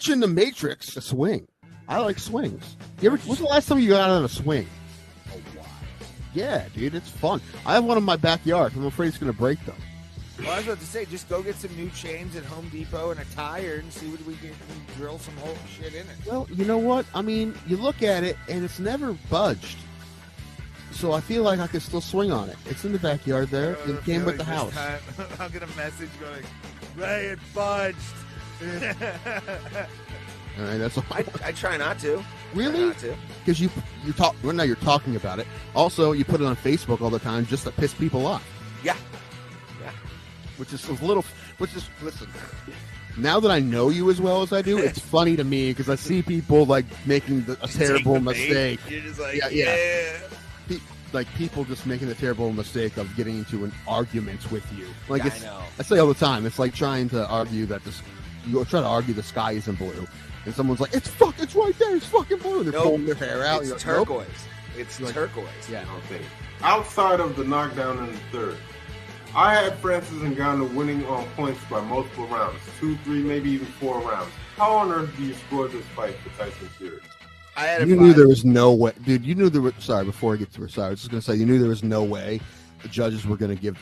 watching The Matrix. A swing. I like swings. When's the last time you got on a swing? Oh, wow. Yeah, dude, it's fun. I have one in my backyard. I'm afraid it's going to break them. Well, I was about to say, just go get some new chains at Home Depot and a tire and see what we can drill some whole shit in it. Well, you know what? I mean, you look at it, and it's never budged. So I feel like I could still swing on it. It's in the backyard there. It came with the house. I'll get a message going, Ray, it budged. All right, that's all. I try not to. Really? Because you talk. Well, now you're talking about it. Also, you put it on Facebook all the time just to piss people off. Yeah. Which is listen. Now that I know you as well as I do, it's funny to me because I see people like making a terrible mistake. You're just like, yeah. Like people just making the terrible mistake of getting into an argument with you. Like I know. I say all the time. It's like trying to argue that you try to argue the sky isn't blue, and someone's like, it's right there. It's fucking blue. They're pulling their hair out. It's turquoise. Nope. It's like, turquoise. Yeah. Okay. Outside of the knockdown in the third, I had Francis Ngannou winning on points by multiple rounds, 2, 3, maybe even 4 rounds. How on earth do you score this fight for Tyson Fury? You knew there was no way, dude. You knew there was. Sorry, before I get to it, sorry, I was just gonna say you knew there was no way the judges were gonna give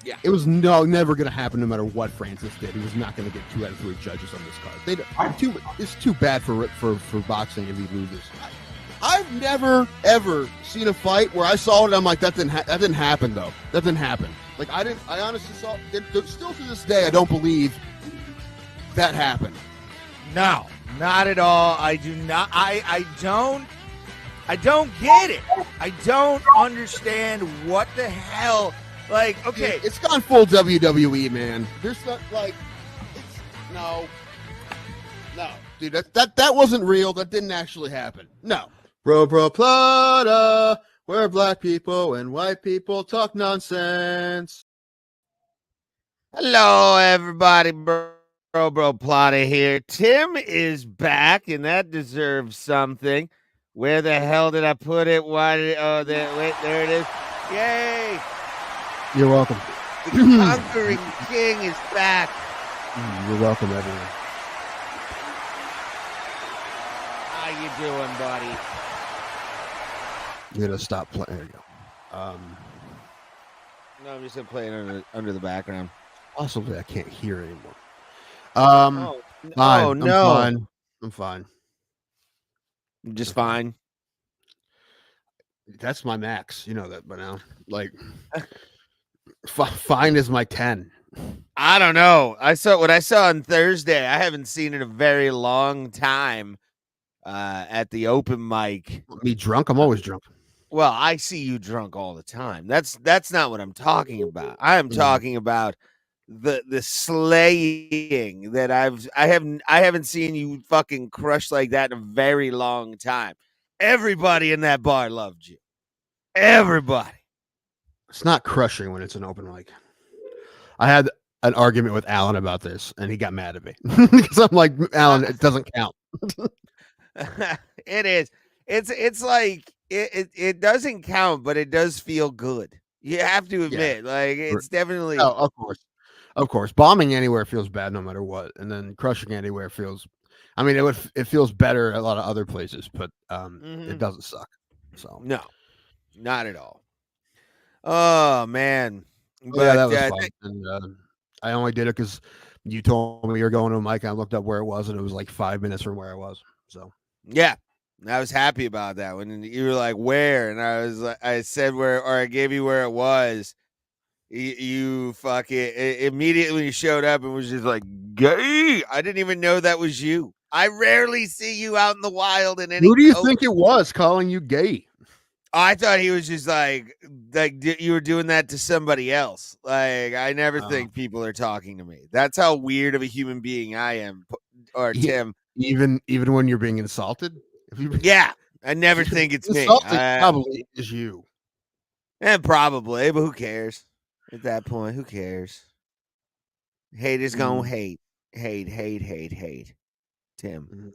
Yeah. It was never gonna happen, no matter what Francis did. He was not gonna get 2 out of 3 judges on this card. It's too bad for boxing if he loses. I've never ever seen a fight where I saw it. I'm like, that didn't happen though. That didn't happen. Like I honestly saw. Still to this day, I don't believe that happened. No, not at all. I do not. I don't get it. I don't understand what the hell. Like, okay, it's gone full WWE, man. There's not like, no, dude. That wasn't real. That didn't actually happen. No. Bro Plata, where black people and white people talk nonsense. Hello, everybody. Bro Plata here. Tim is back, and that deserves something. Where the hell did I put it? Why did there it is. Yay! You're welcome. The conquering king is back. You're welcome, everyone. How you doing, buddy? You're gonna stop playing. There you go. No, I'm just gonna play it under the background. Possibly, I can't hear anymore. Oh no! I'm fine. Just fine. That's my max. You know that by now. Like, fine is my 10. I don't know. What I saw on Thursday. I haven't seen in a very long time. At the open mic. Me drunk? I'm always drunk. Well, I see you drunk all the time. That's not what I'm talking about. I am talking about the slaying that I haven't seen you fucking crush like that in a very long time. Everybody in that bar loved you. Everybody. It's not crushing when it's an open mic. I had an argument with Alan about this, and he got mad at me because I'm like, Alan, it doesn't count. It is. It's like it doesn't count, but it does feel good. You have to admit, like it's definitely. Oh, of course. Bombing anywhere feels bad no matter what, and then crushing anywhere feels. I mean, it feels better at a lot of other places, but it doesn't suck. So no, not at all. Oh man, but yeah, that was fun. And, I only did it because you told me you were going to a mic, and I looked up where it was, and it was like 5 minutes from where I was. So yeah, I was happy about that when you were like, "Where?" and I was like, I said where, or I gave you where it was. You fucking immediately you showed up and was just like, "Gay!" I didn't even know that was you. I rarely see you out in the wild in any. Who do you think it was calling you gay? I thought he was just like you were doing that to somebody else. Like I never think people are talking to me. That's how weird of a human being I am. Or Tim, even when you're being insulted. Yeah, I never think it's me. Probably is you. And probably, but who cares? At that point, who cares? Hate is gonna hate. Hate. Tim.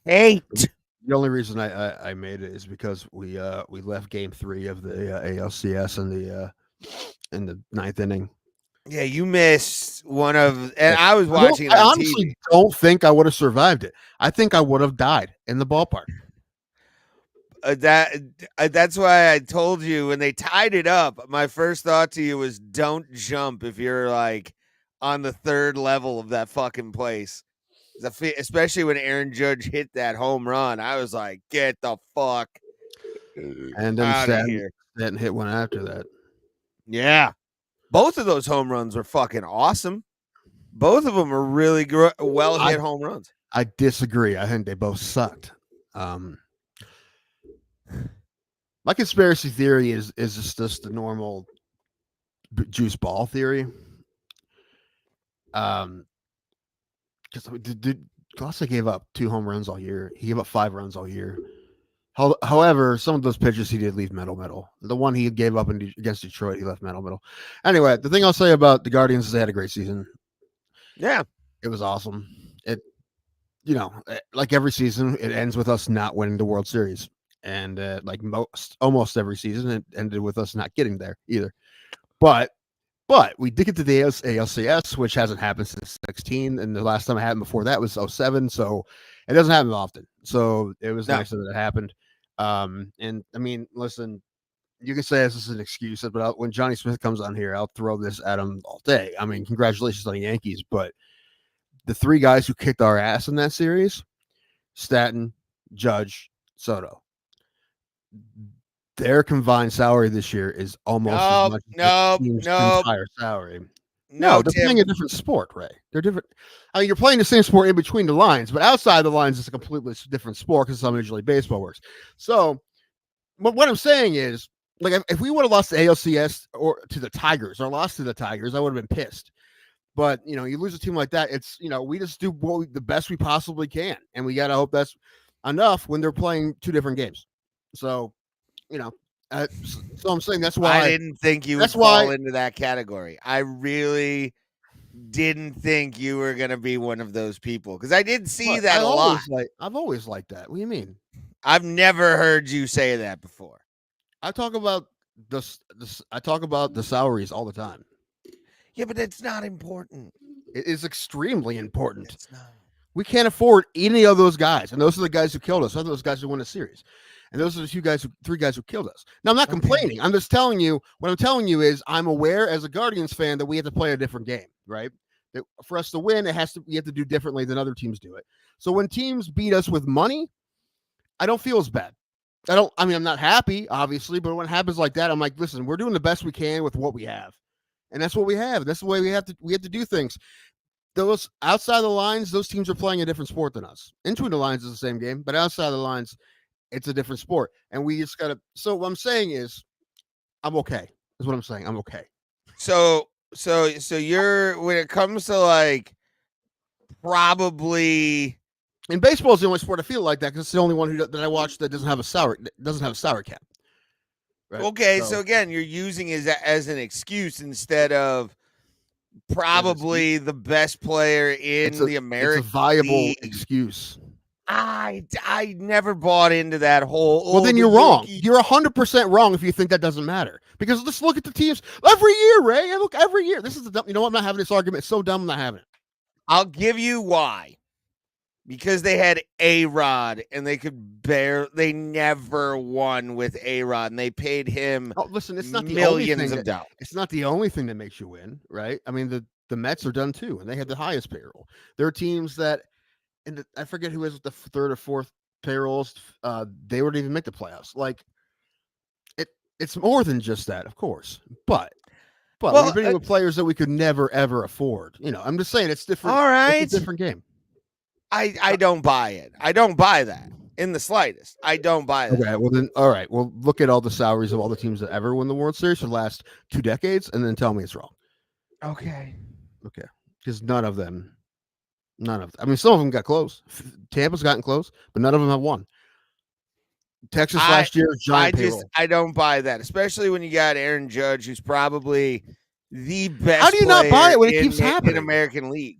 Hate. The only reason I made it is because we left game 3 of the ALCS in the 9th inning. Yeah, you missed one of, and I was watching it I on honestly TV. don't think I would have survived it. I think I would have died in the ballpark. That's why I told you when they tied it up. My first thought to you was, don't jump if you're like on the third level of that fucking place. Especially when Aaron Judge hit that home run, I was like, get the fuck And then out of here. Stanton hit one after that. Yeah, both of those home runs were fucking awesome. Both of them are really well hit home runs. I disagree. I think they both sucked. My conspiracy theory is just the normal juice ball theory. Because Glossa gave up 2 home runs all year. He gave up 5 runs all year. However, some of those pitches he did leave middle. The one he gave up against Detroit, he left middle. Anyway, the thing I'll say about the Guardians is they had a great season. Yeah, it was awesome. Like every season, it ends with us not winning the World Series, and almost every season, it ended with us not getting there either. But we did get to the ALCS, which hasn't happened since 2016, and the last time it happened before that was 2007. So it doesn't happen often. So it was nice that it happened. And I mean, listen, you can say this is an excuse, but when Johnny Smith comes on here, I'll throw this at him all day. I mean, congratulations on the Yankees, but the 3 guys who kicked our ass in that series, Stanton, Judge, Soto, their combined salary this year is almost as much as the team's entire salary. No, they're playing a different sport, Ray. They're different. I mean, you're playing the same sport in between the lines, but outside the lines, it's a completely different sport because it's how Major League Baseball works. So, what I'm saying is, like, if we would have lost the ALCS or to the Tigers or lost to the Tigers, I would have been pissed. But, you lose a team like that, it's, we just do the best we possibly can. And we got to hope that's enough when they're playing 2 different games. So, so I'm saying that's why I didn't think you would fall into that category. I really didn't think you were going to be one of those people because I did see that a lot. I've always liked that. What do you mean? I've never heard you say that before. I talk about the salaries all the time. Yeah, but it's not important. It is extremely important. It's not. We can't afford any of those guys, and those are the guys who killed us. Those are those guys who won a series, and those are the 3 guys who killed us. Now, I'm not complaining. I'm just telling you. What I'm telling you is, I'm aware as a Guardians fan that we have to play a different game, right? That for us to win, we have to do differently than other teams do it. So when teams beat us with money, I don't feel as bad. I'm not happy, obviously, but when it happens like that, I'm like, listen, we're doing the best we can with what we have. And that's what we have. That's the way we have to do things. Those outside the lines, those teams are playing a different sport than us. Into the lines is the same game, but outside the lines, it's a different sport. And we just gotta. So what I'm saying is, I'm okay. Is what I'm saying. I'm okay. So you're, when it comes to like, probably in baseball is the only sport I feel like that because it's the only one that I watch that doesn't have a salary cap. Right? Okay, so again, you're using it as an excuse instead of probably the best player in the American. It's a viable excuse. I never bought into that whole. Well, then you're wrong. You're 100% wrong if you think that doesn't matter. Because let's look at the teams every year, Ray. Look, every year. This is the dumb. You know what? I'm not having this argument. It's so dumb. I'm not having it. I'll give you why. Because they had A-Rod and they never won with A-Rod, and they paid him listen, it's not millions of dollars. It's not the only thing that makes you win, right? I mean, the Mets are done too, and they have the highest payroll. There are teams that, and I forget who has the 3rd or 4th payrolls. They wouldn't even make the playoffs. Like, it's more than just that, of course, but we're bidding with players that we could never ever afford. I'm just saying it's different. All right, it's a different game. I don't buy it. I don't buy that in the slightest. I don't buy that. Okay, well then, all right. Well, look at all the salaries of all the teams that ever won the World Series for the last 2 decades, and then tell me it's wrong. Okay. Because none of them. I mean, some of them got close. Tampa's gotten close, but none of them have won. Texas last year, giant payroll. I don't buy that, especially when you got Aaron Judge, who's probably the best. How do you not buy it when it keeps happening in American League?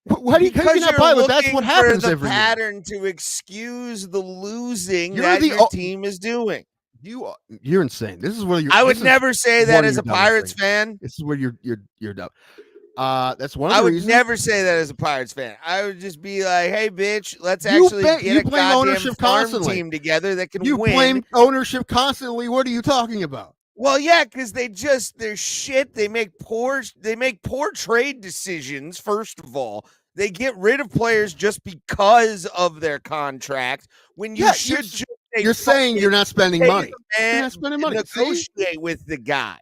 How do you not buy it? That's what happens every year. Pattern to excuse the losing that your team is doing. You're insane. This is where you're. I would never say that as a Pirates fan. This is where you're dumb. That's one of I the would reasons. never say that as a Pirates fan. I would just be like, "Hey, bitch, let's actually get a goddamn farm team together that can win." You blame ownership constantly. What are you talking about? Well, yeah, because they're shit. They make poor trade decisions. First of all, they get rid of players just because of their contract. When you should just you're saying you're not spending money. You're not spending money. Negotiate with the guy.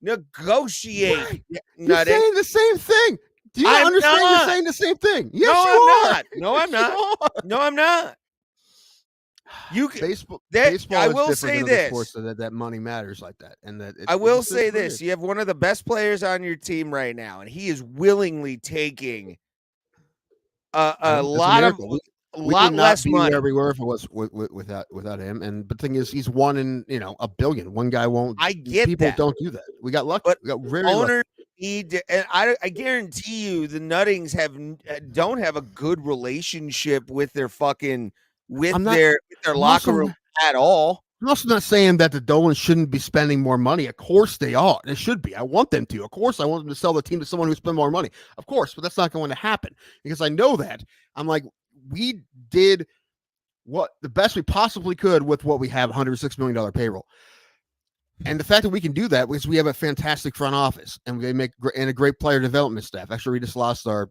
Negotiate. Right. You're saying the same thing. Do you not understand? You're saying the same thing. Yes, no, you I'm are. not. No, I'm not. No, I'm not. You can, baseball. I will say this: sports that money matters like that, and that I will say this: you have one of the best players on your team right now, and he is willingly taking a lot less money. Where we were if it was without him. And the thing is, he's one in $1 billion. One guy won't. I get people that. Don't do that. We got lucky. But we got very owners lucky. need to, and I guarantee you, the Nuttings don't have a good relationship with their fucking their locker room at all. I'm also not saying that the Dolans shouldn't be spending more money. Of course they are. They should be. I want them to. Of course, I want them to sell the team to someone who spends more money. Of course, but that's not going to happen because I know that. I'm like, we did what the best we possibly could with what we have, $106 million payroll. And the fact that we can do that because we have a fantastic front office and we make and a great player development staff. Actually, we just lost our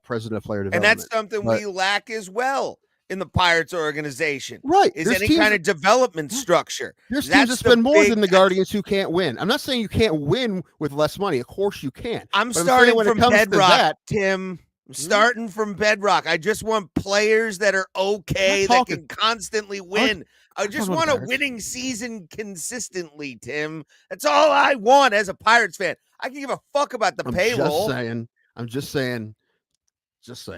president of player development. And that's something we lack as well in the Pirates organization. Right. Is any kind of development structure. There's teams that spend more than the Guardians who can't win. I'm not saying you can't win with less money. Of course you can. I'm starting from bedrock, Tim. I'm starting from bedrock. I just want players that are okay, that can constantly win. I just want a winning season consistently, Tim. That's all I want as a Pirates fan. I can give a fuck about the payroll. I'm just saying.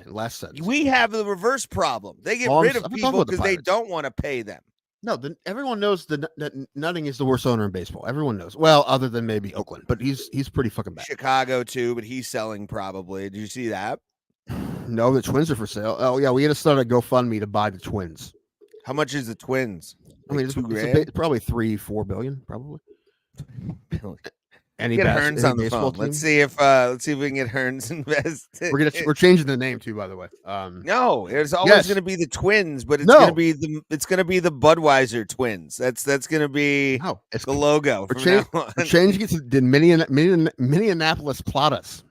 Last sentence. We have the reverse problem. They get rid of people because they don't want to pay them. No, everyone knows that Nutting is the worst owner in baseball. Everyone knows. Well, other than maybe Oakland, but he's pretty fucking bad. Chicago too, but he's selling probably. Did you see that? No, the Twins are for sale. Oh yeah, we had to start a GoFundMe to buy the Twins. How much is the Twins? I mean, it's probably $3-4 billion, probably. Get Hearns on the phone. Let's see if we can get Hearns invested. We're changing the name too, by the way. No, it's always going to be the Twins, but it's going to be the Budweiser Twins. That's going to be the logo. We're changing it to the Minneapolis Platas.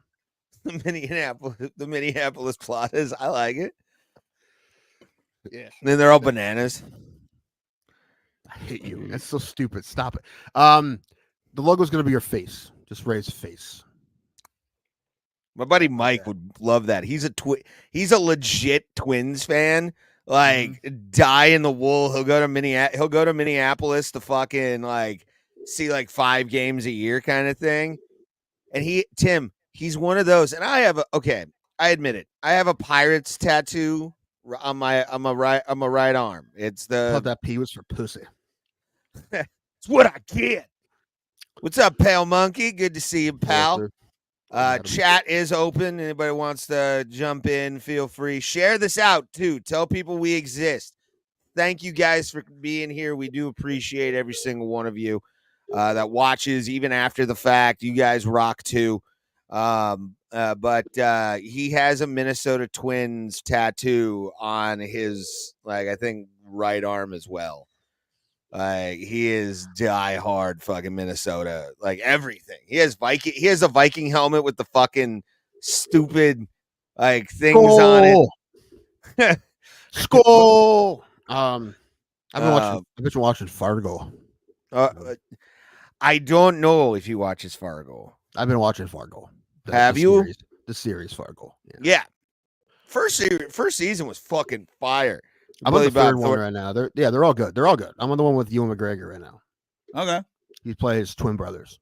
The Minneapolis Platas. I like it. Yeah. And then they're all bananas. I hate you. That's so stupid. Stop it. The logo is going to be your face. Just Ray's face. My buddy Mike would love that. He's a legit Twins fan. Like die in the wool. He'll go to Minneapolis to fucking see 5 games a year kind of thing. And he's one of those. And I admit it. I have a Pirates tattoo on my right arm. It's I thought that P was for pussy. It's what I get. What's up, Pale Monkey? Good to see you, pal. Chat is open. Anybody wants to jump in, feel free. Share this out, too. Tell people we exist. Thank you guys for being here. We do appreciate every single one of you that watches, even after the fact. You guys rock, too. But he has a Minnesota Twins tattoo on his, I think, right arm as well. He is diehard fucking Minnesota, everything. He has a Viking helmet with the fucking stupid things on it. Skull. I've been watching Fargo. I don't know if he watches Fargo. I've been watching Fargo. Have you? The series Fargo. Yeah. First season was fucking fire. I'm on the third one right now. They're all good. They're all good. I'm on the one with Ewan McGregor right now. Okay. He plays twin brothers.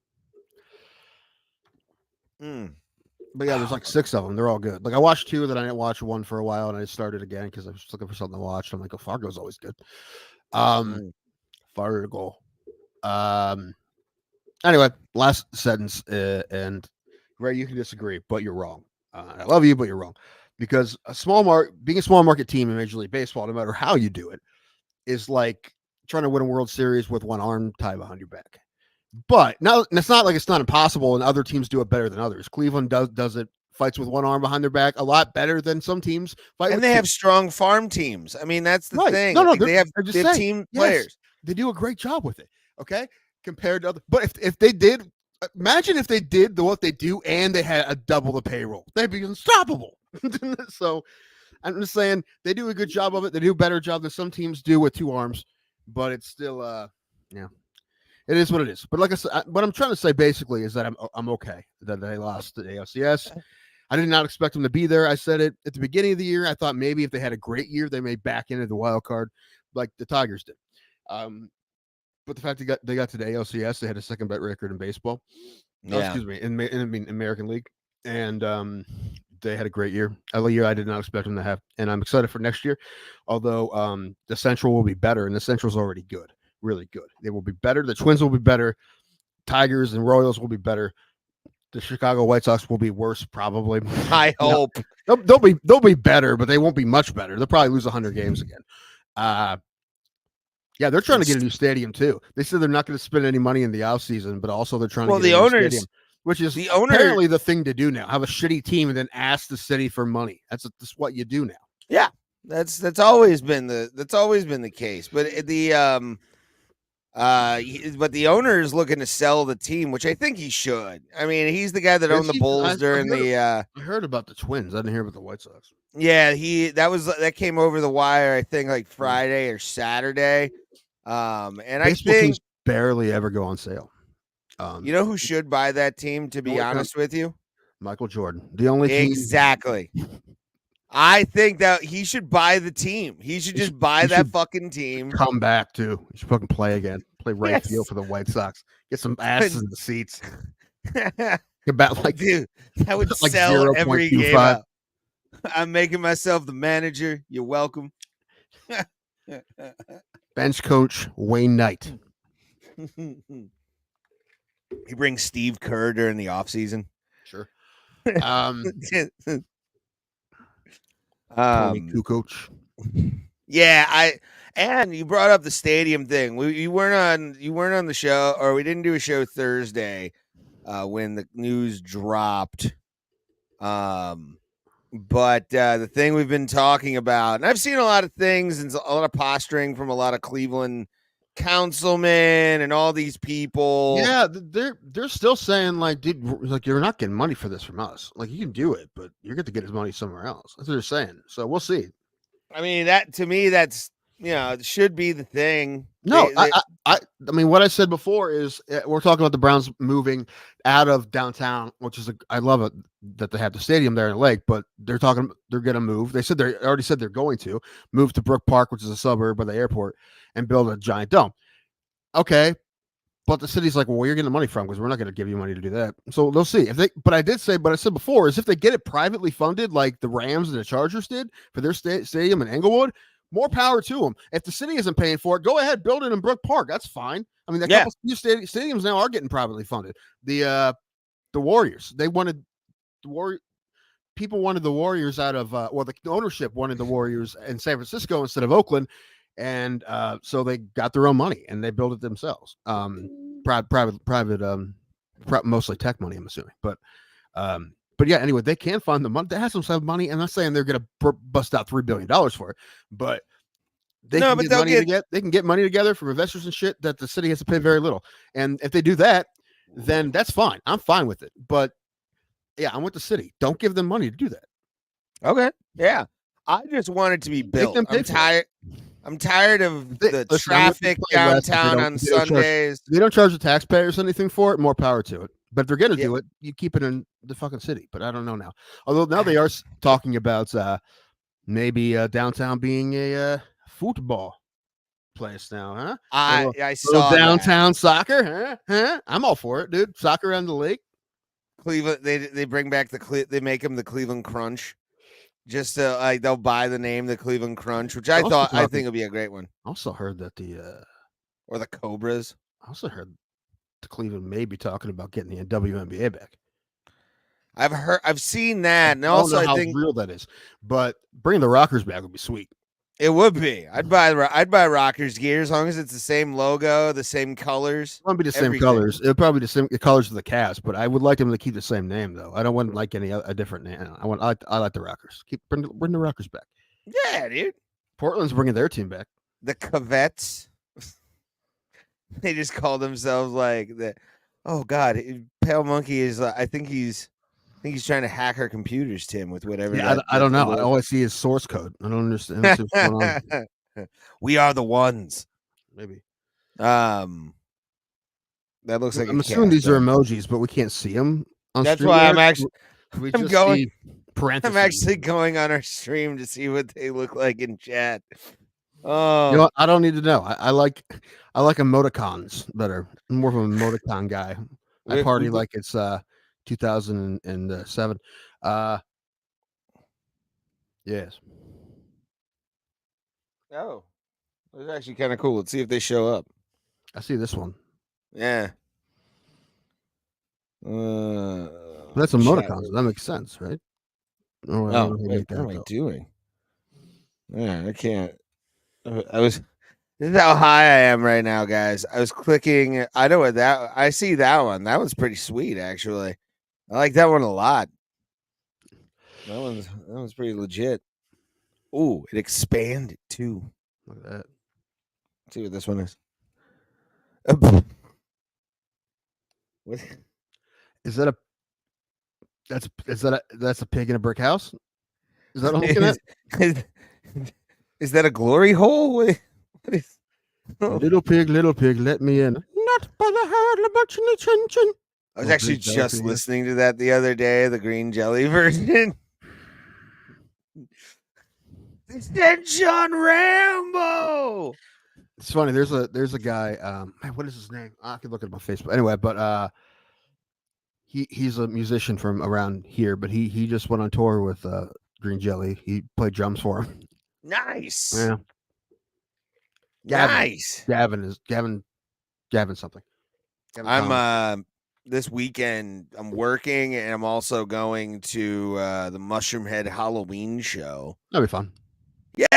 But yeah, there's 6 of them. They're all good. I watched 2 that I didn't watch one for a while, and I started again because I was just looking for something to watch. I'm like, Fargo's always good. Fargo. Anyway, last sentence, and Ray, you can disagree, but you're wrong. I love you, but you're wrong. Because being a small market team in Major League Baseball, no matter how you do it, is like trying to win a World Series with one arm tied behind your back. But now it's not like it's not impossible, and other teams do it better than others. Cleveland does it, fights with one arm behind their back a lot better than some teams fight. And they have strong farm teams. I mean, that's the thing. No, they have team players. They do a great job with it. Okay, compared to other. But if they did, imagine if they did what they do and they had a double the payroll, they'd be unstoppable. So I'm just saying they do a good job of it. They do a better job than some teams do with two arms, but it's still it is what it is. But like I said, what I'm trying to say basically is that I'm okay that they lost the ALCS. I did not expect them to be there. I said it at the beginning of the year. I thought maybe if they had a great year, they may back into the wild card like the Tigers did. But the fact they got to the ALCS, they had a second best record in baseball. Excuse me, in American League, and they had a great year. A year I did not expect them to have, and I'm excited for next year. Although the Central will be better, and the Central's already good. Really good. They will be better. The Twins will be better. Tigers and Royals will be better. The Chicago White Sox will be worse, probably. I hope they'll be better, but they won't be much better. They'll probably lose 100 games again. Yeah, they're trying to get a new stadium too. They said they're not going to spend any money in the offseason, but also they're trying to get a new stadium, which is apparently the thing to do now. Have a shitty team and then ask the city for money. That's what you do now. Yeah, that's always been the case. But but the owner is looking to sell the team, which I think he should. I mean, he's the guy that owned the Bulls during I heard about the Twins. I didn't hear about the White Sox. Yeah, that came over the wire, I think, like Friday or Saturday. And baseball I think teams barely ever go on sale. You know who should buy that team, to be honest with you? Michael Jordan. The only exactly. I think that he should buy the team. He should just buy that fucking team. Come back too. He should fucking play again. Play right field for the White Sox. Get some asses in the seats. About like dude, that would like sell every game out. I'm making myself the manager. You're welcome. Bench coach Wayne Knight. He brings Steve Kerr during the offseason. Sure. Coach. Yeah, and you brought up the stadium thing. You weren't on the show, or we didn't do a show Thursday when the news dropped. But the thing we've been talking about, and I've seen a lot of things and a lot of posturing from a lot of Cleveland councilmen and all these people. Yeah, they're still saying like, dude, like you're not getting money for this from us. Like you can do it, but you're going to get his money somewhere else. That's what they're saying. So we'll see. I mean, that to me, that's it should be the thing. No, I mean, what I said before is we're talking about the Browns moving out of downtown, which is I love it that they have the stadium there in the lake, but they're going to move. They already said they're going to move to Brook Park, which is a suburb of the airport, and build a giant dome. Okay. But the city's like, well, where are you getting the money from? Because we're not going to give you money to do that. So they'll see. But I said before is if they get it privately funded, like the Rams and the Chargers did for their stadium in Englewood, more power to them. If the city isn't paying for it, go ahead, build it in Brook Park. That's fine. I mean, couple new stadiums now are getting privately funded. The Warriors, they wanted people wanted the Warriors out of the ownership wanted the Warriors in San Francisco instead of Oakland. And so they got their own money and they built it themselves. Private, mostly tech money, I'm assuming. But yeah, anyway, they can fund the money. They have some money. I'm not saying they're going to bust out $3 billion for it, but they can get money together from investors and shit that the city has to pay very little. And if they do that, then that's fine. I'm fine with it. But yeah, I'm with the city. Don't give them money to do that. Okay. Yeah. I just want it to be built. I'm tired of the traffic downtown on Sundays. They don't charge the taxpayers anything for it. More power to it. But if they're going to do it, you keep it in the fucking city. But I don't know now. Although now they are talking about maybe downtown being a football place now, huh? I saw downtown soccer, huh? I'm all for it, dude. Soccer on the lake. Cleveland, they bring back they make them the Cleveland Crunch. Just they'll buy the name the Cleveland Crunch, which I think would be a great one. Also heard that or the Cobras. I also heard the Cleveland may be talking about getting the WNBA back. I've seen that, and also I think how real that is. But bringing the Rockers back would be sweet. It would be. I'd buy Rockers gear as long as it's the same logo, the same colors. It won't be the same everything. colors. It'll probably be the same colors of the cast, but I would like them to keep the same name though. I don't want like a different name. I like the Rockers. Bring the Rockers back. Yeah, dude. Portland's bringing their team back. The Covettes. They just call themselves like the. Oh God, Pale Monkey is. I think he's trying to hack our computers, Tim, with whatever. Yeah, I don't know. I always see his source code. I don't understand what's going on. We are the ones. Maybe. That looks like. I'm assuming these are emojis, but we can't see them. That's why I'm actually. I'm actually going on our stream to see what they look like in chat. Oh, you know what? I don't need to know. I like emoticons better. I'm more of an emoticon guy. I party like it's 2007. Yes. Oh, that's actually kind of cool. Let's see if they show up. I see this one. Yeah. That's emoticons. So that makes sense, right? Oh, wait, what am I doing? Yeah, I can't. This is how high I am right now, guys. I was clicking. I know what that. I see that one. That one's pretty sweet, actually. I like that one a lot. That one's pretty legit. Ooh, it expanded too. Look at that. Let's see what this one is. What is that? That's a pig in a brick house? Is that what I'm looking at? Is that a glory hole? What is? Oh. Little pig, let me in. Not by the hard much in the chin. I was actually just listening to that the other day, the green jelly version. It's dead John Rambo. It's funny. There's a guy. What is his name? I can look at my Facebook. Anyway, but he's a musician from around here, but he just went on tour with Green Jelly. He played drums for him. Nice. Yeah. Nice. Gavin something. I'm this weekend I'm working and I'm also going to the Mushroom Head Halloween show. That'll be fun. Yeah,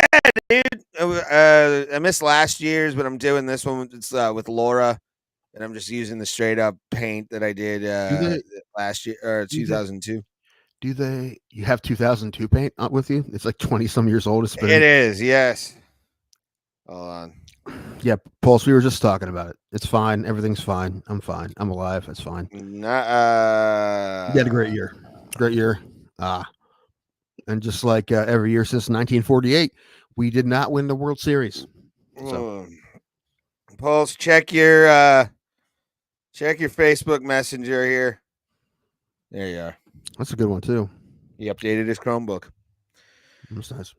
dude. I missed last year's, but I'm doing this one. It's with Laura, and I'm just using the straight up paint that I did last year or 2002. You have 2002 paint with you? It's like 20 some years old. It is, yes. Hold on. Yeah, Pulse, we were just talking about it. It's fine. Everything's fine. I'm fine. I'm alive. It's fine. You had a great year. Great year. And just like every year since 1948, we did not win the World Series. So. Pulse, check your Facebook Messenger here. There you are. That's a good one too. He updated his Chromebook. That's nice.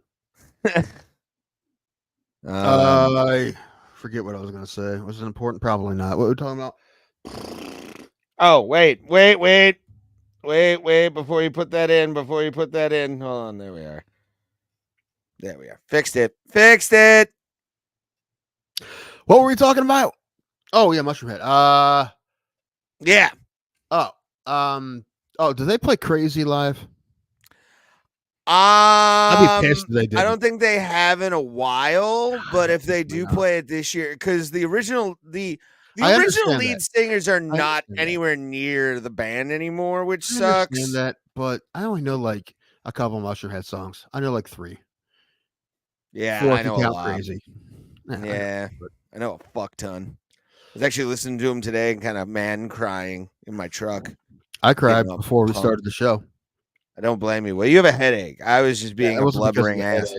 I forget what I was going to say. Was it important? Probably not. What were we talking about? Oh, wait. Before you put that in. Hold on. There we are. Fixed it. What were we talking about? Oh, yeah, Mushroom Head. Yeah. Do they play Crazy live? I'd be pissed if they didn't. I don't think they have in a while, but if they do play it this year, because the original lead singers are not anywhere near the band anymore, which sucks. I understand that, but I only know like a couple of Mushroom Head songs. I know like 3. Yeah, 4 I know a lot. Crazy. Yeah, I know a fuck ton. I was actually listening to him today and kind of man crying in my truck. I cried before we started the show. I don't blame you. Well, you have a headache. I was just being a blubbering ass.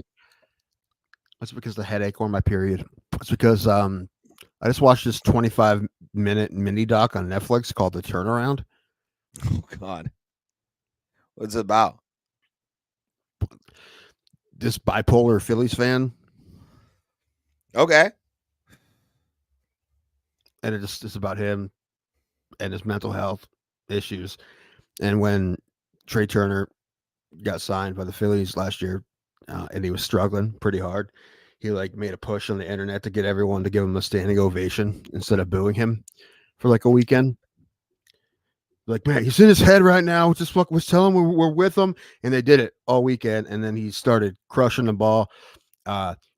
That's because the headache or my period. It's because I just watched this 25-minute mini doc on Netflix called The Turnaround. Oh God, what's it about? This bipolar Phillies fan. Okay. And it's about him and his mental health issues. And when Trey Turner got signed by the Phillies last year, and he was struggling pretty hard, he like made a push on the internet to get everyone to give him a standing ovation instead of booing him for like a weekend. Like, man, he's in his head right now. Just fuck was telling him we're with him, and they did it all weekend. And then he started crushing the ball.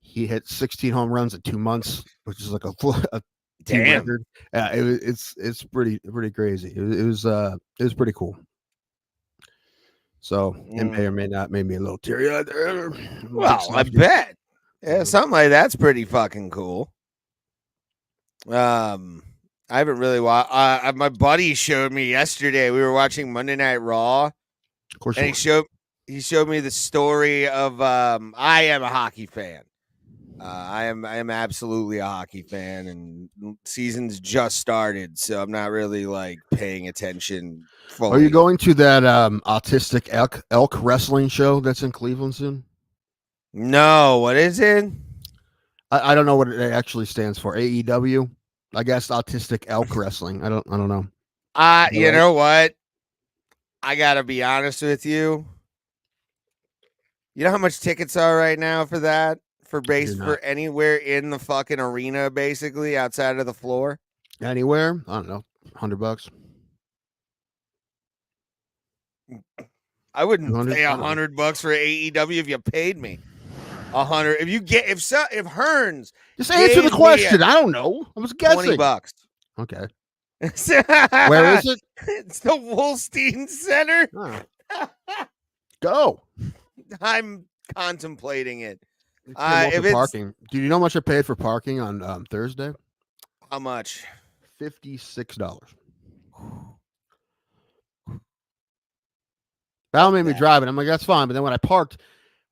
he hit 16 home runs in 2 months, which is like a team Damn. record. It's pretty crazy. It was pretty cool. So it may or may not made me a little teary eyed there. Well, I bet. Yeah, something like that's pretty fucking cool. I haven't really watched. My buddy showed me yesterday. We were watching Monday Night Raw, Of course, and he showed me the story of. I am a hockey fan. I am absolutely a hockey fan, and season's just started, so I'm not really like paying attention fully. Are you going to that autistic elk wrestling show that's in Cleveland soon? No, what is it? I don't know what it actually stands for. AEW, I guess autistic elk wrestling. I don't know. You know what? I gotta be honest with you. You know how much tickets are right now for that? For anywhere in the fucking arena, basically outside of the floor. Anywhere? I don't know. $100. I wouldn't pay $100 for AEW if you paid me 100. If Hearns just answer the question. I don't know. I was guessing. $20. Okay. Where is it? It's the Wolstein Center. Oh. Go. I'm contemplating it. If it's parking, do you know how much I paid for parking on Thursday? How much? $56. That made me drive it. I'm like, that's fine. But then when I parked,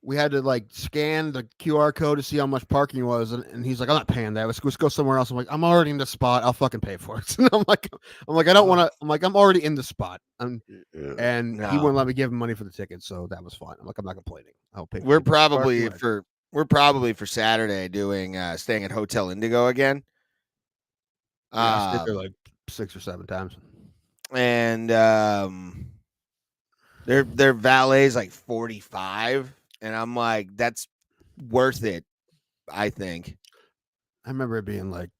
we had to like scan the QR code to see how much parking was, and he's like, I'm not paying that. Let's go somewhere else. I'm like, I'm already in the spot. I'll fucking pay for it. And I'm like, I don't want to. I'm like, I'm already in the spot. And he wouldn't let me give him money for the ticket, so that was fine. I'm like, I'm not complaining. I'll pay. We're probably for Saturday doing staying at Hotel Indigo again. I stayed there like 6 or 7 times, and their valet's like 45, and I'm like, that's worth it. I think. I remember it being like,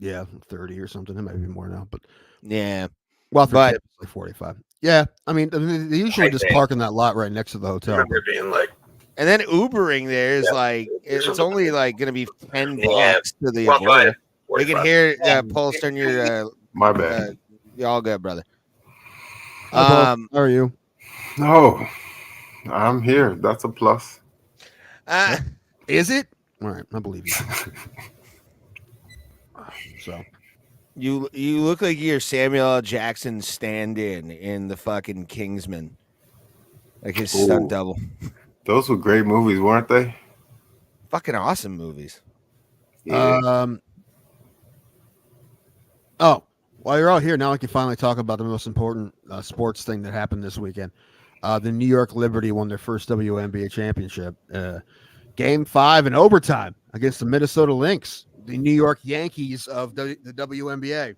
30 or something. It might be more now, but yeah. Well, but it's like 45. Yeah, I mean, they usually just park in that lot right next to the hotel. I remember it being like. And then Ubering there is like it's only like going to be $10 to the Agora. We can hear Pulse on your my bad. You're all good, brother. How are you? No, I'm here. That's a plus. Is it? All right, I believe you. So you look like you're Samuel L. Jackson stand-in in the fucking Kingsman, like his stunt double. Those were great movies, weren't they? Fucking awesome movies. Yeah. Oh, while you're all here, now I can finally talk about the most important sports thing that happened this weekend. The New York Liberty won their first WNBA championship. Game 5 in overtime against the Minnesota Lynx, the New York Yankees of the WNBA.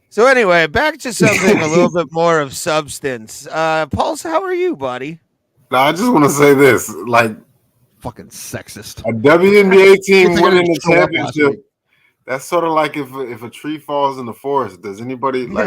So anyway, back to something a little bit more of substance. Pulse, how are you, buddy? Now, I just want to say this, like, fucking sexist. A WNBA team winning the championship. That's sort of like if a tree falls in the forest. Does anybody like?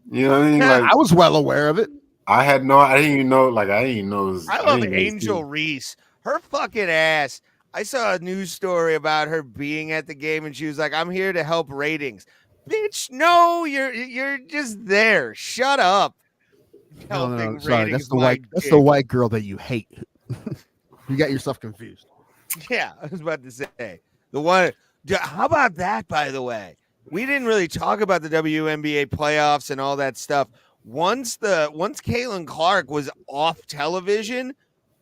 You know what I mean? Like, I was well aware of it. I didn't even know. Like, I didn't even know. I love Angel Reese. Her fucking ass. I saw a news story about her being at the game, and she was like, "I'm here to help ratings." Bitch, no, you're just there. Shut up. No, sorry, that's the white girl that you hate. You got yourself confused. Yeah, I was about to say the one. How about that? By the way, we didn't really talk about the WNBA playoffs and all that stuff. Once Caitlin Clark was off television,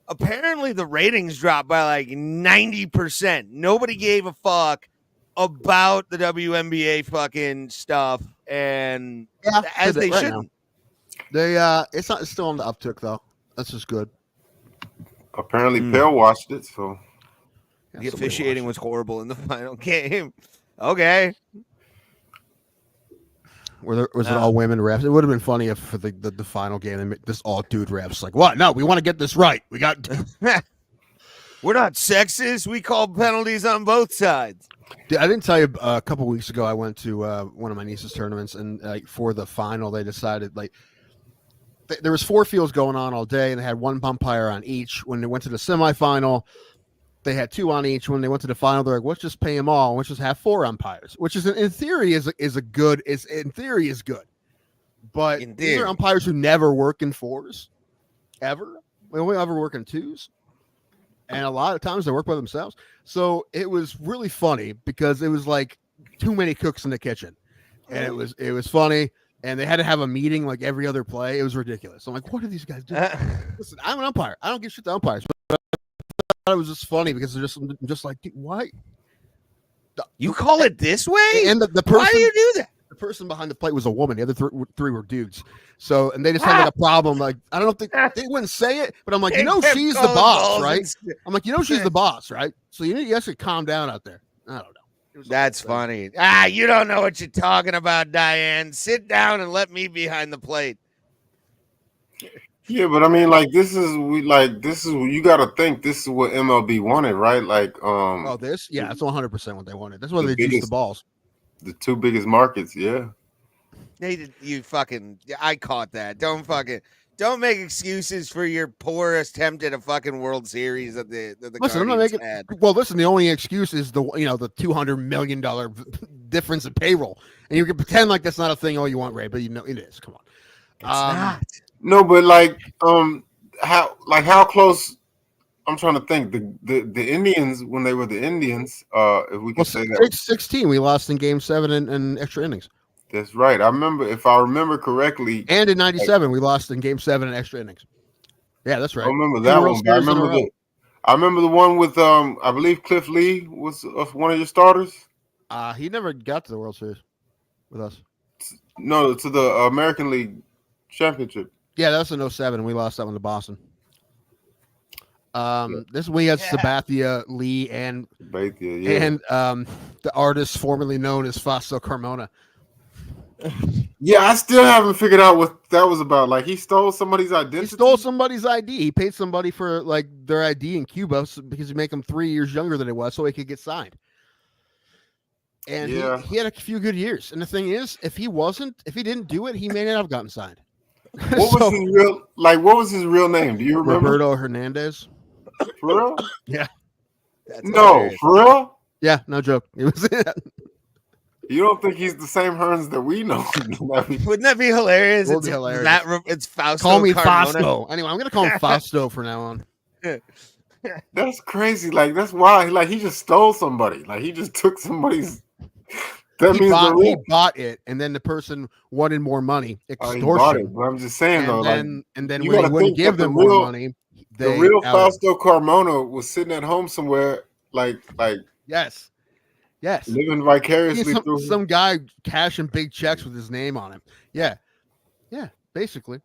apparently the ratings dropped by like 90%. Nobody gave a fuck about the WNBA fucking stuff, and as they shouldn't. It's still on the uptick though. That's just good. Apparently, Pale watched it, so the officiating was horrible in the final game. Okay. Was it all women refs? It would have been funny if for the final game they made this all dude refs. Like, what? No, we want to get this right. We got. We're not sexist. We call penalties on both sides. I didn't tell you a couple weeks ago. I went to one of my niece's tournaments, and for the final, they decided there was 4 fields going on all day, and they had 1 umpire on each. When they went to the semifinal, they had 2 on each. When they went to the final, they're like, let's just pay them all. Let's just have 4 umpires, which is in theory is good. But these are umpires who never work in 4s, ever. They only ever work in 2s. And a lot of times they work by themselves. So it was really funny because it was like too many cooks in the kitchen. And it was funny. And they had to have a meeting like every other play. It was ridiculous. I'm like, what are these guys doing? Listen, I'm an umpire. I don't give shit to umpires. But I thought it was just funny because they're just like, dude, why? You call it this way? And the person, why do you do that? The person behind the plate was a woman. The other 3 were dudes. So, and they just had like a problem. Like, I don't think they wouldn't say it, but I'm like, she's the boss, right? I'm like, she's the boss, right? So you guys should calm down out there. I don't know. That's funny. You don't know what you're talking about, Diane. Sit down and let me behind the plate. Yeah, but I mean, like, this is you got to think this is what MLB wanted, right? Like, that's 100% what they wanted. That's why they juiced the balls. The 2 biggest markets, yeah. I caught that. Don't make excuses for your poor attempt at a fucking World Series that the listen, I'm not making. Had. Well, listen, the only excuse is the $200 million difference in payroll, and you can pretend like that's not a thing all you want, Ray, but it is. Come on, it's not. No, but how close? I'm trying to think. The Indians, when they were the Indians, if we can say that, 16, we lost in Game 7 in extra innings. That's right. I remember, if I remember correctly. And in 97, we lost in Game 7 in extra innings. Yeah, that's right. I remember that one. I remember the one with I believe Cliff Lee was one of your starters. He never got to the World Series with us. No, to the American League Championship. Yeah, that was in 07. We lost that one to Boston. This we had Sabathia, Lee, and the artist formerly known as Fausto Carmona. Yeah, I still haven't figured out what that was about. Like, he stole somebody's identity. He stole somebody's ID. He paid somebody for like their ID in Cuba because he make him 3 years younger than it was, so he could get signed. And he had a few good years. And the thing is, if he didn't do it, he may not have gotten signed. What was his real name? Do you remember? Roberto Hernandez. For real? Yeah. For real? Yeah, no joke. It was You don't think he's the same Hearns that we know? Wouldn't that be hilarious? It's hilarious. It's Fausto. Call me Carmona. Fausto. Anyway, I'm gonna call him Fausto for now on. That's crazy. Like, that's wild. Like, he just stole somebody. Like, he just took somebody's. He bought it, and then the person wanted more money. Extortion. But I'm just saying, and then when he wouldn't give them more money, the real Fausto Carmona was sitting at home somewhere, like yes, living vicariously through some guy cashing big checks with his name on him. Yeah, basically.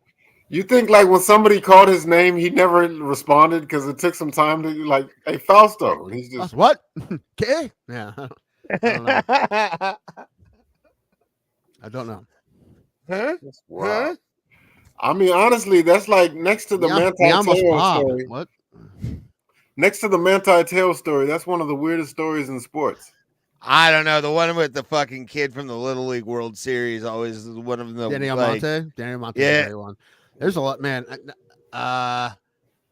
You think, like, when somebody called his name, he never responded because it took some time to, like, hey, Fausto. And he's just what? Okay, yeah. I don't know. Huh? Wow. I mean, honestly, that's like next to the Manti Te'o story. What? Next to the Manti Te'o story, that's one of the weirdest stories in sports. I don't know. The one with the fucking kid from the Little League World Series always is one of them. Danny Almonte. Danny Almonte. Yeah. One. There's a lot, man.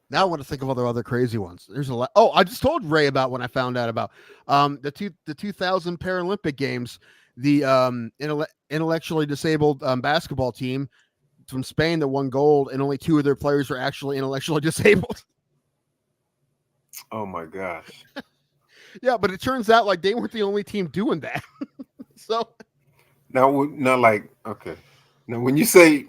Now I want to think of other crazy ones. There's a lot. Oh, I just told Ray about when I found out about the 2000 Paralympic Games. The intellectually disabled basketball team from Spain that won gold, and only 2 of their players were actually intellectually disabled. Oh my gosh. Yeah, but it turns out like they weren't the only team doing that. So now, okay. Now, when you say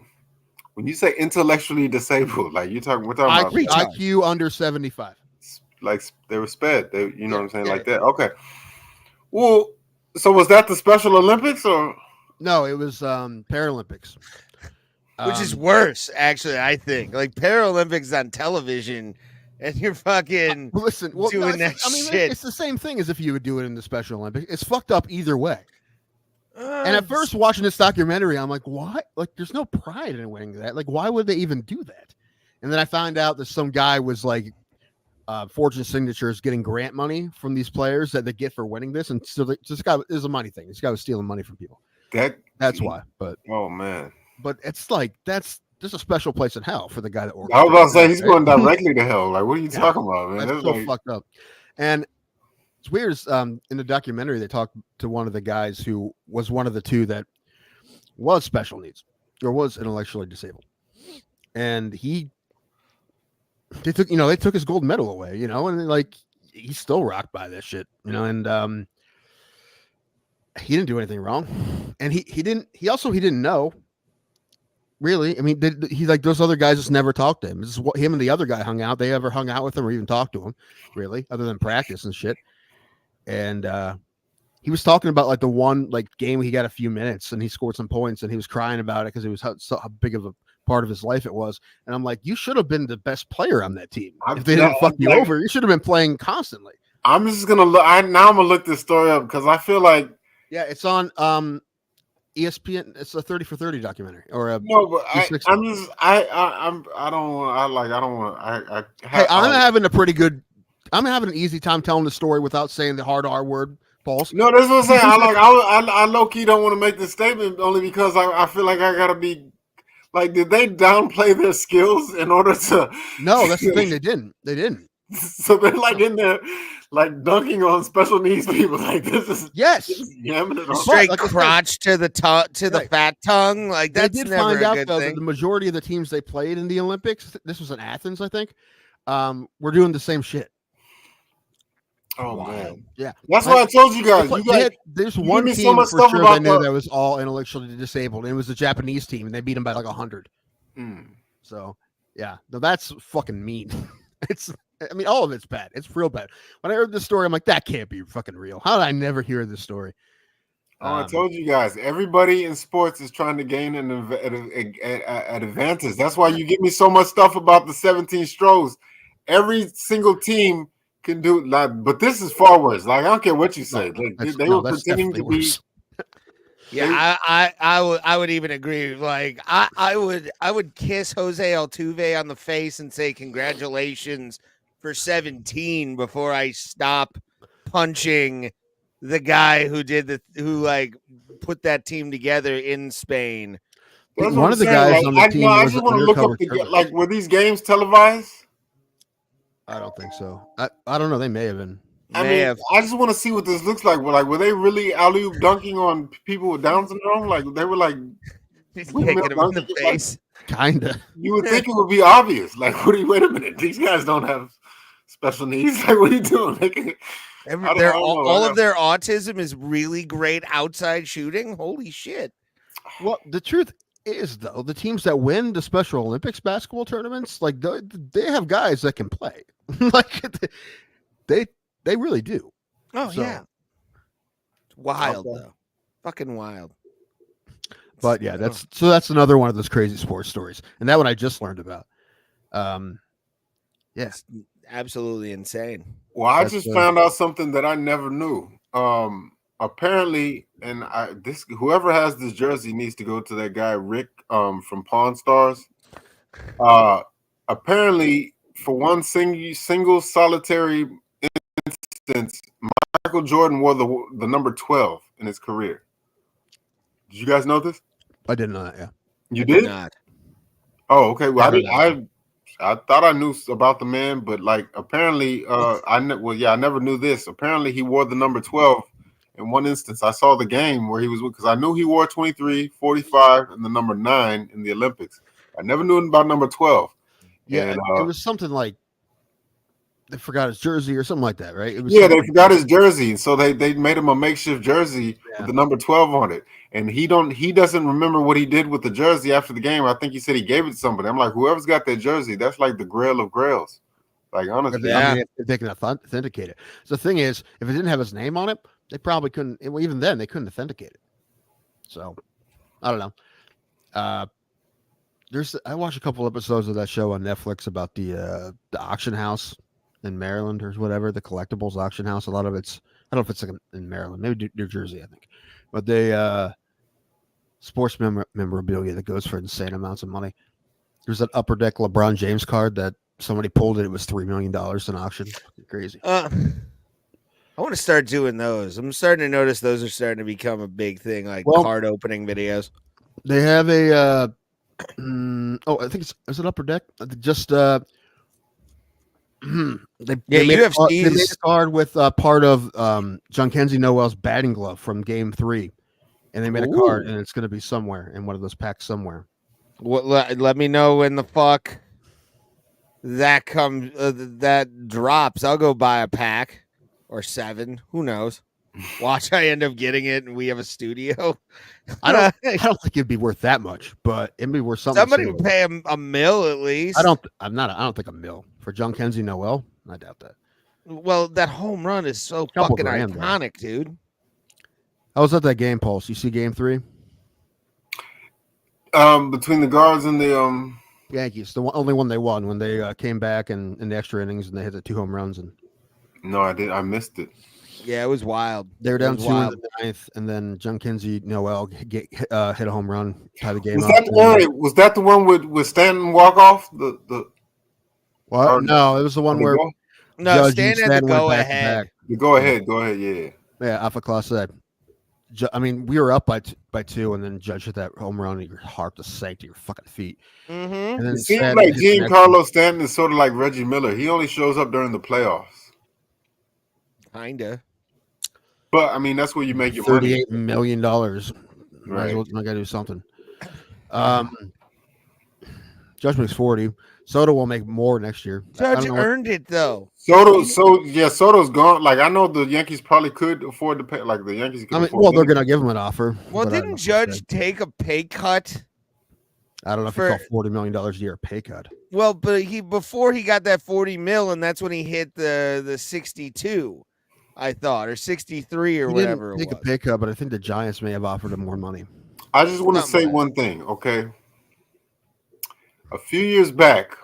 intellectually disabled, like we're talking about IQ under 75. Like they were sped. They, you know what I'm saying, like that. Okay. Well, so was that the Special Olympics or no? It was Paralympics, which is worse, actually. I think like Paralympics on television, and you're fucking doing that shit. It's the same thing as if you would do it in the Special Olympics. It's fucked up either way. And at first, watching this documentary, I'm like, "What? Like, there's no pride in winning that. Like, why would they even do that?" And then I found out that some guy was like, forging signatures, getting grant money from these players that they get for winning this, and so this guy is a money thing. This guy was stealing money from people. That's why. But oh man, but it's like that's there's a special place in hell for the guy that orchestrated. I was about to say he's right? going directly to hell. Like, what are you talking about, man? That's so fucked up. And it's weird. In the documentary, they talked to one of the guys who was one of the two that was special needs or was intellectually disabled, and they took his gold medal away, and like he's still rocked by this shit, and he didn't do anything wrong, and he didn't know. Really, I mean, he like those other guys just never talked to him. This is what him and the other guy hung out. They ever hung out with him or even talked to him, really, other than practice and shit. And he was talking about like the one like game he got a few minutes and he scored some points and he was crying about it because it was how big of a part of his life it was. And I'm like, you should have been the best player on that team. If they didn't fuck you over, you should have been playing constantly. I'm just gonna look. I'm gonna look this story up because I feel like it's on ESPN. It's a 30 for 30 documentary or a no, but I'm having an easy time telling the story without saying the hard R word, Pauls. No, that's what I'm saying. I low key don't want to make this statement only because I feel like I gotta be like, did they downplay their skills in order to? No, that's the thing. They didn't. So they're like in there, like dunking on special needs people. Like this is straight crotch to the the fat tongue. Like that's they did never find a out good though thing. that the majority of the teams they played in the Olympics, this was in Athens, I think, were doing the same shit. Oh man, yeah, that's why I told you guys. There's one team so much for sure they knew that was all intellectually disabled, and it was the Japanese team, and they beat them by like 100. So yeah, no, that's fucking mean. I mean, all of it's bad. It's real bad. When I heard this story, I'm like, that can't be fucking real. How did I never hear this story? I told you guys, everybody in sports is trying to gain an advantage. That's why you give me so much stuff about the 17 strokes. Every single team can do like, but this is far worse. Like, I don't care what you say. They were pretending to be. Yeah, I would even agree. Like, I would kiss Jose Altuve on the face and say congratulations for 17 before I stop punching the guy who put that team together in Spain. One of the guys on the team. I just want to look up were these games televised? I don't think so. I don't know. They may have been. I just want to see what this looks like. Were they really alley-oop dunking on people with Down syndrome? Like they were like kicking them in the face. Kinda. You would think it would be obvious. Like, wait a minute. These guys don't have special needs. Like, what are you doing? All of their autism is really great outside shooting. Holy shit. Well, the truth is, though, the teams that win the Special Olympics basketball tournaments, like they have guys that can play. Like they really do. Oh yeah. It's wild though. Fucking wild. But yeah, that's another one of those crazy sports stories. And that one I just learned about. It's absolutely insane. Well, I just found out something that I never knew. Apparently, and whoever has this jersey needs to go to that guy Rick from Pawn Stars. Apparently, for one single solitary instance, Michael Jordan wore the number 12 in his career. Did you guys know this? I didn't know that. Yeah, you did not. Oh, okay. Well, I thought I knew about the man, but like apparently, I never knew this. Apparently, he wore the number 12 in one instance. I saw the game where he was because I knew he wore 23, 45, and the number 9 in the Olympics. I never knew about number 12. Yeah, and, it was something like they forgot his jersey or something like that, right? They forgot his jersey, so they made him a makeshift jersey with the number 12 on it. And he doesn't remember what he did with the jersey after the game. I think he said he gave it to somebody. I'm like, whoever's got that jersey, that's like the grail of grails. Like honestly, I mean, if they can authenticate it. So the thing is, if it didn't have his name on it, they probably couldn't. Even then, they couldn't authenticate it. So I don't know. I watched a couple episodes of that show on Netflix about the auction house in Maryland or whatever, the collectibles auction house. A lot of it's, I don't know if it's like in Maryland, maybe New Jersey, I think. But they sports memorabilia that goes for insane amounts of money. There's an upper deck LeBron James card that somebody pulled it was $3 million in auction. Crazy. I want to start doing those. I'm starting to notice those are starting to become a big thing, like card opening videos. They have a I think is it Upper Deck? Just they Yeah, made UFC they made is- a card with part of Jhonkensy Noel's batting glove from Game 3, and they made a card, Ooh. and it's going to be somewhere in one of those packs somewhere. Let me know when the fuck that comes. That drops. I'll go buy a pack or 7. Who knows? Watch, I end up getting it, and we have a studio. I don't think it'd be worth that much, but it'd be worth something. Somebody would pay a mill at least. I don't think a mill for Jhonkensy Noel. I doubt that. Well, that home run is so Couple fucking grand, iconic, dude. I was at that game, Pulse. You see Game 3? Between the guards and the Yankees, the only one they won when they came back in the extra innings and they hit the 2 home runs. And No, I did. I missed it. Yeah, it was wild. they were down 2 in the 9th, and then Jhonkensy Noel hit a home run, tie the game up. Was that the one with Stanton walk off? The what? No, it was the one where Stan had to go ahead. Go ahead, yeah. Yeah, Alpha Class said. I mean, we were up by 2, and then Judge hit that home run, and your heart just sank to your fucking feet. Mm-hmm. And then it seems like Giancarlo Stanton is sort of like Reggie Miller. He only shows up during the playoffs. Kinda. But I mean, that's where you make your $38 million. Right. Might as well gotta do something. Judge makes 40. Soto will make more next year. Judge earned it though. Soto's gone. Like I know the Yankees probably could afford to pay. Like the Yankees. They're gonna give him an offer. Well, didn't Judge take a pay cut? I don't know if you call $40 million a year a pay cut. Well, but before he got that 40 mil, and that's when he hit the 62, I thought, or 63 or whatever. He didn't take a pay cut, but I think the Giants may have offered him more money. I just want to say one thing, okay? A few years back,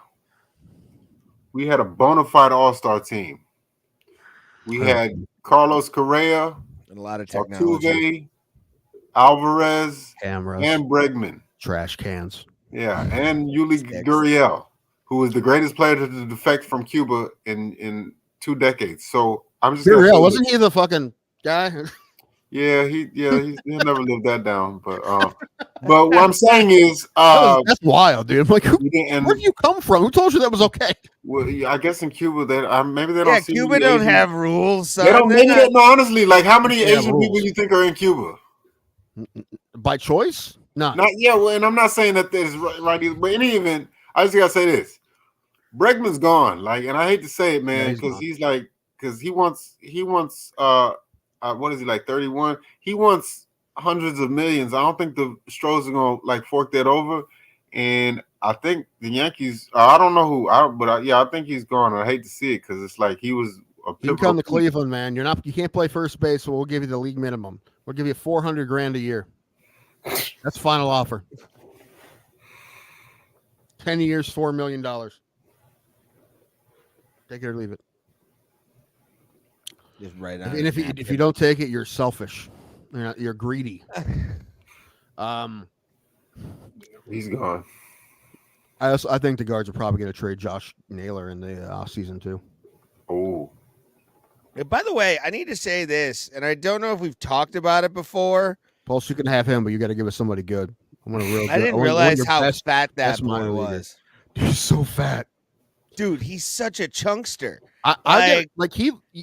we had a bona fide all-star team. We had Carlos Correa, and a lot of technology, Altuve, Alvarez, Cameras, and Bregman. Trash cans. Yeah, and Yuli Gurriel, who was the greatest player to defect from Cuba in 2 decades. So I'm just Gurriel, wasn't he the fucking guy? Yeah, he'll never live that down. But what I'm saying is that's wild, dude. I'm like, where do you come from? Who told you that was okay? Well, I guess in Cuba maybe they don't. Yeah, Cuba don't have rules. Son. They don't. No, honestly, like how many Asian people you think are in Cuba? By choice? No. Not yeah. Well, and I'm not saying that there's right either. But in any event, I just gotta say this: Bregman's gone. Like, and I hate to say it, man, because he wants what is he like 31? He wants hundreds of millions. I don't think the Stros are gonna like fork that over. And I think the Yankees. I don't know who. I think he's gone. I hate to see it because it's like he was. You come to Cleveland, man. You can't play first base, so we'll give you the league minimum. We'll give you $400,000 a year. That's final offer. 10 years, $4 million. Take it or leave it. Just right on. And if you don't take it, you're selfish. You're greedy. He's gone. I think the Guards are probably going to trade Josh Naylor in the offseason too. Oh. By the way, I need to say this, and I don't know if we've talked about it before. Pulse, you can have him, but you got to give us somebody good. I didn't realize how fat that boy was. He's so fat. Dude, he's such a chunkster.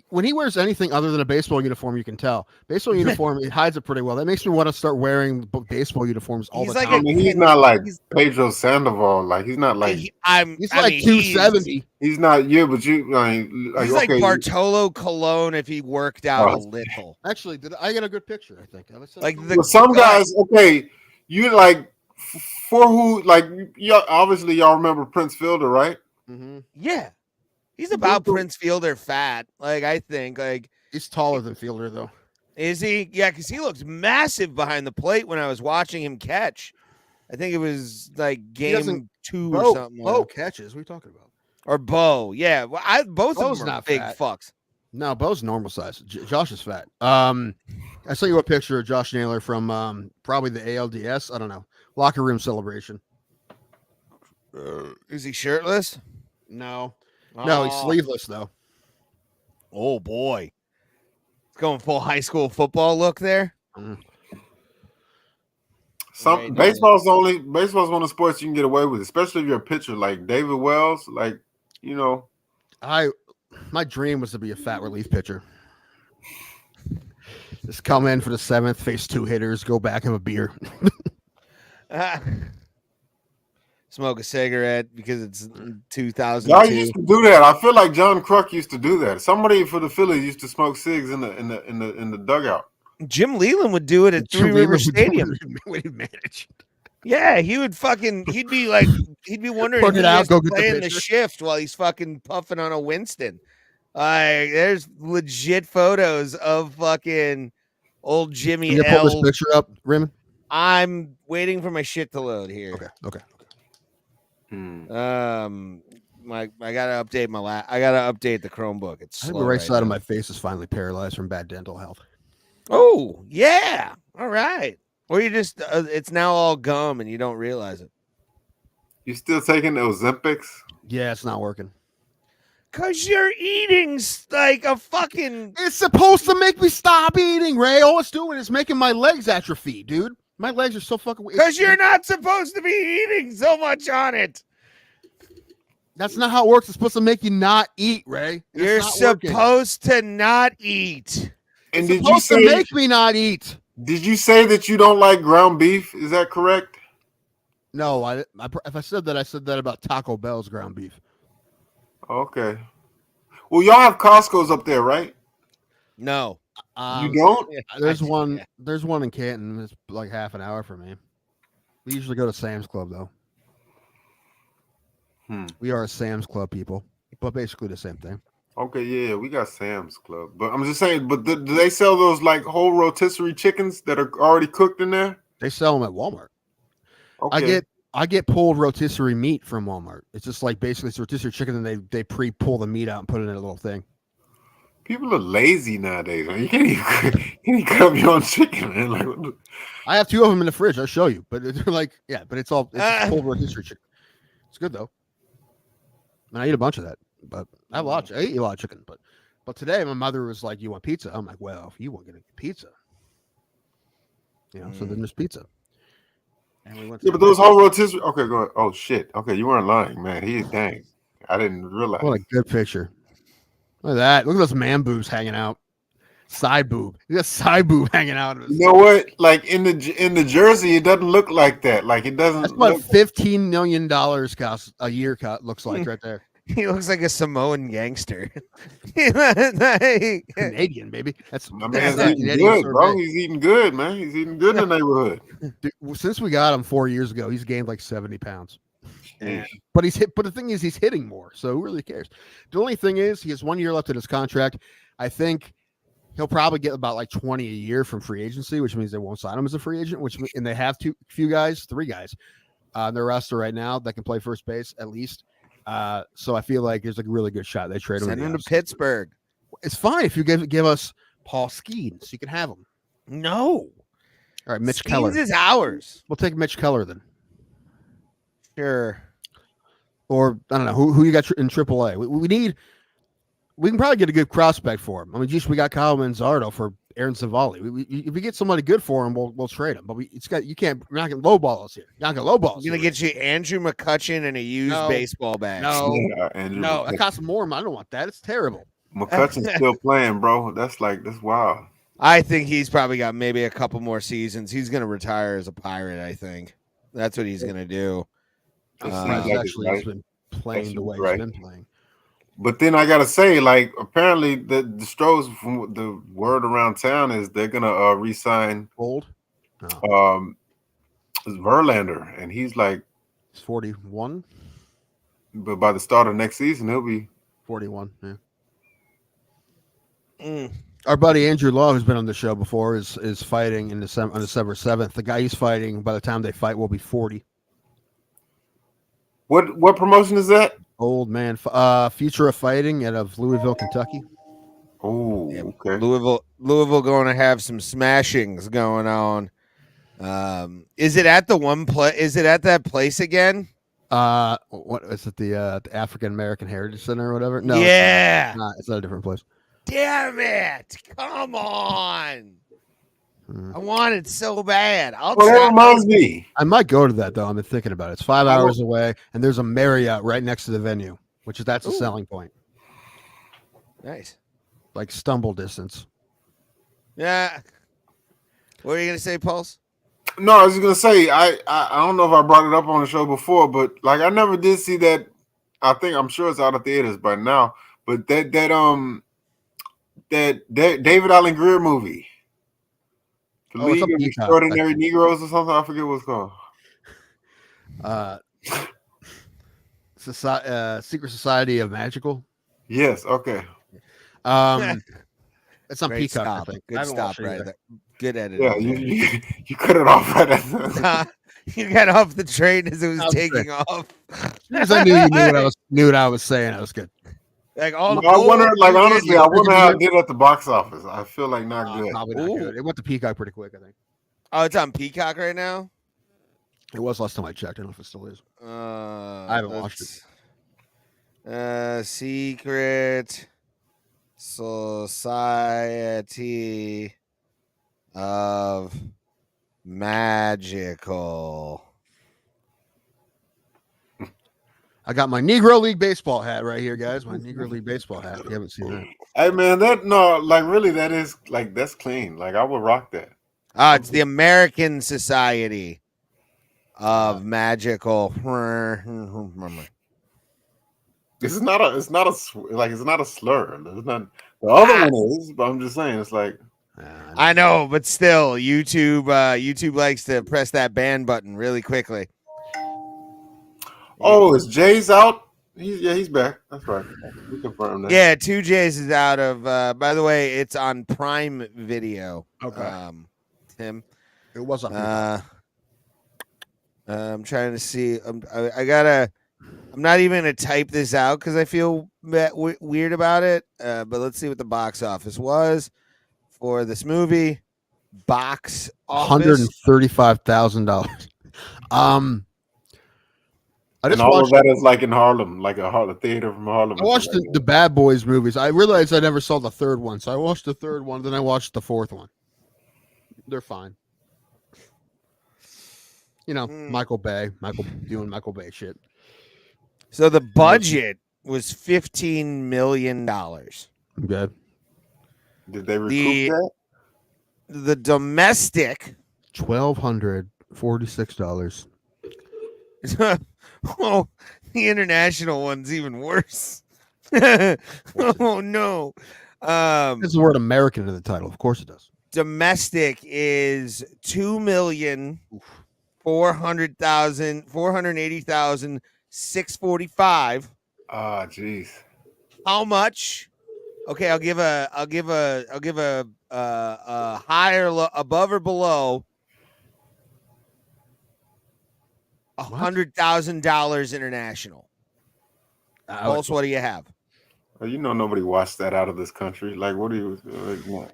When he wears anything other than a baseball uniform, you can tell. Baseball uniform, it hides it pretty well. That makes me want to start wearing baseball uniforms all the time. He's not like Pedro Sandoval. Like he's not like he's like 270. He's not you, but you. He's like Bartolo Colon if he worked out a little. Actually, I get a good picture? I think. Some guys. Okay, you like for who? Like obviously y'all remember Prince Fielder, right? Mm-hmm. Yeah. He's about Prince Fielder fat. Like, I think. Like he's taller than Fielder, though. Is he? Yeah, because he looks massive behind the plate when I was watching him catch. I think it was like game 2 or something. Bo catches. What are you talking about? Or Bo. Yeah. Well, both of them are not big fat. fucks. No, Bo's normal size. Josh is fat. I saw you a picture of Josh Naylor from probably the ALDS. I don't know. Locker room celebration. Is he shirtless? No. No, he's sleeveless, though. Oh, boy. It's going full high school football look there. Baseball's one of the sports you can get away with, especially if you're a pitcher like David Wells. Like, you know, my dream was to be a fat relief pitcher. Just come in for the 7th, face 2 hitters, go back, have a beer. Smoke a cigarette because it's 2002. Y'all used to do that. I feel like John Kruk used to do that. Somebody for the Phillies used to smoke cigs in the dugout. Jim Leland would do it at Three River Stadium when he managed. Yeah, he'd be wondering if he was playing the shift while he's fucking puffing on a Winston. There's legit photos of fucking old Jimmy Can you L. pull this picture up, Raymond? I'm waiting for my shit to load here. Okay. I gotta update I gotta update the Chromebook. It's I think slow the right side now. of my face is finally paralyzed from bad dental health. Oh yeah, all right. Or you just it's now all gum and you don't realize it. You still taking those Ozempics? Yeah, it's not working. Cause you're eating like a fucking. It's supposed to make me stop eating, Ray. All it's doing is making my legs atrophy, dude. My legs are so fucking. Because you're not supposed to be eating so much on it. That's not how it works. It's supposed to make you not eat, Ray. You're supposed to not eat. And it's supposed to make me not eat. Did you say that you don't like ground beef? Is that correct? No, if I said that about Taco Bell's ground beef. Okay. Well, y'all have Costco's up there, right? No. You don't? There's one in Canton. It's like half an hour from me. We usually go to Sam's Club though. We are a Sam's Club people, but basically the same thing. Okay, yeah, we got Sam's Club, but I'm just saying. But do they sell those like whole rotisserie chickens that are already cooked in there? They sell them at Walmart. Okay. I get pulled rotisserie meat from Walmart. It's just like basically it's rotisserie chicken, and they pre-pull the meat out and put it in a little thing. People are lazy nowadays, man. You can't even cut up your own chicken, man. Like, I have 2 of them in the fridge. I'll show you. But they're like, yeah, but it's just pulled rotisserie chicken. It's good though. And I eat a bunch of that. But I eat a lot of chicken. But today my mother was like, "You want pizza?" I'm like, "Well, if you want to get pizza, so then there's pizza." And we went. Yeah, but those whole rotisserie. Okay, go ahead. Oh shit. Okay, you weren't lying, man. Dang. I didn't realize. What a good picture. Look at that. Look at those man boobs hanging out. Side boob. You got side boob hanging out. You know what? Like in the jersey, it doesn't look like that. Like it doesn't. That's what $15 million costs a year. Looks like right there. He looks like a Samoan gangster. Canadian, baby. My man's eating good, bro. He's eating good, man. He's eating good in the neighborhood. Dude, since we got him 4 years ago, he's gained like 70 pounds. Yeah. But the thing is, he's hitting more, so who really cares? The only thing is, he has 1 year left in his contract. I think he'll probably get about like 20 a year from free agency, which means they won't sign him as a free agent. And they have 3 guys on their roster right now that can play first base at least. So I feel like there's a really good shot they trade him. Send him to Pittsburgh. It's fine if you give us Paul Skeens. You can have him. No. All right, Mitch Skeens Keller. is ours. We'll take Mitch Keller then. Sure. Or I don't know who you got in AAA. We can probably get a good prospect for him. I mean, geez, we got Kyle Manzardo for Aaron Savali. If we get somebody good for him, we'll trade him. But we're not going to lowball us here. You're not going to lowball us. We're going to get you Andrew McCutchen and a used baseball bat. No, that costs more. I don't want that. It's terrible. McCutchen's still playing, bro. That's wild. I think he's probably got maybe a couple more seasons. He's going to retire as a Pirate, I think. That's what he's going to do. He's been playing the way he's been playing. But then I gotta say, like, apparently the Stros, from the word around town is they're gonna re-sign Verlander, and he's 41. But by the start of next season, he'll be 41. Yeah. Our buddy Andrew Law, who's been on the show before, is fighting on December 7th. The guy he's fighting, by the time they fight, will be 40. What promotion is that? Old man, Future of Fighting out of Louisville, Kentucky. Oh, okay. Louisville going to have some smashings going on. Is it at Is it at that place again? What is it? The African American Heritage Center or whatever? No, yeah, it's not a different place. Damn it! Come on. I want it so bad. I'll Well, that try. reminds me. I might go to that though. I've been thinking about it. It's 5 hours away, and there's a Marriott right next to the venue, that's a selling point. Nice. Like stumble distance. Yeah. What are you gonna say, Pulse? No, I was just gonna say I don't know if I brought it up on the show before, but like I never did see that. I'm sure it's out of theaters by now. But that David Allen Greer movie, The League of Extraordinary Negroes or something. I forget what it's called. Secret Society of Magical. Yes. Okay. It's on Great Peacock. stop. I think. Good stop right there. Good editing. Yeah, you cut it off right at that. You got off the train as it was taking off. Because I knew you knew what I was saying. That was good. Like all. I wonder, like honestly, I wonder how it did at the box office. I feel like not good. Probably not good. It went to Peacock pretty quick, I think. Oh, it's on Peacock right now. It was last time I checked. I don't know if it still is. I haven't watched it. Secret Society of Magical. I got my Negro League baseball hat right here, guys. My Negro League baseball hat. If you haven't seen that. Hey man, that's clean. Like I would rock that. It's the American Society of Magical. It's not a slur. It's not, the other one is, but I'm just saying it's like I know, but still, YouTube likes to press that ban button really quickly. Oh, is Jay's out? He's back. That's right. We confirmed that. Yeah, 2J's is out of. By the way, it's on Prime Video. Okay. Tim, it was on. I'm trying to see. I gotta. I'm not even gonna type this out because I feel weird about it. But let's see what the box office was for this movie. Box office $135,000. I just all watched of that is like in Harlem, like a theater from Harlem. I watched the Bad Boys movies. I realized I never saw the third one, so I watched the third one, then I watched the fourth one. They're fine. You know, Michael Bay doing Michael Bay shit. So the budget was $15 million. Good. Did they recoup that? The domestic $1,246. Oh, the international one's even worse. Oh no. There's the word American in the title. Of course it does. Domestic is 2,480,645. Ah, jeez. How much? Okay, I'll give a higher above or below $100,000 international. Pulse, what do you have? Well, you know nobody watched that out of this country. Like, what do you?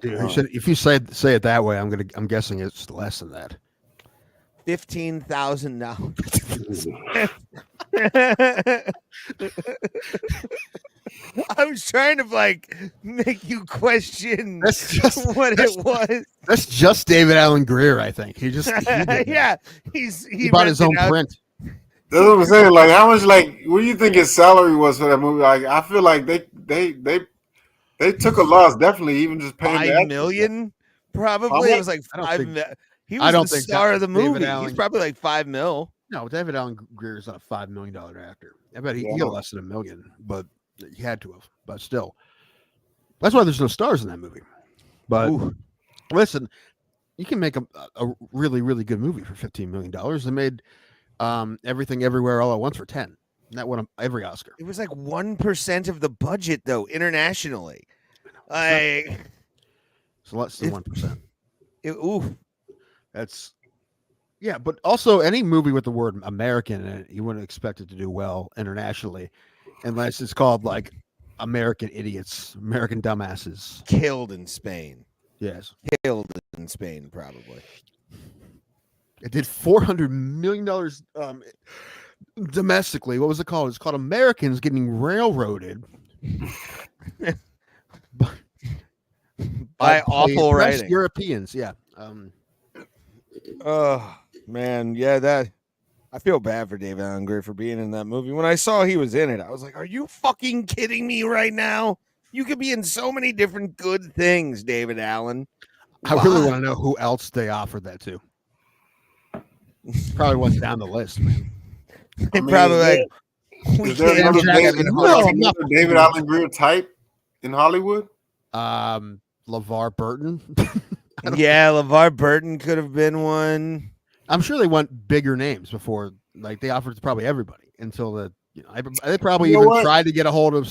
Dude, if you say it that way, I'm guessing it's less than that. $15,000. I was trying to make you question what it was. That's just David Allen Greer, I think. He bought his own print. That's what I'm saying. Like, how much? Like, what do you think his salary was for that movie? Like, I feel like they took a loss. Definitely, even just paying $5 million. Probably it was like he was the star of the movie. He's probably like $5 million. No, David Allen Greer is not a $5 million actor. I bet he got less than $1 million, but he had to have. But still, that's why there's no stars in that movie. But listen, you can make a really, really good movie for $15 million. They made Everything Everywhere All at Once for 10. That won every Oscar. It was like 1% of the budget, though, internationally. It's less than 1%. That's. Yeah, but also any movie with the word American in it, you wouldn't expect it to do well internationally, unless it's called like American Idiots, American Dumbasses. Killed in Spain. Yes. Killed in Spain, probably. It did $400 million domestically. What was it called? It's called Americans Getting Railroaded by awful writing. Europeans, yeah. Oh man, yeah, that I feel bad for David Allen Greer for being in that movie. When I saw he was in it, I was like, "Are you fucking kidding me right now? You could be in so many different good things, David Allen." I really Why? want to know who else they offered that to. Probably went down the list, man. They probably like, we is there can't another get Kevin No, Hart. I'm not David Allen Greer type in Hollywood? LeVar Burton. Yeah, LeVar Burton could have been one. I'm sure they want bigger names before, like they offered to probably everybody until they probably even tried to get a hold of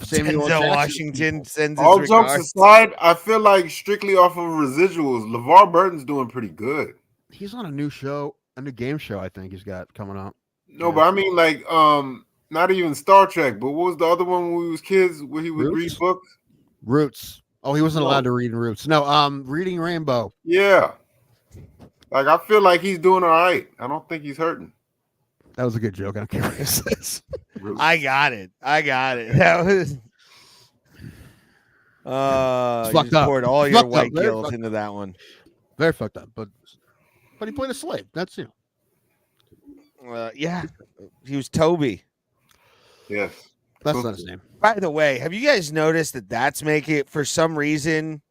Samuel Denzel Jackson. Washington sends his All jokes regards. aside, I feel like strictly off of residuals, LeVar Burton's doing pretty good. He's on a new show, a new game show. I think he's got coming out. No, but I mean, like, not even Star Trek. But what was the other one when we was kids where he would read books? Roots. Oh, he wasn't allowed to read in Roots. No, Reading Rainbow. Yeah. Like, I feel like he's doing all right. I don't think he's hurting. That was a good joke. I don't care what it says. I got it. That was. You fucked up. poured all It's your fucked up. white Very guilt fucked into that one. Very fucked up. But he played a slave. That's Yeah, he was Toby. Yes. That's not his name. By the way, have you guys noticed that that's making it for some reason?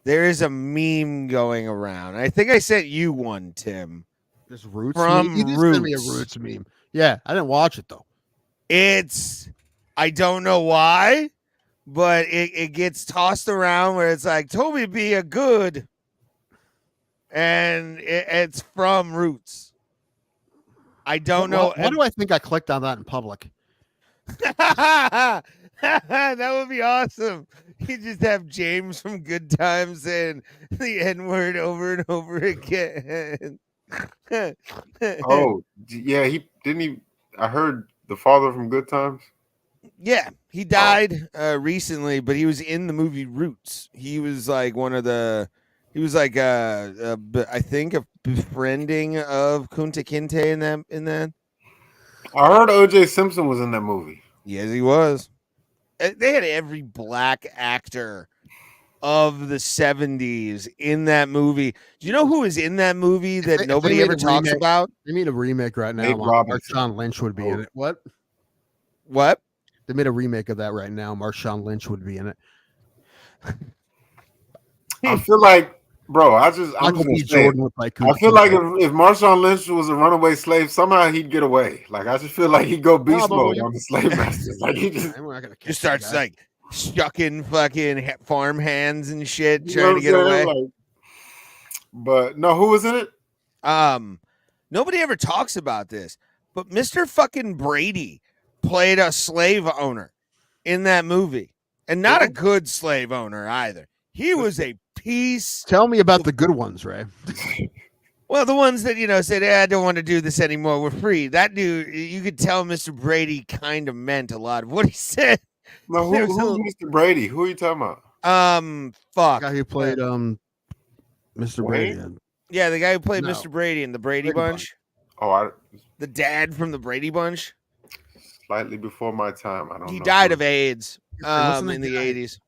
There is a meme going around. I think I sent you one, Tim. This Roots from meme? You did send me a Roots meme. Yeah, I didn't watch it though. I don't know why, but it gets tossed around where it's like Toby be a good, and it's from Roots. I don't know. Why do I think I clicked on that in public? That would be awesome. You just have James from Good Times saying the N-word over and over again. Oh, yeah, I heard the father from Good Times. Yeah, he died recently, but he was in the movie Roots. He was like I think a befriending of Kunta Kinte in that. I heard O.J. Simpson was in that movie. Yes, he was. They had every black actor of the 70s in that movie. Do you know who is in that movie that nobody ever talks about? They made a remake right now. Marshawn Lynch would be in it. What? They made a remake of that right now. Marshawn Lynch would be in it. I feel like, bro, I feel like if Marshawn Lynch was a runaway slave, somehow he'd get away. Like, I just feel like he'd go beast mode on the slave masters. Like, he just starts like shucking fucking farm hands and shit, trying to get away. Like, but no, who was in it? Nobody ever talks about this, but Mr. fucking Brady played a slave owner in that movie, and not a good slave owner either. He was a piece. Tell me about the good ones, Ray. Well, the ones that, said, I don't want to do this anymore. We're free. That dude, you could tell Mr. Brady kind of meant a lot of what he said. No, who's Mr. Brady? Who are you talking about? Fuck. The guy who played Mr. Brady. Yeah, the guy who played Mr. Brady in the Brady Bunch. The dad from the Brady Bunch. Slightly before my time. I don't know. He died of AIDS in the 80s.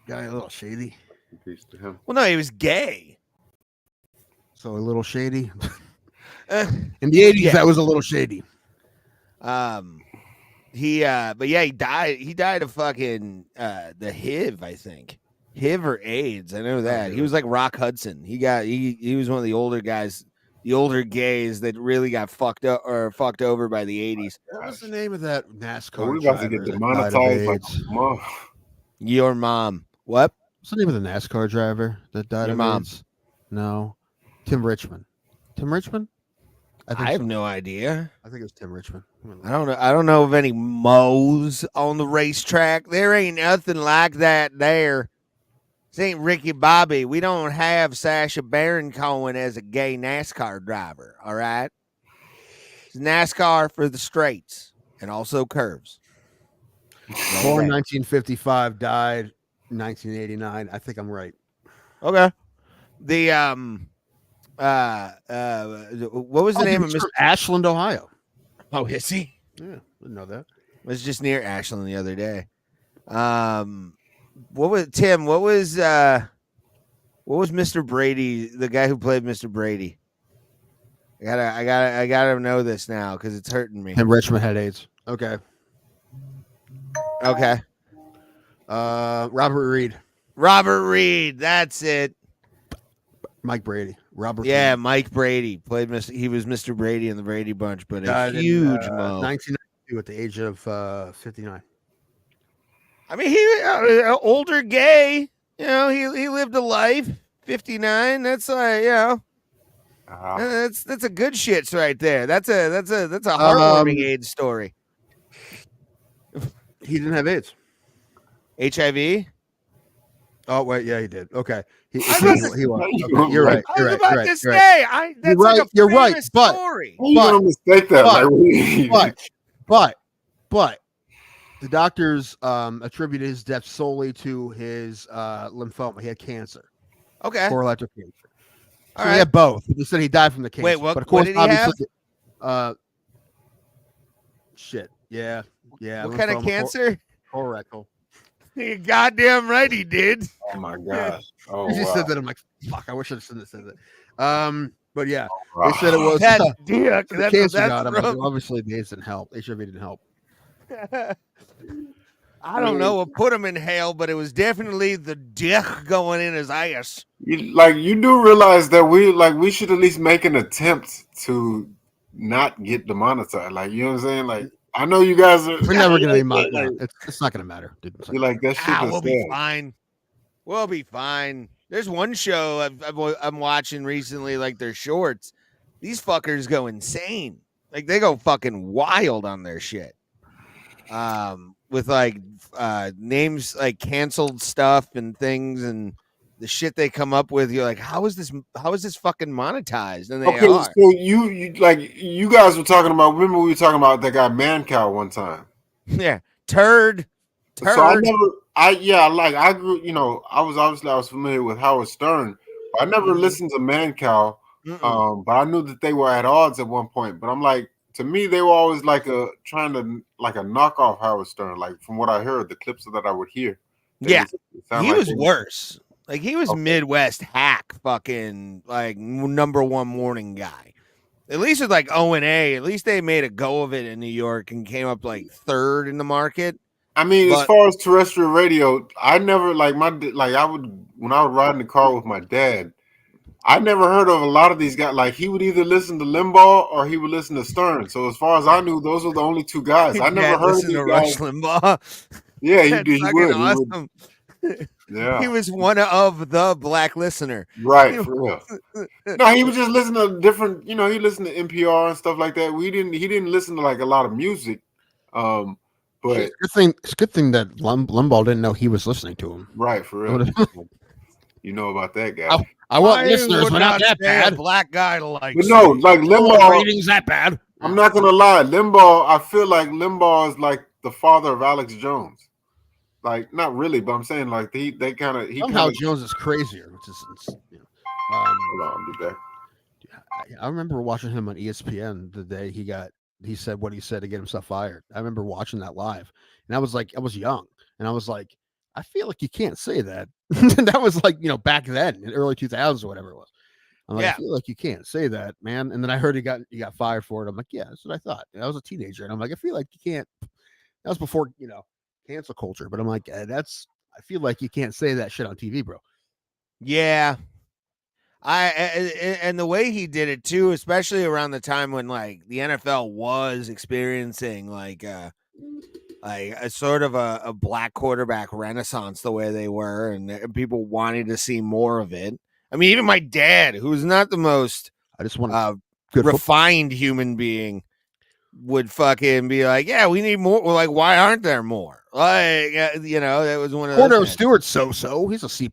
Guy a little shady. Peace to him. Well, no, he was gay. So a little shady. In the 80s, that was a little shady. He died. He died of fucking the HIV, I think. HIV or AIDS. I know that. He was like Rock Hudson. He was one of the older guys, the older gays that really got fucked up or fucked over by the 80s. What was the name of that NASCAR? We're about to get demonetized like mom. Your mom. What? What's the name of the NASCAR driver that died of AIDS? No. Tim Richmond. Tim Richmond? I have no idea. I think it was Tim Richmond. I don't know. I don't know of any mows on the racetrack. There ain't nothing like that there. This ain't Ricky Bobby. We don't have Sacha Baron Cohen as a gay NASCAR driver. All right. It's NASCAR for the straights and also curves. Born 1955, died 1989. I think I'm right. Okay. The what was the name of Mr. Ashland, Ohio? Oh, is he? Yeah, didn't know that. I was just near Ashland the other day. What was Tim? What was What was Mr. Brady? The guy who played Mr. Brady. I gotta know this now because it's hurting me. And Richmond had AIDS. Okay. Okay. Robert Reed. Robert Reed. That's it. Mike Brady. Robert. Yeah, Reed. Mike Brady played. He was Mr. Brady in the Brady Bunch, but a huge mo. 1992 at the age of 59. I mean, he older gay. You know, he lived a life. 59. That's like, you know. That's a good shits right there. That's a heartwarming AIDS story. He didn't have AIDS. HIV? Oh wait, yeah, he did. Okay, he was. Okay, You're right. I was about to say, right. that's You're like right. a You're right. famous But story. You don't mistake that. But the doctors attributed his death solely to his lymphoma. He had cancer. Okay. Colorectal cancer. So All right. he had both. They said he died from the cancer. Wait, what? But of course, What did he have? Shit. Yeah. What kind of cancer? Colorectal. You're goddamn right he did. Oh my gosh. Oh, He wow. said that. I'm like, fuck. I wish I shouldn't have said that. But yeah, Wow. they said it was That dick. the That's cancer got him. But from. obviously, the AIDS didn't help. HIV didn't help. I don't know what put him in hell, but it was definitely the dick going in his ass. You do realize that we should at least make an attempt to not get demonetized. Like, you know what I'm saying? Like, I know you guys are. We're never gonna be monetized. It's not gonna matter, dude. It's not You're like that shit. We'll be fine. We'll be fine. There's one show I'm watching recently, like their shorts. These fuckers go insane. Like they go fucking wild on their shit. With like names like canceled stuff and things and the shit they come up with. You're like, how is this fucking monetized? And they are. So you guys were talking about. Remember we were talking about that guy Mancow one time. Yeah, turd. So I grew. You know, I was familiar with Howard Stern. But I never listened to Mancow. But I knew that they were at odds at one point. But I'm like, to me, they were always like trying to knock off Howard Stern. Like from what I heard, the clips that I would hear. Yeah, he was worse. Like he was Midwest hack, fucking like #1 morning guy. At least with like O&A, at least they made a go of it in New York and came up like third in the market. I mean, as far as terrestrial radio, I never when I would ride in the car with my dad, I never heard of a lot of these guys. Like he would either listen to Limbaugh or he would listen to Stern. So as far as I knew, those were the only two guys. I never heard of these to guys. Rush Limbaugh. Yeah, he did. He would. Awesome. Yeah, he was one of the black listener. Right, for real. No, he was just listening to different. You know, he listened to NPR and stuff like that. He didn't listen to like a lot of music. But it's a good thing that Limbaugh didn't know he was listening to him. Right, for real. You know about that guy. I want listeners, but not that bad. A black guy like. But no, like Limbaugh. Ratings that bad. I'm not gonna lie, Limbaugh. I feel like Limbaugh is like the father of Alex Jones. Like, not really, but I'm saying like they kind of somehow Jones is crazier, which is hold on, I'll be back. I remember watching him on ESPN the day he said what he said to get himself fired. I remember watching that live, and I was young, and I was like, I feel like you can't say that. That was like, back then in early 2000s or whatever it was. I'm like, I feel like you can't say that, man. And then I heard he got fired for it. I'm like, yeah, that's what I thought. I was a teenager, and I'm like, I feel like you can't. That was before cancel culture, but I'm like, I feel like you can't say that shit on TV, bro. Yeah. And the way he did it too, especially around the time when like the NFL was experiencing like a sort of a black quarterback renaissance the way they were, and people wanted to see more of it. I mean, even my dad, who's not the most refined human being, would fucking be like, yeah, we need more. Well, like, why aren't there more? Like, that was one of Cordell Stewart's so he's a C+.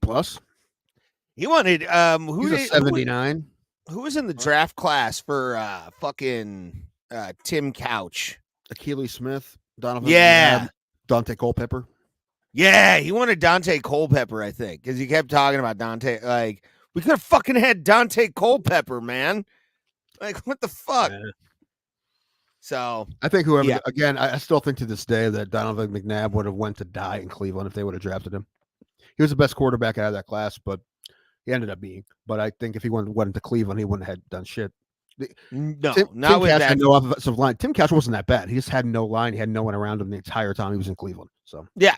He wanted he's a 79. Who was in the draft class for fucking Tim Couch? Achilles Smith, Donovan. Yeah. Dante Culpepper. Yeah, he wanted Dante Culpepper, I think, because he kept talking about Dante. Like, we could have fucking had Dante Culpepper, man. Like, what the fuck? Yeah. So I think again, I still think to this day that Donovan McNabb would have went to die in Cleveland if they would have drafted him. He was the best quarterback out of that class, but He ended up being, but I think if he went to Cleveland, he wouldn't have done shit. No, Tim not with Cash that. had no offensive line. Tim Cash wasn't that bad. He just had no line. He had no one around him the entire time he was in Cleveland. So Yeah,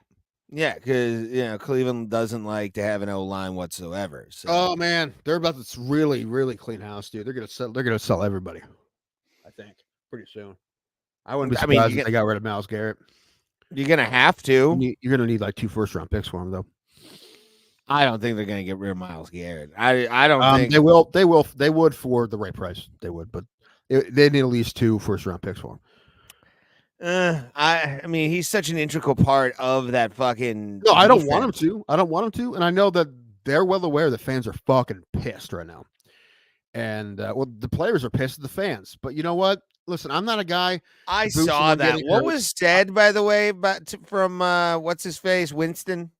because Cleveland doesn't like to have an O line whatsoever. So. Oh man, they're about to really, really clean house, dude. They're gonna sell everybody. I think pretty soon. I wouldn't be surprised if they got rid of Myles Garrett. You're gonna have to. You're gonna need like 2 first-round picks for him, though. I don't think they're gonna get rid of Myles Garrett. I don't think they will. They would for the right price. They would, but they need at least 2 first-round picks for him. I mean, he's such an integral part of that fucking. No, I don't want him to. I don't want him to, and I know that they're well aware the fans are fucking pissed right now, and well, the players are pissed at the fans. But you know what? Listen, I'm not a guy. I saw that. What was said, by the way, from what's his face, Winston?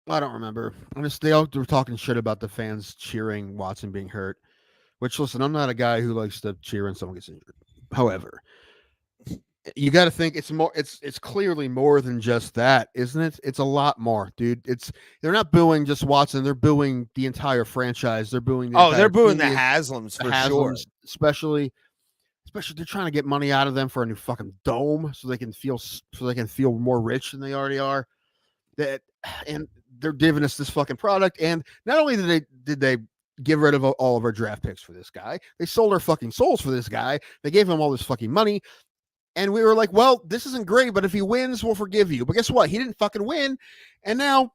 I don't remember. They were talking shit about the fans cheering Watson being hurt. Which, listen, I'm not a guy who likes to cheer when someone gets injured. However, you got to think it's more. It's clearly more than just that, isn't it? It's a lot more, dude. They're not booing just Watson. They're booing the entire franchise. They're booing. They're booing the Haslams for sure. Especially they're trying to get money out of them for a new fucking dome, so they can feel more rich than they already are. And they're giving us this fucking product. And not only did they get rid of all of our draft picks for this guy, they sold our fucking souls for this guy. They gave him all this fucking money. And we were like, well, this isn't great, but if he wins, we'll forgive you. But guess what? He didn't fucking win. And now,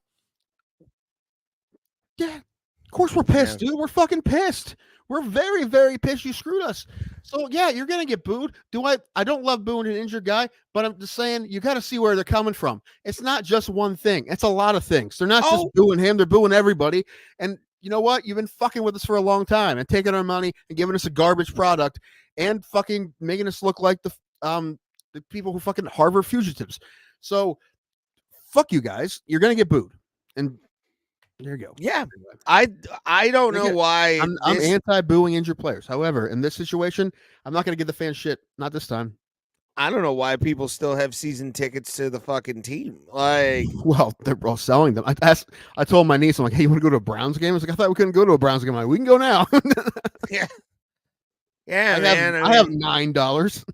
yeah, of course we're pissed, dude. We're fucking pissed. We're very, very pissed you screwed us. So, yeah, you're going to get booed. I don't love booing an injured guy, but I'm just saying you got to see where they're coming from. It's not just one thing. It's a lot of things. They're not just booing him. They're booing everybody. And you know what? You've been fucking with us for a long time and taking our money and giving us a garbage product and fucking making us look like the people who fucking harbor fugitives. So, fuck you guys. You're going to get booed. And there you go. Yeah. I don't know why. I'm anti-booing injured players. However, in this situation, I'm not going to give the fans shit. Not this time. I don't know why people still have season tickets to the fucking team. Like, well, they're all selling them. I told my niece, I'm like, hey, you want to go to a Browns game? I was like, I thought we couldn't go to a Browns game. I'm like, we can go now. Yeah. I have $9.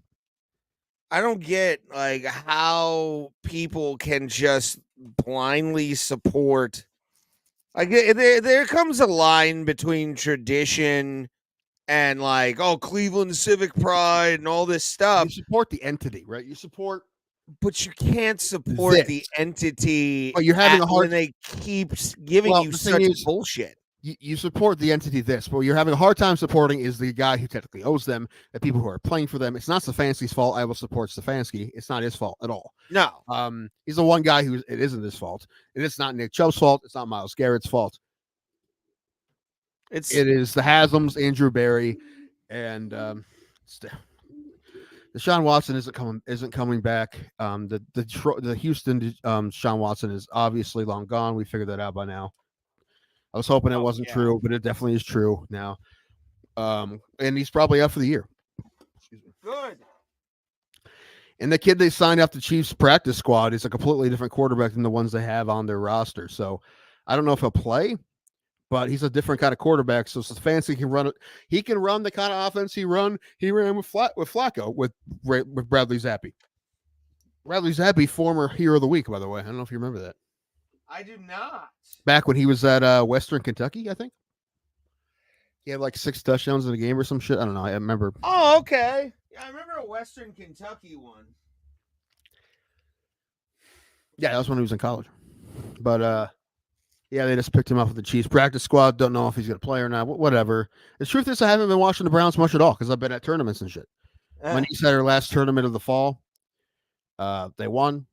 I don't get like how people can just blindly support. Like there comes a line between tradition and like, Cleveland civic pride and all this stuff. You support the entity, right? But you can't support the entity. But you're having a hard. When they keep giving you such bullshit. You support the entity this, but what you're having a hard time supporting is the guy who technically owes them, the people who are playing for them. It's not Stefanski's fault. I will support Stefanski. It's not his fault at all. No. He's the one guy it isn't his fault. And it's not Nick Chubb's fault. It's not Myles Garrett's fault. It is the Haslams, Andrew Berry, and Deshaun Watson isn't coming back. The Houston Deshaun Watson is obviously long gone. We figured that out by now. I was hoping it wasn't true, but it definitely is true now. And he's probably out for the year. Excuse me. Good. And the kid they signed off the Chiefs practice squad is a completely different quarterback than the ones they have on their roster. So I don't know if he'll play, but he's a different kind of quarterback. So Stefanski can run it. He can run the kind of offense he ran with Flacco with Bradley Zappi. Bradley Zappi, former Hero of the Week, by the way. I don't know if you remember that. I do not. Back when he was at Western Kentucky, I think. He had like 6 touchdowns in a game or some shit. I don't know. I remember. Oh, okay. Yeah, I remember a Western Kentucky one. Yeah, that was when he was in college. But, yeah, they just picked him up with the Chiefs practice squad. Don't know if he's going to play or not. Whatever. The truth is I haven't been watching the Browns much at all because I've been at tournaments and shit. My niece had her last tournament of the fall. They won.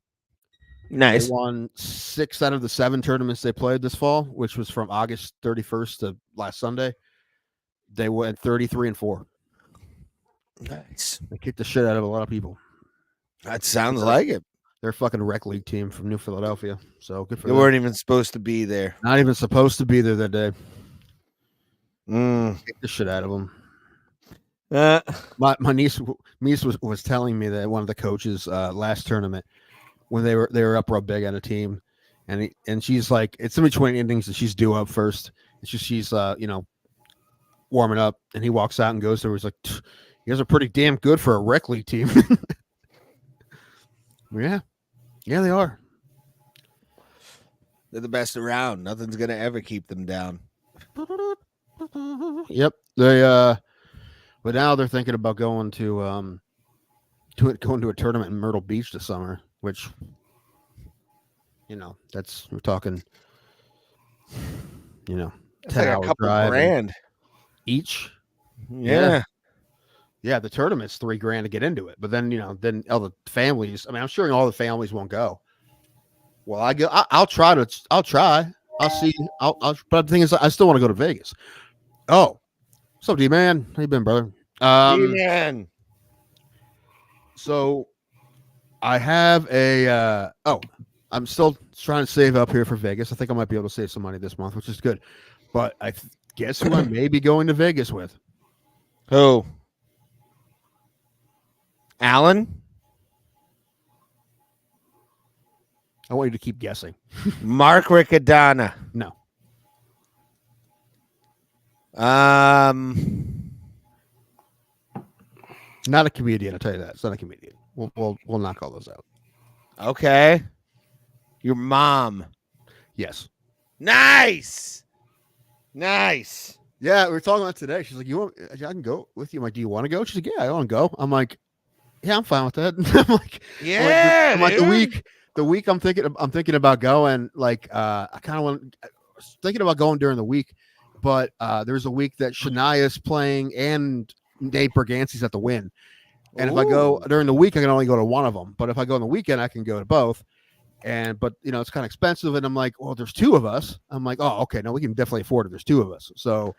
Nice. They won 6 out of the 7 tournaments they played this fall, which was from August 31st to last Sunday. They went 33-4. Nice. They kicked the shit out of a lot of people. That sounds like it. They're a fucking rec league team from New Philadelphia. So good for them. They weren't even supposed to be there. Not even supposed to be there that day. Kicked the shit out of them. My niece was telling me that one of the coaches last tournament when they were up real big on a team, and she's like, it's in between innings that she's due up first, It's just she's warming up, and he walks out and goes to her. He's like, "You guys are pretty damn good for a rec league team." Yeah, they are. They're the best around. Nothing's gonna ever keep them down. Yep, they but now they're thinking about going to going to a tournament in Myrtle Beach this summer, which we're talking, It's 10 like a hour couple drive grand each. Yeah. Yeah, the tournament's $3,000 to get into it, but then then all the families. I mean, I'm sure all the families won't go. Well, I'll try. I'll see. But the thing is, I still want to go to Vegas. Oh, what's up, D-Man? How you been, brother? Man. So I have I'm still trying to save up here for Vegas. I think I might be able to save some money this month, which is good. But guess who I may be going to Vegas with? Who? Alan? I want you to keep guessing. Mark Riccadonna. No. Not a comedian, I'll tell you that. It's not a comedian. We'll knock all those out. Okay. Your mom. Yes. Nice. Yeah, we were talking about it today. She's like, I can go with you. I'm like, do you want to go? She's like, yeah, I want to go. I'm like, yeah, I'm fine with that. I'm like, yeah. I'm like the week I'm thinking about going. Like, I was thinking about going during the week, but there's a week that Shania's playing and Nate Berganti's at the Win. And if I go during the week, I can only go to one of them. But if I go on the weekend, I can go to both. But it's kind of expensive. And I'm like, well, there's two of us. I'm like, oh, okay, no, we can definitely afford it. There's two of us. So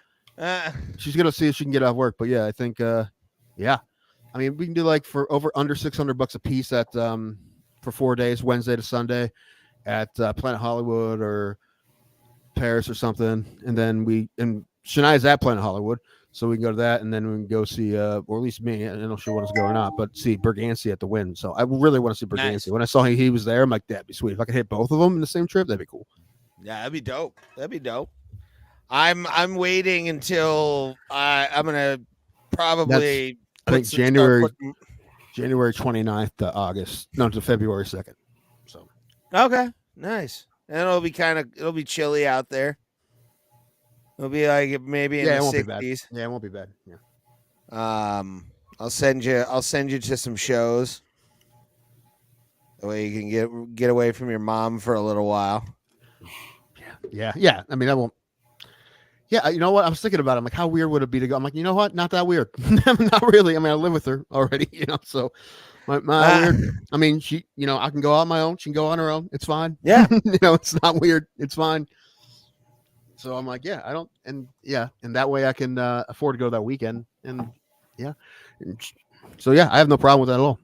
she's gonna see if she can get off work. But yeah, I think yeah. I mean, we can do like for under $600 a piece at for 4 days, Wednesday to Sunday, at Planet Hollywood or Paris or something. And then Shania's at Planet Hollywood. So we can go to that, and then we can go see, or at least me. I don't know if she wants to go or not, but see Berganti at the Win. So I really want to see Berganti. Nice. When I saw he was there, I'm like, that'd be sweet. If I could hit both of them in the same trip, that'd be cool. Yeah, that'd be dope. I'm waiting until I'm gonna probably. I think January 29th to February 2nd. So okay, nice. And it'll be chilly out there. It'll be like maybe in the 60s. Yeah, it won't be bad. Yeah. I'll send you to some shows. That way you can get away from your mom for a little while. Yeah. I mean, I won't. Yeah, you know what? I was thinking about it. I'm like, how weird would it be to go? I'm like, you know what? Not that weird. Not really. I mean, I live with her already, so my weird. I mean, she, I can go on my own. She can go on her own. It's fine. Yeah. It's not weird. It's fine. So I'm like, yeah, I don't, and that way I can afford to go that weekend, and so I have no problem with that at all.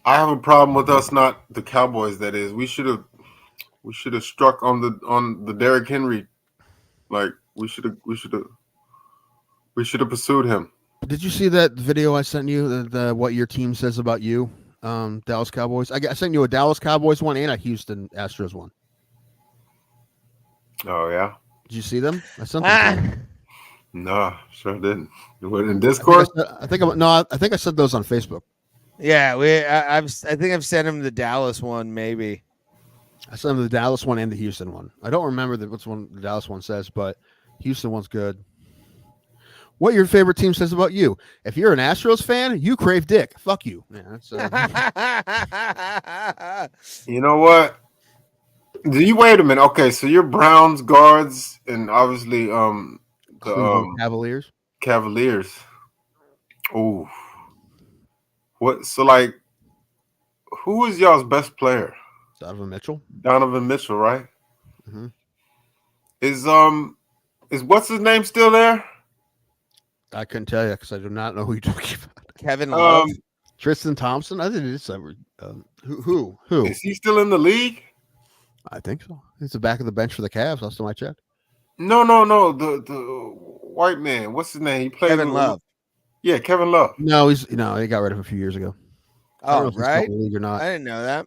I have a problem with us not the Cowboys. That is, we should have struck on the Derrick Henry, like we should have pursued him. Did you see that video I sent you? The what your team says about you, Dallas Cowboys. I sent you a Dallas Cowboys one and a Houston Astros one. Oh yeah. Did you see them? I sent them. No, sure didn't. What, in Discord? I think I said those on Facebook. Yeah, I think I've sent him the Dallas one. Maybe I sent him the Dallas one and the Houston one. I don't remember which one the Dallas one says, but Houston one's good. What your favorite team says about you? If you're an Astros fan, you crave dick. Fuck you. Yeah, that's, You know what? Do you wait a minute? Okay, so you're Browns guards and obviously Cavaliers. Cavaliers. Oh, what? So like, who is y'all's best player? Donovan Mitchell. Donovan Mitchell, right? Mm-hmm. Is what's his name still there? I couldn't tell you because I do not know who you're talking about. Kevin Love. Tristan Thompson. I think it's who is he still in the league? I think so. He's the back of the bench for the Cavs. Last time I checked. No. The white man. What's his name? He played Kevin Love. Yeah, Kevin Love. No, he got rid of him a few years ago. Oh, right. League or not. I didn't know that.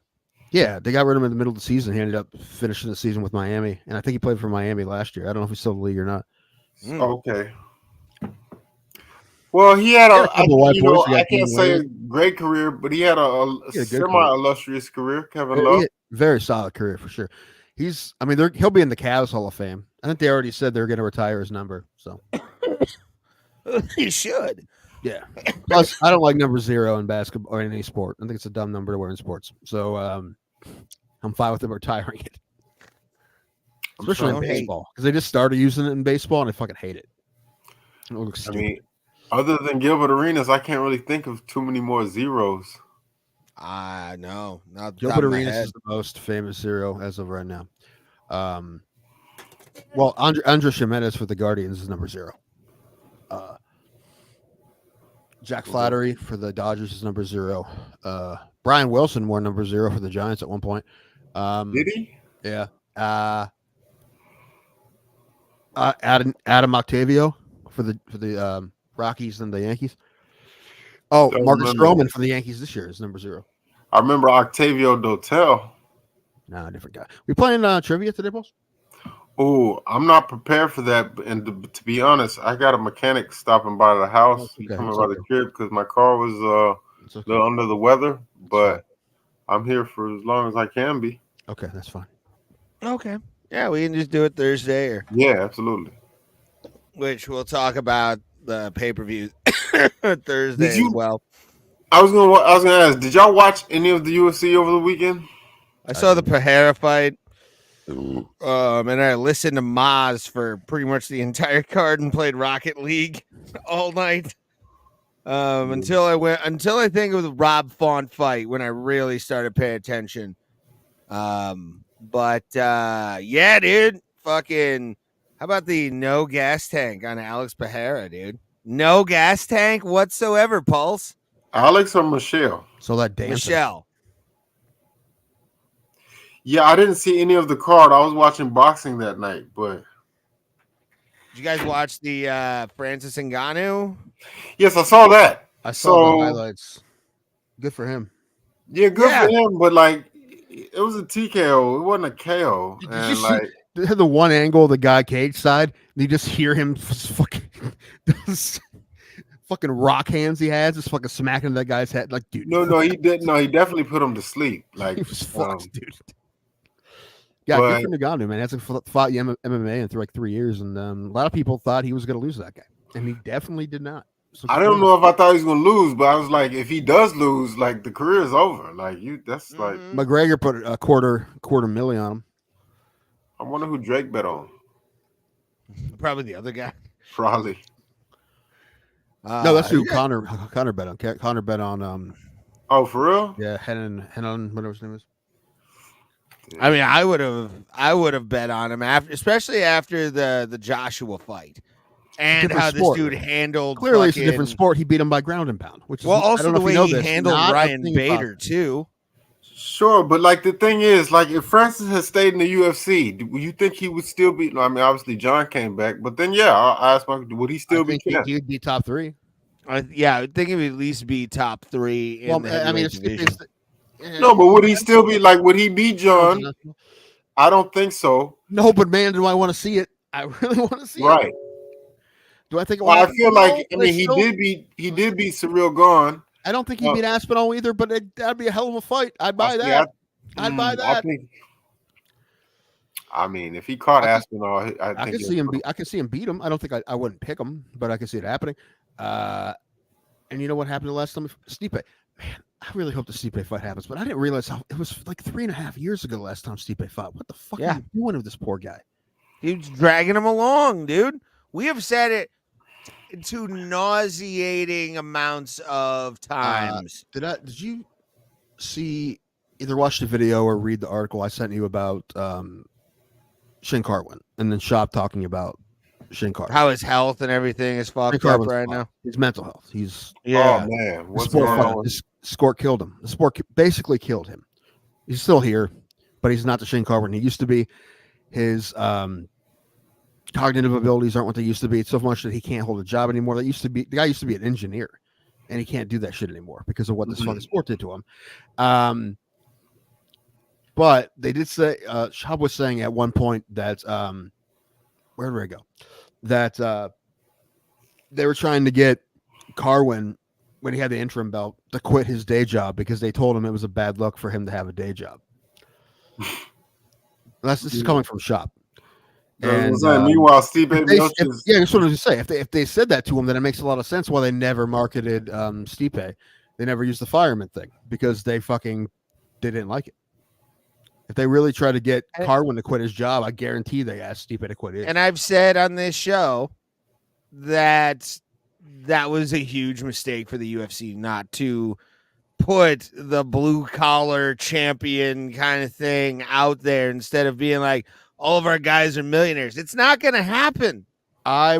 Yeah, they got rid of him in the middle of the season. He ended up finishing the season with Miami, and I think he played for Miami last year. I don't know if he's still in the league or not. Okay. Well, he had a couple of white boys. I can't say a great career, but he had a semi-illustrious career. Kevin Love, very solid career for sure. He'll be in the Cavs Hall of Fame. I think they already said they're going to retire his number. So he should. Yeah. Plus, I don't like number 0 in basketball or in any sport. I think it's a dumb number to wear in sports. So I'm fine with them retiring it, especially in baseball, because they just started using it in baseball and I fucking hate it. It looks stupid. Other than Gilbert Arenas, I can't really think of too many more zeros. No, not Gilbert Arenas is the most famous 0 as of right now. Well, Andres Jimenez for the Guardians is number 0. Jack Flattery for the Dodgers is number 0. Brian Wilson wore number 0 for the Giants at one point. Did he? Yeah. Adam Octavio for the Rockies and the Yankees. Oh, Marcus Stroman for the Yankees this year is number 0. I remember Octavio Dotel. Nah, different guy. We playing trivia today, boss? Oh, I'm not prepared for that. And to be honest, I got a mechanic stopping by the house, coming by the crib because my car was a little under the weather. But I'm here for as long as I can be. Okay, that's fine. Okay. Yeah, we can just do it Thursday. Yeah, absolutely. Which we'll talk about the pay-per-view Thursday as well. I was gonna ask, did y'all watch any of the UFC over the weekend? I saw the Pereira fight. And I listened to Maz for pretty much the entire card and played Rocket League all night. Until I think it was the Rob Font fight when I really started paying attention. Yeah, dude, fucking, how about the no gas tank on Alex Pereira, dude? No gas tank whatsoever, Pulse. Alex or Michelle? So that dancing. Michelle. Yeah, I didn't see any of the card. I was watching boxing that night, but did you guys watch the Francis Ngannou? Yes, I saw that. I saw the highlights. Good for him. Yeah, good for him, but like it was a TKO. It wasn't a KO. Did you see the one angle of the guy cage side? And you just hear him fucking rock hands he has, just fucking smacking that guy's head. Like, dude. No, he didn't. No, he definitely put him to sleep. Like he was fucked, dude. Yeah, good for Ngannou, man. He hasn't fought MMA in like 3 years, and a lot of people thought he was going to lose that guy, and he definitely did not. So I don't know if I thought he was going to lose, but I was like, if he does lose, like the career is over. Like that's like McGregor put a quarter million on him. I wonder who Drake bet on. Probably the other guy. Probably. No, that's who Connor bet on. Connor bet on. Oh, for real? Yeah, Henan, whatever his name is. I mean, I would have bet on him especially after the Joshua fight, and how this dude handled. Clearly, it's a different sport. He beat him by ground and pound, which is also the way he handled Ryan Bader too. Sure, but like the thing is, like if Francis had stayed in the UFC, do you think he would still be? I mean, obviously John came back, but then I asked Mike, would he still be? He would be top 3. I think he would at least be top 3 in the heavyweight division. No, but would he still be like? Would he beat John? I don't think so. No, but man, do I want to see it? I really want to see it. Right. Do I think? Well, I feel like he did beat Cyril Gahn. I don't think he beat Aspinall either, but that'd be a hell of a fight. I'd buy that. I'd buy that. I mean, if he caught Aspinall, I could see him. I could see him beat him. I don't think I wouldn't pick him, but I could see it happening. And you know what happened the last time? Stipe. Man, I really hope the Stipe fight happens, but I didn't realize how it was like 3.5 years ago the last time Stipe fought. What the fuck are you doing with this poor guy? He's dragging him along, dude. We have said it to nauseating amounts of times. Did you see either watch the video or read the article I sent you about Shane Carwin and then Shop talking about Shane Carwin? How his health and everything is fucked up right now. His mental health. Oh man, what's going on? The sport killed him. The sport basically killed him. He's still here, but he's not the Shane Carwin he used to be. His cognitive abilities aren't what they used to be. It's so much that he can't hold a job anymore. The guy used to be an engineer, and he can't do that shit anymore because of what this fucking sport did to him. But they did say Schaub was saying at one point that where did I go? That they were trying to get Carwin, when he had the interim belt, to quit his day job because they told him it was a bad look for him to have a day job. This is coming from Schaub. And meanwhile, Steve yeah, that's what I was going to say. If they said that to him, then it makes a lot of sense why they never marketed Stipe. They never used the fireman thing because they didn't like it. If they really try to get Carwin to quit his job, I guarantee they asked Stipe to quit his. And I've said on this show that was a huge mistake for the UFC not to put the blue collar champion kind of thing out there instead of being like, all of our guys are millionaires. It's not going to happen. I'd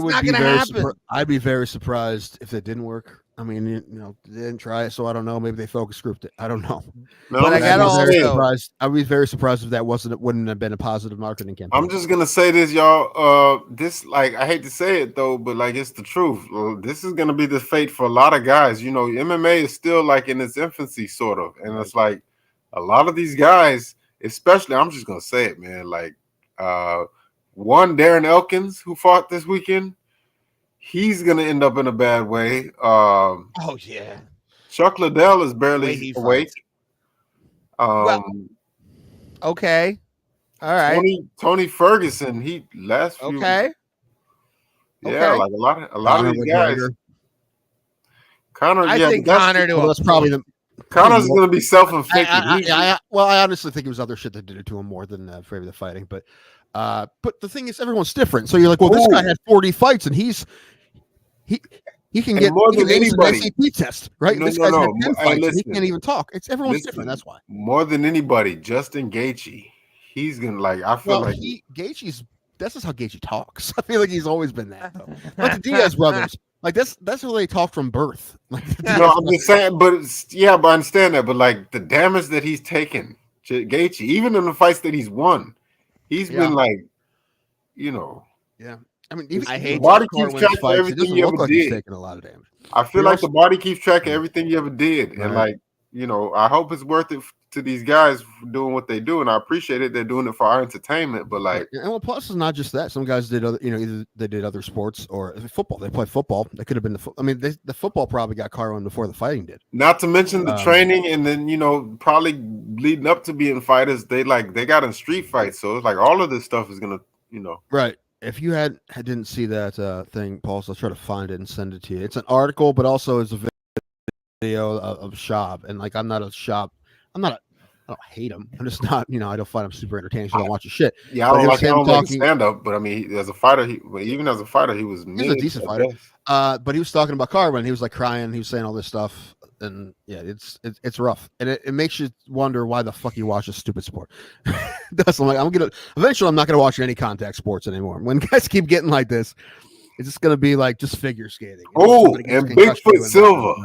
be very surprised if it didn't work. I mean, they didn't try it, so I don't know. Maybe they focus grouped it. I don't know. No, but I got I'd be very surprised if that wouldn't have been a positive marketing campaign. I'm just gonna say this, y'all. This, like, I hate to say it though, but like, it's the truth. This is gonna be the fate for a lot of guys. MMA is still like in its infancy, sort of, and it's like a lot of these guys, especially. I'm just gonna say it, man. Like, one Darren Elkins who fought this weekend. He's gonna end up in a bad way. Oh yeah, Chuck Liddell is barely awake. Okay, all right. Tony Ferguson, he last few. Okay. Yeah, like a lot of these guys. Conor, I think Conor. That's probably the. Connor's going to be self-inflicted. I honestly think it was other shit that did it to him more than maybe the fighting. But the thing is, everyone's different. So you're like, well, this guy had 40 fights, and he can get more than anybody. An SAT test, right? No, this guy's had 10 fights, listen, and he can't even talk. Everyone's different. That's why. More than anybody, Justin Gaethje. He's gonna Gaethje's. This is how Gaethje talks. I feel like he's always been that. Though. Like the Diaz brothers. Like that's how they talk from birth. Like I'm just saying, but I understand that. But like the damage that he's taken, Gaethje, even in the fights that he's won, he's been like, Yeah, I mean, I hate the body keeps track of everything you ever did. Taking a lot of damage. I feel like the body keeps track of everything you ever did, and I hope it's worth it to these guys doing what they do, and I appreciate it. They're doing it for our entertainment, but plus it's not just that. Some guys did other, either they did other sports or football. They play football. They could have been the football probably got Carwin before the fighting did. Not to mention the training, and then probably leading up to being fighters, they got in street fights. So it's like all of this stuff is gonna, right. If you didn't see that thing, Paul, so I'll try to find it and send it to you. It's an article, but also it's a video of Schaub, and like I don't hate him. I'm just not, I don't find him super entertaining. So I don't watch his shit. Yeah, I don't like stand up, but I mean, as a fighter, he was mean. He's a decent fighter. But he was talking about Carwin. He was like crying. He was saying all this stuff, and yeah, it's rough, and it makes you wonder why the fuck you watch a stupid sport. That's like eventually I'm not gonna watch any contact sports anymore. When guys keep getting like this, it's just gonna be like just figure skating. Oh, and Bigfoot Silva,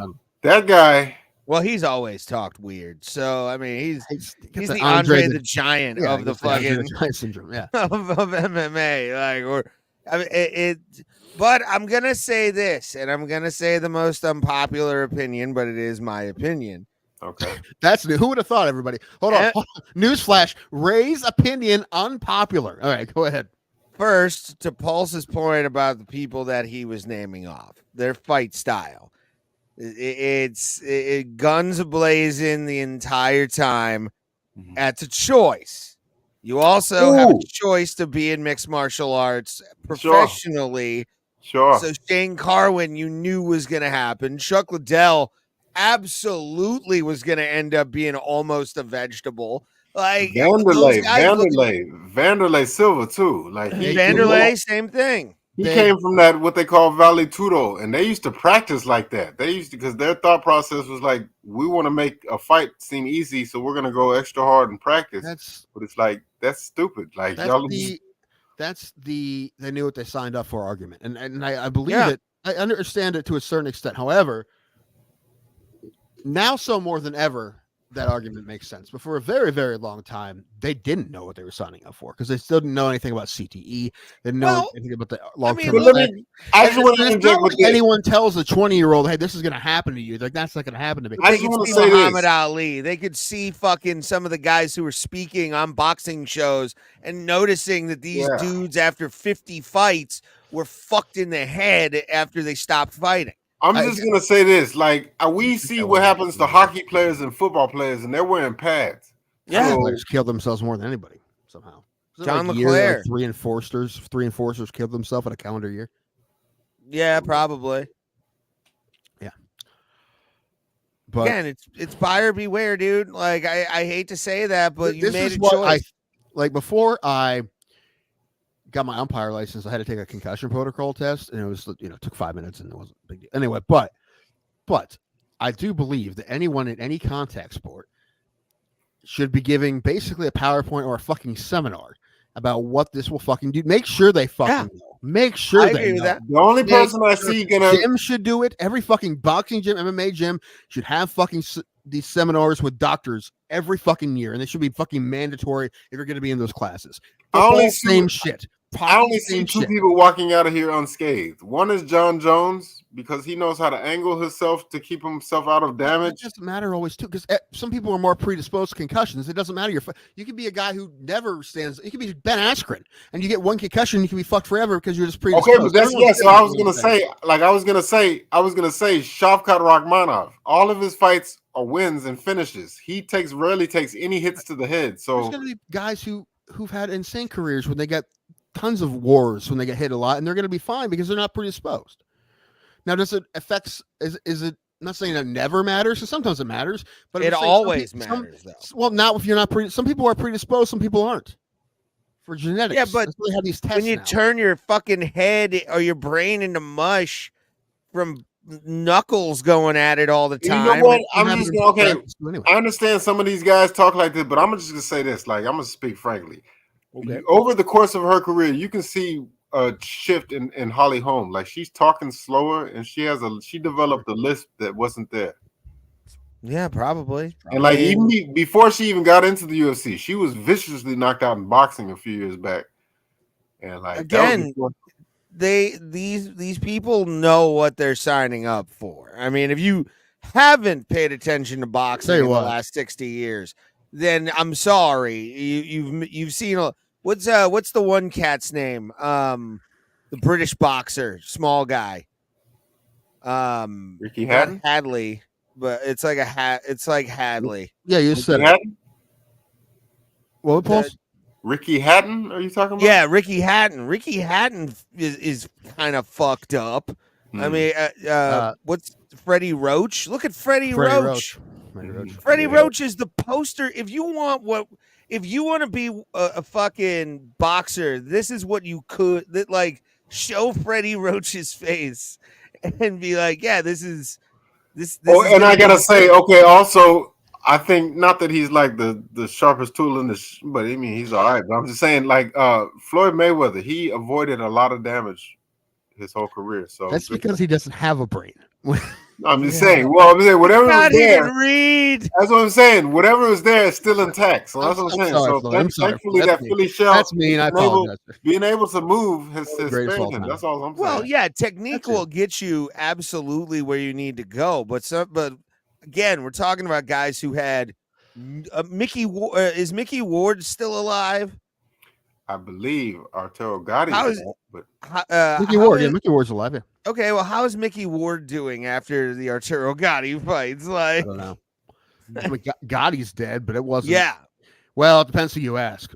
that guy. Well, he's always talked weird. So I mean, he's the Andre the Giant of the fucking syndrome, of MMA. But I'm gonna say this, and I'm gonna say the most unpopular opinion, but it is my opinion. Okay, that's new. Who would have thought? Everybody, hold on. Newsflash: Ray's opinion unpopular. All right, go ahead. First, to Pulse's point about the people that he was naming off, their fight style. It's guns blazing the entire time. That's a choice. You also have a choice to be in mixed martial arts professionally. Sure. So Shane Carwin, you knew was going to happen. Chuck Liddell absolutely was going to end up being almost a vegetable. Like Vanderlei Silva too. Like Vanderlei, same thing. He came from that what they call Vale Tudo, and they used to practice like that. They used to, because their thought process was like, we want to make a fight seem easy, so we're gonna go extra hard in practice. But it's like that's stupid. Like they knew what they signed up for argument, and I believe it. I understand it to a certain extent. However, now so more than ever, that argument makes sense. But for a very, very long time, they didn't know what they were signing up for because they still didn't know anything about CTE. They didn't know anything about the long-term effects. I just want to interject with this. Anyone tells a 20-year-old, "Hey, this is going to happen to you," like that's not going to happen to me. They could see Muhammad Ali. They could see fucking some of the guys who were speaking on boxing shows and noticing that these dudes, after 50 fights, were fucked in the head after they stopped fighting. I'm just going to say this. Like, we see what happens to hockey players and football players, and they're wearing pads. Yeah. Players kill themselves more than anybody somehow. John LeClaire. Like three enforcers killed themselves in a calendar year. Yeah, probably. Yeah. But again, it's buyer beware, dude. Like, I hate to say that, but you made a choice. Before I got my umpire license, I had to take a concussion protocol test, and it was, it took 5 minutes, and it wasn't a big deal. Anyway, but I do believe that anyone in any contact sport should be giving basically a PowerPoint or a fucking seminar about what this will fucking do. Make sure they fucking know. Make sure they know. That. The only person I see gym should do it. Every fucking boxing gym, MMA gym should have fucking these seminars with doctors every fucking year, and they should be fucking mandatory if you're going to be in those classes. Same shit. I only see two people walking out of here unscathed. One is John Jones because he knows how to angle himself to keep himself out of damage. It doesn't matter always too, because some people are more predisposed to concussions. It doesn't matter. You could be a guy who never stands. You could be Ben Askren, and you get one concussion, you can be fucked forever because you're just predisposed. Okay, but that's So I was gonna say, Shavkat Rakhmonov. All of his fights are wins and finishes. He rarely takes any hits to the head. So there's gonna be guys who've had insane careers when they get tons of wars when they get hit a lot, and they're going to be fine because they're not predisposed. Now, does it affects? Is it? I'm not saying that never matters, because sometimes it matters, but it always matters. Well, not if you're not some people are predisposed, some people aren't. For genetics, yeah, but they have these tests when you turn your fucking head or your brain into mush from knuckles going at it all the time. You know what? I understand some of these guys talk like this, but I'm just gonna say this. Like, I'm gonna speak frankly. Okay. Over the course of her career, you can see a shift in Holly Holm. Like, she's talking slower, and she developed a lisp that wasn't there. Yeah, probably. And like, even before she even got into the UFC, she was viciously knocked out in boxing a few years back. And like, again, these people know what they're signing up for. I mean, if you haven't paid attention to boxing in the last 60 years, then I'm sorry. You've seen what's the one cat's name? The British boxer, small guy. Ricky Hatton? Hadley, but it's like Hadley. Yeah, you said it. What, Paul? Ricky Hatton? Are you talking about? Yeah, Ricky Hatton. Ricky Hatton is kind of fucked up. I mean, what's Freddie Roach? Look at Freddie Roach. Freddie Roach is the poster. If you want to be a fucking boxer, this is what you could show Freddie Roach's face and be like, yeah, this is. And I gotta say, okay, also, I think not that he's like the sharpest tool in the, but I mean, he's all right. But I'm just saying, like Floyd Mayweather, he avoided a lot of damage his whole career. So that's because he doesn't have a brain. I'm just saying. Well, I'm saying whatever was there. Read. That's what I'm saying. Whatever was there is still intact. So that's what I'm saying. Thankfully, that Philly shell. That's mean. I apologize. Being able to move his spared him. That's all I'm saying. Well, yeah, technique will get you absolutely where you need to go. But again, we're talking about guys who had Mickey. Is Mickey Ward still alive? I believe Arturo Gotti. Mickey Ward. Yeah, Mickey Ward's alive. Yeah. Okay, well, how is Mickey Ward doing after the Arturo Gotti fights? Like, I don't know. I mean, Gotti's dead, but it wasn't. Yeah. Well, it depends who you ask.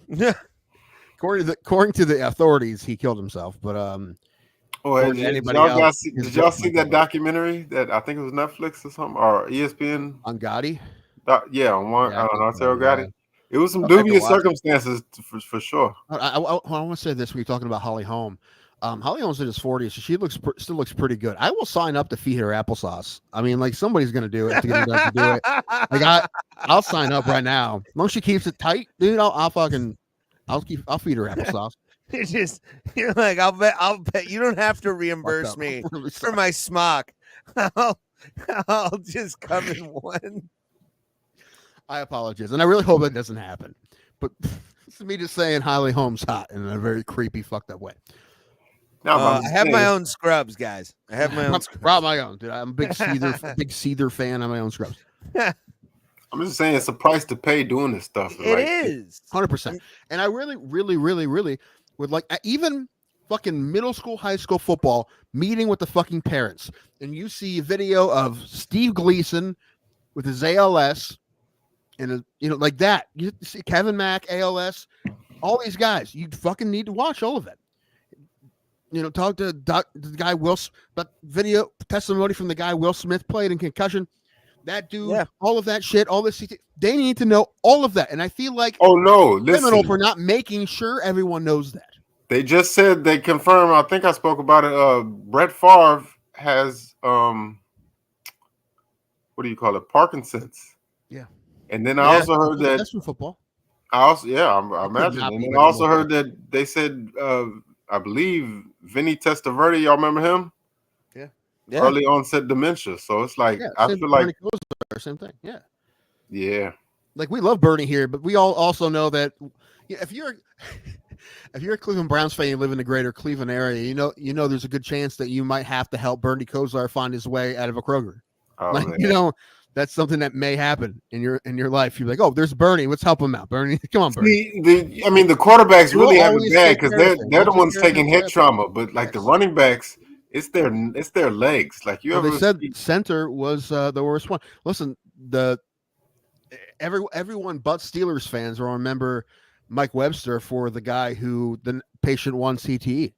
According to the authorities, he killed himself. But did y'all see that documentary that I think it was Netflix or something or ESPN on Gotti? On Arturo Gotti. It was some dubious circumstances for sure. I want to say this when you're talking about Holly Holm. Holly Holm's in his 40s, so she still looks pretty good. I will sign up to feed her applesauce. I mean, like, somebody's going to do it to get her to do it. Like, I'll sign up right now. As long as she keeps it tight, dude, I'll feed her applesauce. It's just, you're like, I'll bet you don't have to reimburse me for my smock. I'll just come in one. I apologize, and I really hope that doesn't happen. But it's me just saying Holly Holmes hot in a very creepy, fucked up way. No, I have my own scrubs, guys. I have my own scrubs. Brought my own, dude. I'm a big Seether fan of my own scrubs. I'm just saying it's a price to pay doing this stuff. It is 100%. And I really, really, really, really would like even fucking middle school, high school football meeting with the fucking parents, and you see a video of Steve Gleason with his ALS, and like that. You see Kevin Mack ALS, all these guys. You fucking need to watch all of it. Talk to the guy but video testimony from the guy Will Smith played in concussion. That dude, all of that shit, all this. They need to know all of that, and I feel like criminal for not making sure everyone knows that. They just said they confirmed. I think I spoke about it. Brett Favre has what do you call it? Parkinson's. Yeah. And then I also heard that that's from football. I imagine. And then I also heard that they said I believe Vinny Testaverde. Y'all remember him? Yeah. Early onset dementia. So it's like I feel like same thing. Yeah. Yeah. Like we love Bernie here, but we all also know that if you're a Cleveland Browns fan, you live in the greater Cleveland area, you know there's a good chance that you might have to help Bernie Kosar find his way out of a Kroger. That's something that may happen in your life. You're like, oh, there's Bernie. Let's help him out. Bernie, come on, Bernie. The quarterbacks really have it bad because they're the ones taking hit trauma, but like the running backs, it's their legs. Like they said center was the worst one. Listen, everyone but Steelers fans will remember Mike Webster for the guy who the patient won CTE.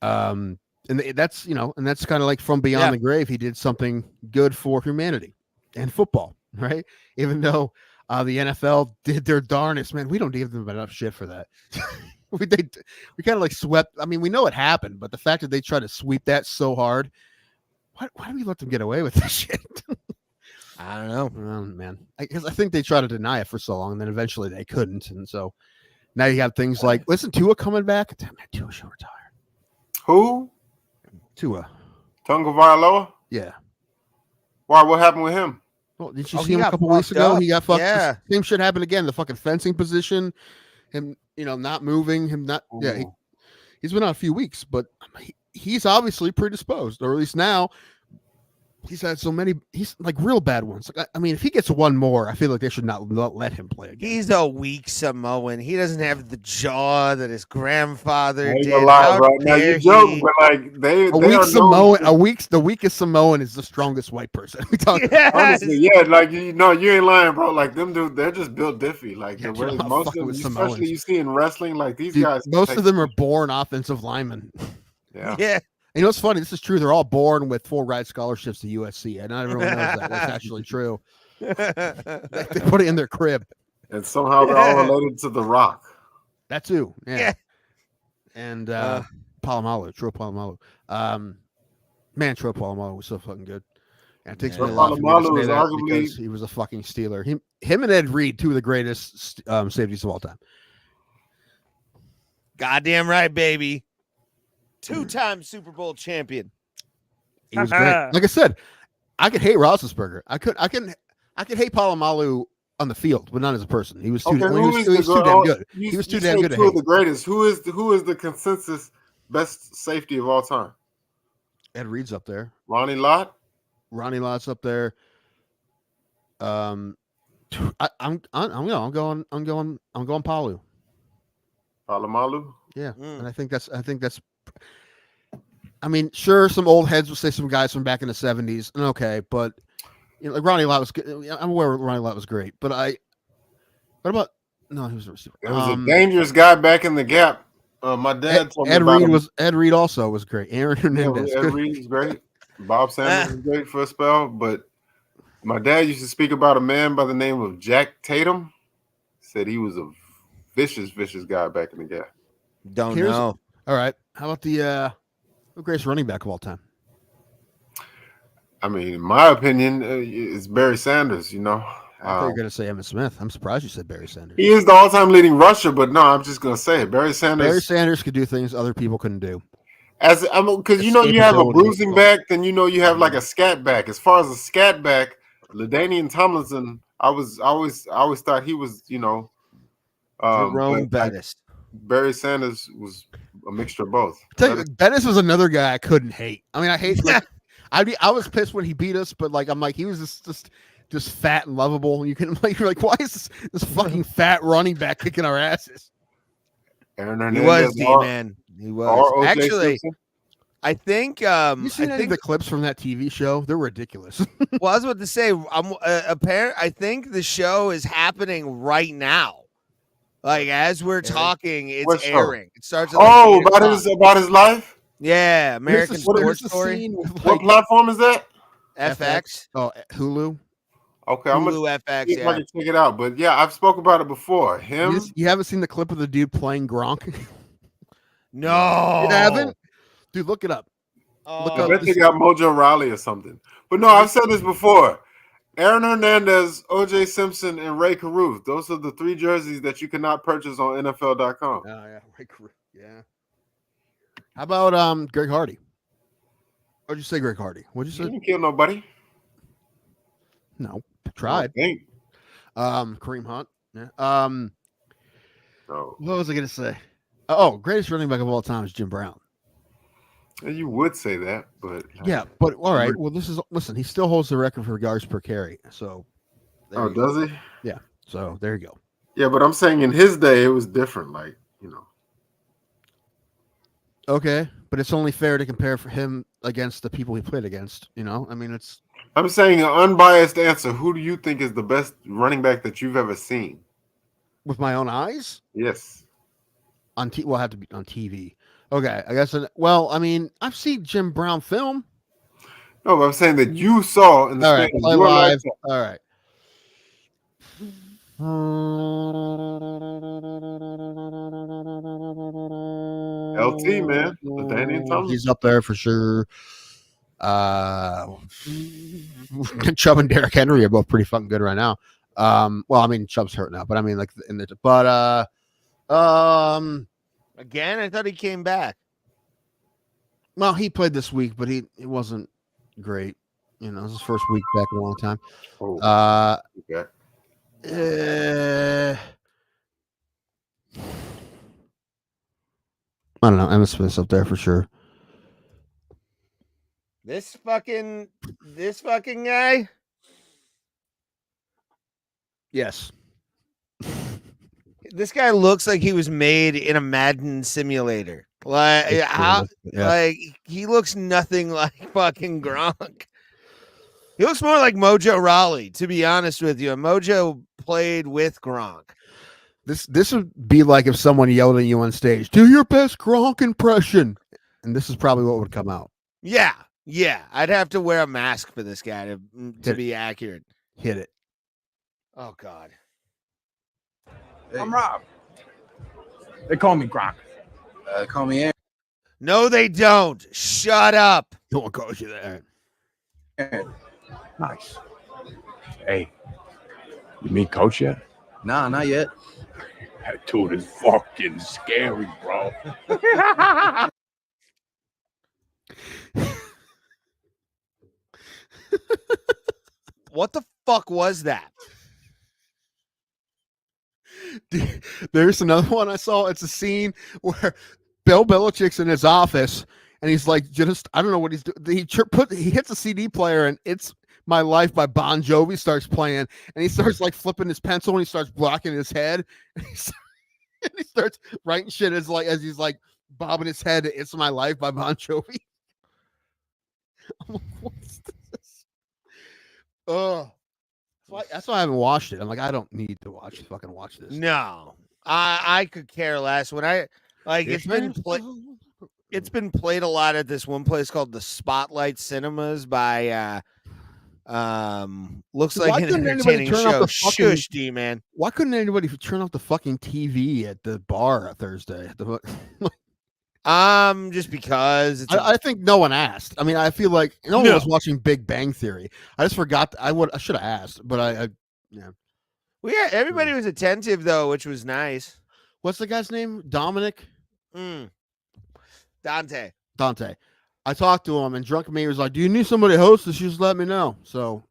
And that's kind of like from beyond the grave. He did something good for humanity and football, right? Even though the NFL did their darnest, man, we don't give them enough shit for that. we kind of like swept. I mean, we know it happened, but the fact that they try to sweep that so hard, why do we let them get away with this shit? I don't know, man. Because I think they tried to deny it for so long, and then eventually they couldn't, and so now you have things like, listen, Tua coming back. Damn, man, Tua should retire. Who? Tua. Tunga Vailoa? Yeah. Why? What happened with him? Well, did you see him a couple weeks ago? He got fucked. Yeah. Same shit happened again. The fucking fencing position, him, not moving, him not. Ooh. Yeah, he's been out a few weeks, but he's obviously predisposed, or at least now. He's had so many. He's like real bad ones. Like, I mean, if he gets one more, I feel like they should not let him play again. He's a weak Samoan. He doesn't have the jaw that his grandfather did. Now you joke, but like the weakest Samoan is the strongest white person. Honestly, like you ain't lying, bro. Like them dudes, they're just built diffy. Like the way most of them, especially you see in wrestling, like these guys. Most of them are born offensive linemen. Yeah. You know, it's funny. This is true. They're all born with full ride scholarships to USC, and not everyone knows that. That's actually true. They put it in their crib, and somehow they're all related to The Rock. That too, yeah. And Polamalu, Troy Polamalu. Man, Troy Polamalu was so fucking good. And it takes me a lot Polamalu is arguably because he was a fucking Steeler. Him and Ed Reed, two of the greatest safeties of all time. Goddamn right, baby. 2-time Super Bowl champion. He was great. Like I said, I could hate Roethlisberger. I could hate Polamalu on the field, but not as a person. He was too damn good. He was too damn good. Two of the greatest. Who is the consensus best safety of all time? Ed Reed's up there. Ronnie Lott's up there. I'm going Palu. Polamalu. Yeah, and I think that's. I mean, sure, some old heads will say some guys from back in the 70s, and okay, but like Ronnie Lott was good. I'm aware Ronnie Lott was great, but what about no, he was a receiver. It was a dangerous guy back in the gap. My dad told me about him. Ed Reed also was great. Aaron Hernandez. Ed Reed was great. Bob Sanders was great for a spell, but my dad used to speak about a man by the name of Jack Tatum. Said he was a vicious guy back in the gap. Don't know. All right. How about the greatest running back of all time? I mean, in my opinion, it's Barry Sanders, I thought you were going to say Emmitt Smith. I'm surprised you said Barry Sanders. He is the all-time leading rusher, but no, I'm just going to say it. Barry Sanders could do things other people couldn't do. Because you have a bruising back, then you have like a scat back. As far as a scat back, LaDainian Tomlinson I always thought he was, Jerome but Bettis. Barry Sanders was a mixture of both. Tell you, Bettis was another guy I couldn't hate. I mean, I hate. Like, I was pissed when he beat us, but like I'm like he was just fat and lovable. You can like you're like, why is this fucking fat running back kicking our asses? Aaron He Hernandez was D-man. He was. or O.J. Actually, Simpson. I think You seen any of think the clips from that TV show? They're ridiculous. well, I was about to say, I think the show is happening right now. Like as we're talking, it's What show? airing. It starts. At like 8 o'clock. about his life. Yeah, American There's Sports a Story. scene with, What like, platform is that? FX. Oh, Hulu. Okay, I'm gonna Hulu FX. see if I Yeah. can check it out. But yeah, I've spoke about it before. Him. You haven't seen the clip of the dude playing Gronk? No. You haven't? Dude, look it up. Oh, I bet they got Mojo Rawley or something. But no, I've said this before. Aaron Hernandez, O.J. Simpson, and Ray Caruth. Those are the 3 jerseys that you cannot purchase on NFL.com. Oh yeah, yeah. How about Greg Hardy? What'd you say, Greg Hardy? What'd you He say? didn't kill nobody. No, tried. I think. Kareem Hunt. Yeah. No. What was I gonna say? Oh, greatest running back of all time is Jim Brown. You would say that, but Yeah, but all right. Well, listen. He still holds the record for yards per carry. So, there you go. does he? Yeah. So there you go. Yeah, but I'm saying in his day it was different. Like Okay, but it's only fair to compare for him against the people he played against. I mean, it's. I'm saying an unbiased answer. Who do you think is the best running back that you've ever seen? With my own eyes. Yes. Will have to be on TV. Okay, I guess. Well, I mean, I've seen Jim Brown film. No, but I'm saying that you saw in the All right, span of play your live. lifetime. All right. LT, man. LaDainian Tomlinson. He's up there for sure. Chubb and Derrick Henry are both pretty fucking good right now. Well, I mean, Chubb's hurt now, but I mean, like again, I thought he came back. well, he played this week, but it wasn't great. It was his first week back in a long time. Okay. I don't know. Emmitt Smith's up there for sure. This fucking guy. Yes. This guy looks like he was made in a Madden simulator. Like like he looks nothing like fucking Gronk. He looks more like Mojo Rawley, to be honest with you. And Mojo played with Gronk. This would be like if someone yelled at you on stage, "Do your best Gronk impression," and this is probably what would come out. Yeah. I'd have to wear a mask for this guy to be accurate. Hit it. Oh God. Hey. I'm Rob. They call me Gronk. Call me Aaron. No, they don't. Shut up. No one calls you that. Nice. Hey, you meet Coach yet? Nah, not yet. That dude is fucking scary, bro. What the fuck was that? Dude, there's another one I saw. It's a scene where Bill Belichick's in his office and he's like, I don't know what he's doing. He hits a CD player and It's My Life by Bon Jovi starts playing and he starts like flipping his pencil and he starts blocking his head and he starts writing shit as he's like bobbing his head to It's My Life by Bon Jovi. I'm like, what's this? That's why I haven't watched it. I'm like, I don't need to watch this. No, I could care less. When it's been played a lot at this one place called the Spotlight Cinemas by looks like an entertaining show. Shush, D man. Why couldn't anybody turn off the fucking TV at the bar Thursday? Just because I think no one asked. I mean, I feel like no one was watching Big Bang Theory. I just forgot. I should have asked, but yeah. Well, yeah, everybody was attentive though, which was nice. What's the guy's name? Dominic? Dante. I talked to him, and Drunk Me was like, "Do you need somebody to host this? Just let me know." So,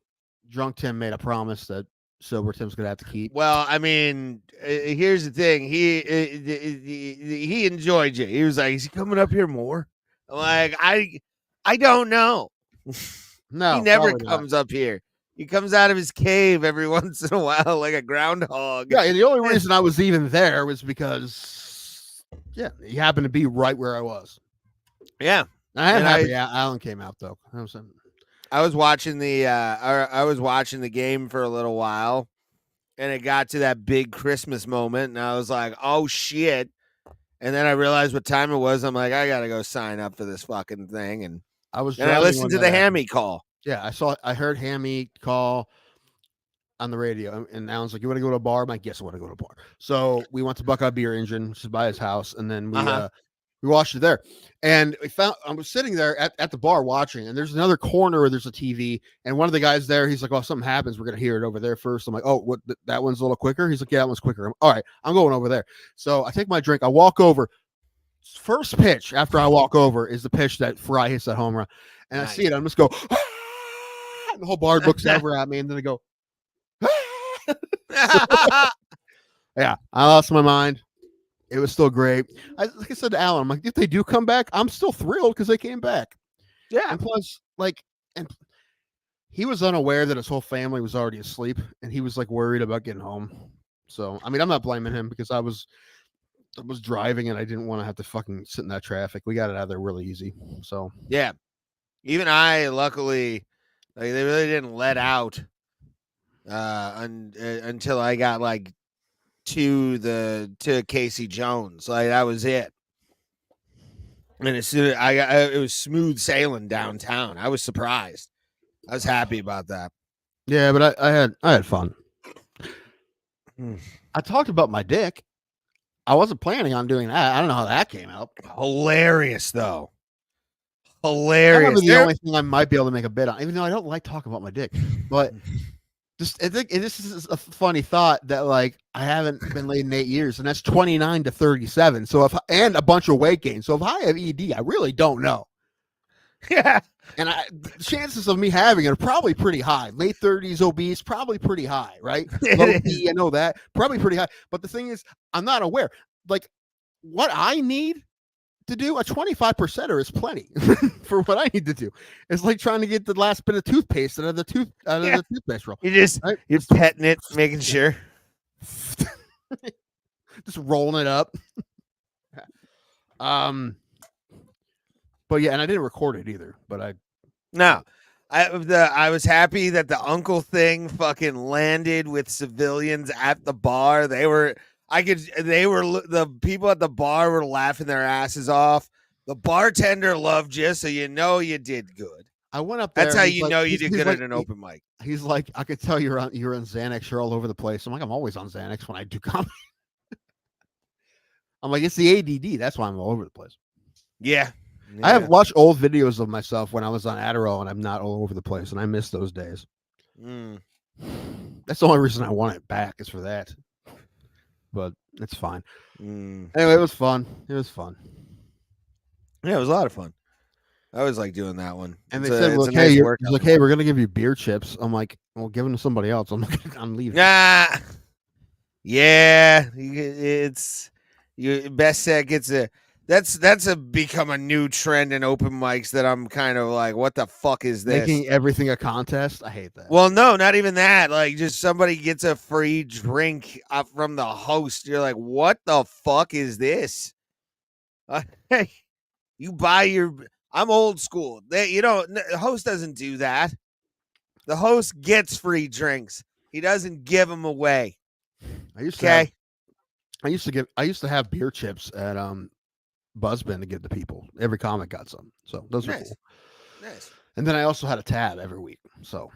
Drunk Tim made a promise that So Tim's gonna have to keep. Well, I mean, here's the thing. He enjoyed you. He was like, "Is he coming up here more?" I'm like, I don't know. No, He never probably not. comes up here. He comes out of his cave every once in a while, like a groundhog. Yeah, and the only reason I was even there was because, he happened to be right where I was. Yeah, I am And happy Alan came out though. I was watching the game for a little while, and it got to that big Christmas moment, and I was like, "Oh shit!" And then I realized what time it was. I'm like, I gotta go sign up for this fucking thing, and I was. I listened to the Hammy call. Yeah, I heard Hammy call on the radio, and Alan's like, "You want to go to a bar?" I'm like, "Yes, I want to go to a bar." So we went to Buckeye Beer Engine, which is by his house, and then we watched it there. And I was sitting there at the bar watching, and there's another corner where there's a TV, and one of the guys there, he's like, "Oh, something happens. We're gonna hear it over there first." I'm like, "Oh, what? That one's a little quicker." He's like, "Yeah, that one's quicker." All right, I'm going over there. So I take my drink, I walk over. First pitch after I walk over is the pitch that Fry hits that home run, and Nice. I see it. I'm just go, ah! And the whole bar looks over at me, and then I go, yeah, I lost my mind. It was still great. Like I said to Alan, I'm like, if they do come back, I'm still thrilled because they came back. Yeah, And plus, and he was unaware that his whole family was already asleep, and he was like worried about getting home. So, I mean, I'm not blaming him because I was driving and I didn't want to have to fucking sit in that traffic. We got it out of there really easy. So yeah. Even I, luckily, like they really didn't let out until I got like to Casey Jones. Like that was it. And as soon as it was smooth sailing downtown. I was surprised. I was happy about that. yeah, but I had fun. I talked about my dick. I wasn't planning on doing that. I don't know how that came out. Hilarious though. I Hilarious. remember the only thing I might be able to make a bit on, even though I don't like talking about my dick, but I think this is a funny thought that like I haven't been laid in 8 years, and that's 29 to 37. So and a bunch of weight gain. So if I have ED, I really don't know. Yeah. And the chances of me having it are probably pretty high. Late 30s, obese, probably pretty high, right? Low P, I know that, probably pretty high. But the thing is, I'm not aware. Like what I need to do, a 25%er is plenty for what I need to do. It's like trying to get the last bit of toothpaste out of the toothpaste roll. You're petting it, making sure. Just rolling it up. But yeah, and I didn't record it either. But I was happy that the uncle thing fucking landed with civilians at the bar. The people at the bar were laughing their asses off. The bartender loved you, so you know you did good. I went up there. That's how you know you did good at an open mic. He's like, I could tell you're on Xanax. You're all over the place. I'm like, I'm always on Xanax when I do comedy. I'm like, it's the ADD. That's why I'm all over the place. Yeah. I have watched old videos of myself when I was on Adderall, and I'm not all over the place, and I miss those days. That's the only reason I want it back is for that. But it's fine. Anyway, it was fun. Yeah, it was a lot of fun. I always like doing that one. And they said, "Look, hey, we're gonna give you beer chips." I'm like, "Well, give them to somebody else." I'm leaving. Nah. Yeah, it's your best set gets a. That's become a new trend in open mics that I'm kind of like, what the fuck is this? Making everything a contest. I hate that. Well, no, not even that. Like, just somebody gets a free drink from the host. You're like, what the fuck is this? You buy your. I'm old school. The host doesn't do that. The host gets free drinks. He doesn't give them away. I used to have beer chips at Buzzbin to give to people. Every comic got some, so those are cool. Nice. And then I also had a tab every week. So,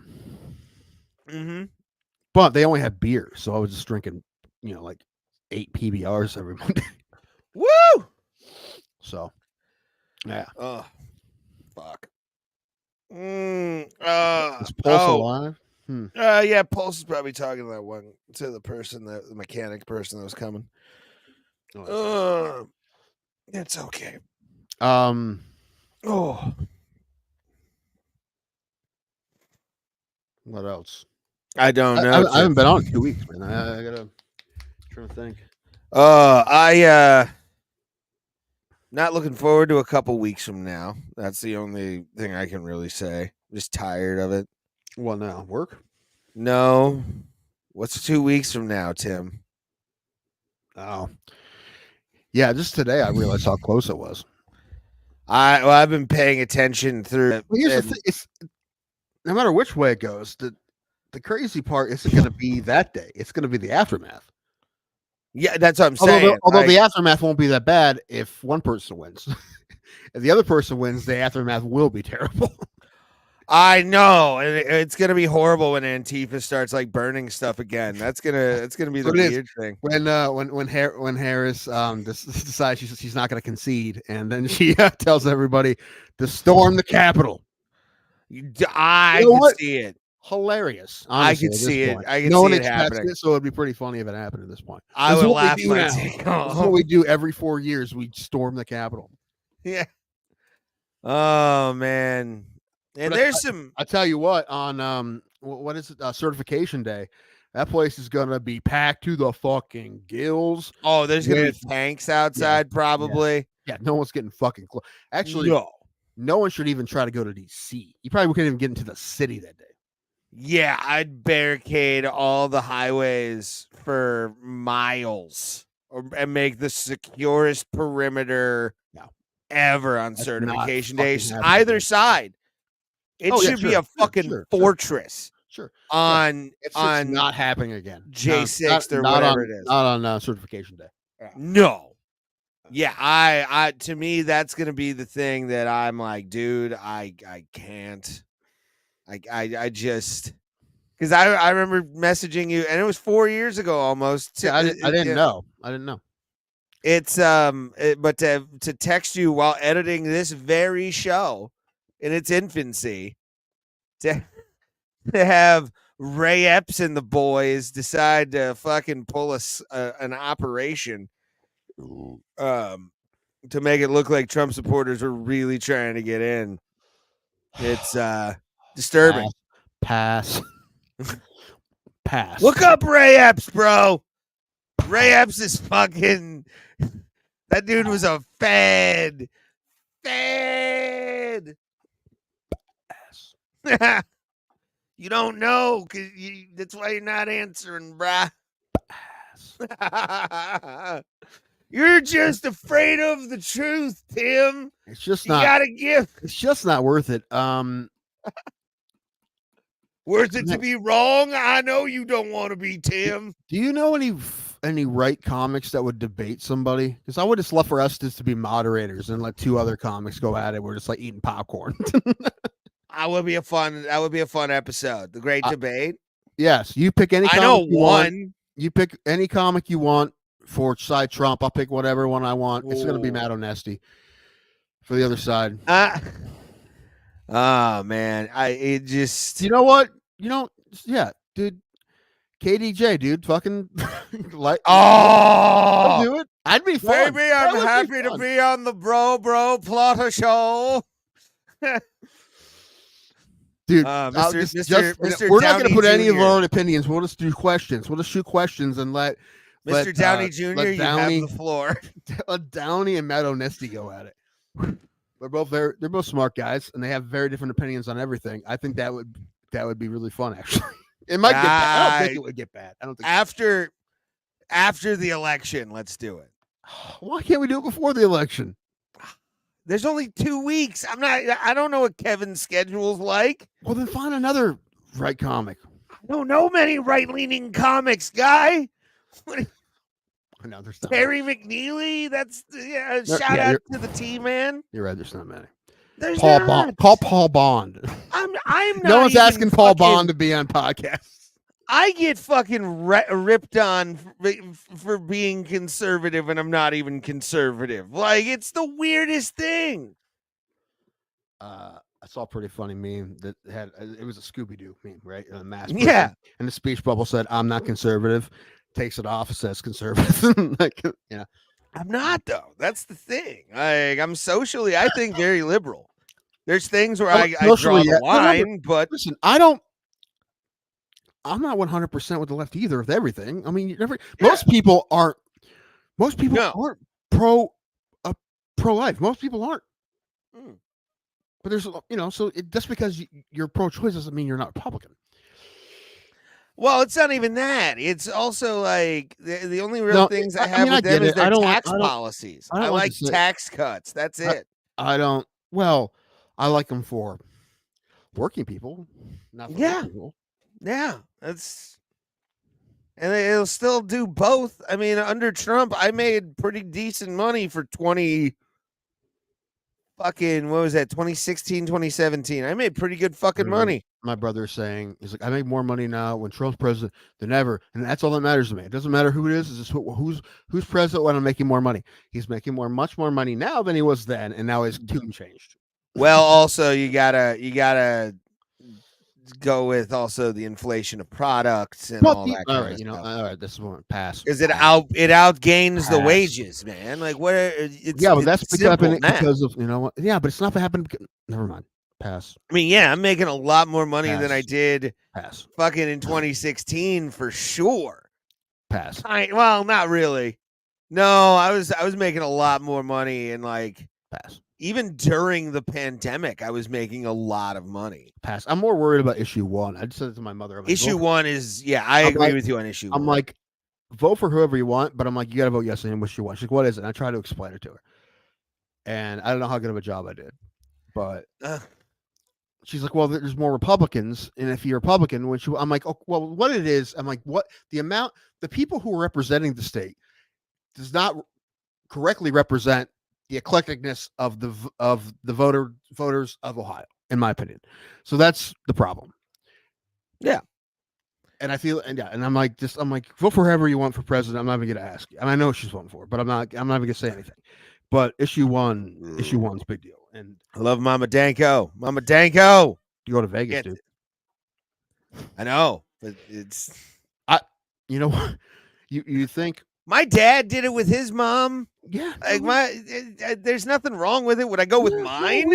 but they only had beer, so I was just drinking, like 8 PBRs every Monday. Woo! So, yeah. Oh, fuck. Is Pulse alive? Yeah, Pulse is probably talking to the person, the mechanic person that was coming. It's okay. Oh. What else? I don't know. I haven't been on in 2 weeks, man. I gotta trying to think. Not looking forward to a couple weeks from now. That's the only thing I can really say. Just tired of it. Well, now work. No. What's 2 weeks from now, Tim? Oh, yeah. Just today, I realized how close it was. I've been paying attention through. Well, here's the thing: it's no matter which way it goes, the crazy part isn't going to be that day. It's going to be the aftermath. Yeah, that's what I'm saying. Although the aftermath won't be that bad if one person wins. If the other person wins, the aftermath will be terrible. I know, and it's gonna be horrible when Antifa starts like burning stuff again. It's gonna be the weird thing. When Harris decides she's not going to concede, and then she tells everybody to storm the Capitol. I can see it. Hilarious. I Honestly, can see it. I can no see one it expects happening. it, so it'd be pretty funny if it happened at this point. I would laugh my This is what we do every 4 years. We storm the Capitol. Yeah. Oh man. And But there's some. I tell you what, on what is it? Certification day. That place is gonna be packed to the fucking gills. Oh, there's gonna be tanks outside, probably. Yeah, no one's getting fucking close. Actually, no one should even try to go to DC. You probably couldn't even get into the city that day. Yeah, I'd barricade all the highways for miles and make the securest perimeter ever on certification day. Either side. It should be a fucking fortress. Sure. It's not happening again. J6 or whatever it is. Not on certification day. No. Yeah, I to me that's gonna be the thing that I'm like, dude, I can't. I just because I remember messaging you, and it was 4 years ago almost. Yeah, I didn't know. I didn't know. It's but to text you while editing this very show in its infancy, to have Ray Epps and the boys decide to fucking pull an operation to make it look like Trump supporters were really trying to get in. It's disturbing. Pass. Look up Ray Epps, bro. Ray Epps is fucking. That dude was a fed. You don't know, cause that's why you're not answering, bruh. You're just afraid of the truth, Tim. It's just you gotta give. It's just not worth it. Worth it to be wrong? I know you don't want to be, Tim. Do you know any right comics that would debate somebody? Because I would just love for us just to be moderators and let two other comics go at it. We're just like eating popcorn. That would be a fun episode. The Great Debate. Yes, you pick any. I know one. You pick any comic you want for side Trump. I'll pick whatever one I want. It's going to be Matt Onesti for the other side. Oh man, You know what? Yeah, dude. KDJ, dude, fucking like. I'll do it. I'd be fun. Baby, I'm happy to be on the bro plotter show. Dude, Mr. we're not going to put Jr. any of our own opinions. We'll just do questions. We'll just shoot questions and let Mr. Downey Jr. You have the floor. Let Downey and Matt Onesti go at it. They're both smart guys, and they have very different opinions on everything. I think that would be really fun. Actually, it might get bad. I don't think it would get bad. I don't think after the election, let's do it. Why can't we do it before the election? There's only 2 weeks. I don't know what Kevin's schedule's like. Well, then find another right comic. I don't know many right-leaning comics, guy. No, there's not. Terry McNeely. That's shout out to the team, man. You're right. There's not many. There's Paul not. Bond. Call Paul Bond. I'm not. No one's asking Paul Bond to be on podcasts. I get fucking ripped on for being conservative, and I'm not even conservative. Like, it's the weirdest thing. I saw a pretty funny meme that it was a Scooby-Doo meme, right? A mask. Yeah. And the speech bubble said, "I'm not conservative." Takes it off, it says conservative. I'm not, though. That's the thing. I'm socially, I think, very liberal. There's things where I draw the line, but listen, I don't. I'm not 100% with the left either with everything. I mean, most people aren't. Most people aren't pro-life. Most people aren't. But there's, so just because you're pro-choice doesn't mean you're not Republican. Well, it's not even that. It's also like the only real things I have with them is their tax policies. I like tax cuts. That's it. I don't. Well, I like them for working people, not for rich people. Yeah, that's. And it'll still do both. I mean, under Trump, I made pretty decent money for 2016, 2017. I made pretty good fucking money. My brother's saying, he's like, I make more money now when Trump's president than ever. And that's all that matters to me. It doesn't matter who it is. It's just who's president when I'm making more money. He's making much more money now than he was then. And now his tune changed. Well, also you gotta go with also the inflation of products and all that. All right, all right. This is one pass because it outgains the wages, man. Like what? But that's because of what? Yeah, but it's not happening. Never mind. Pass. I mean, yeah, I'm making a lot more money than I did. Fucking in 2016 for sure. Pass. Well, not really. No, I was making a lot more money and like pass. Even during the pandemic, I was making a lot of money. Pass. I'm more worried about issue 1. I just said it to my mother. Like, issue 1 is, I agree with you on issue 1. I'm like, vote for whoever you want, but I'm like, you got to vote yes on what you want. She's like, what is it? And I try to explain it to her. And I don't know how good of a job I did. But she's like, well, there's more Republicans. And if you're Republican, I'm like, oh, well, what it is, I'm like, what? The people who are representing the state does not correctly represent the eclecticness of the voters of Ohio, in my opinion. So that's the problem. Yeah. And I feel, and I'm like, vote for whoever you want for president. I'm not even going to ask you. I know she's voting for, but I'm not even going to say anything. But issue 1's a big deal. And I love Mama Danko. Mama Danko. You go to Vegas, dude. I know, but you know what? You think my dad did it with his mom? Yeah. Like there's nothing wrong with it. Would I go with mine?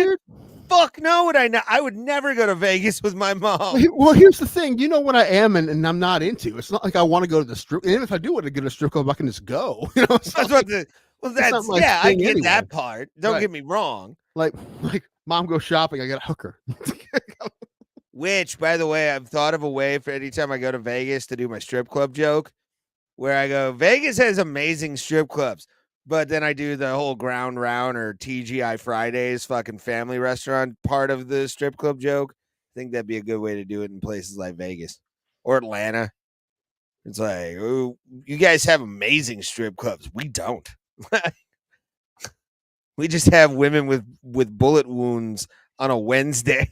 Fuck no, would I not? I would never go to Vegas with my mom. Well, here's the thing. You know what I am and I'm not into. It's not like I want to go to the strip. And if I do want to go to the strip club, I can just go. That's I get anyway. That part. Don't get me wrong. Like mom goes shopping, I got a hooker. Which, by the way, I've thought of a way for any time I go to Vegas to do my strip club joke, where I go, Vegas has amazing strip clubs, but then I do the whole Ground Round or TGI Fridays fucking family restaurant part of the strip club joke. I think that'd be a good way to do it in places like Vegas or Atlanta. It's like, oh, you guys have amazing strip clubs. We don't. We just have women with bullet wounds on a Wednesday.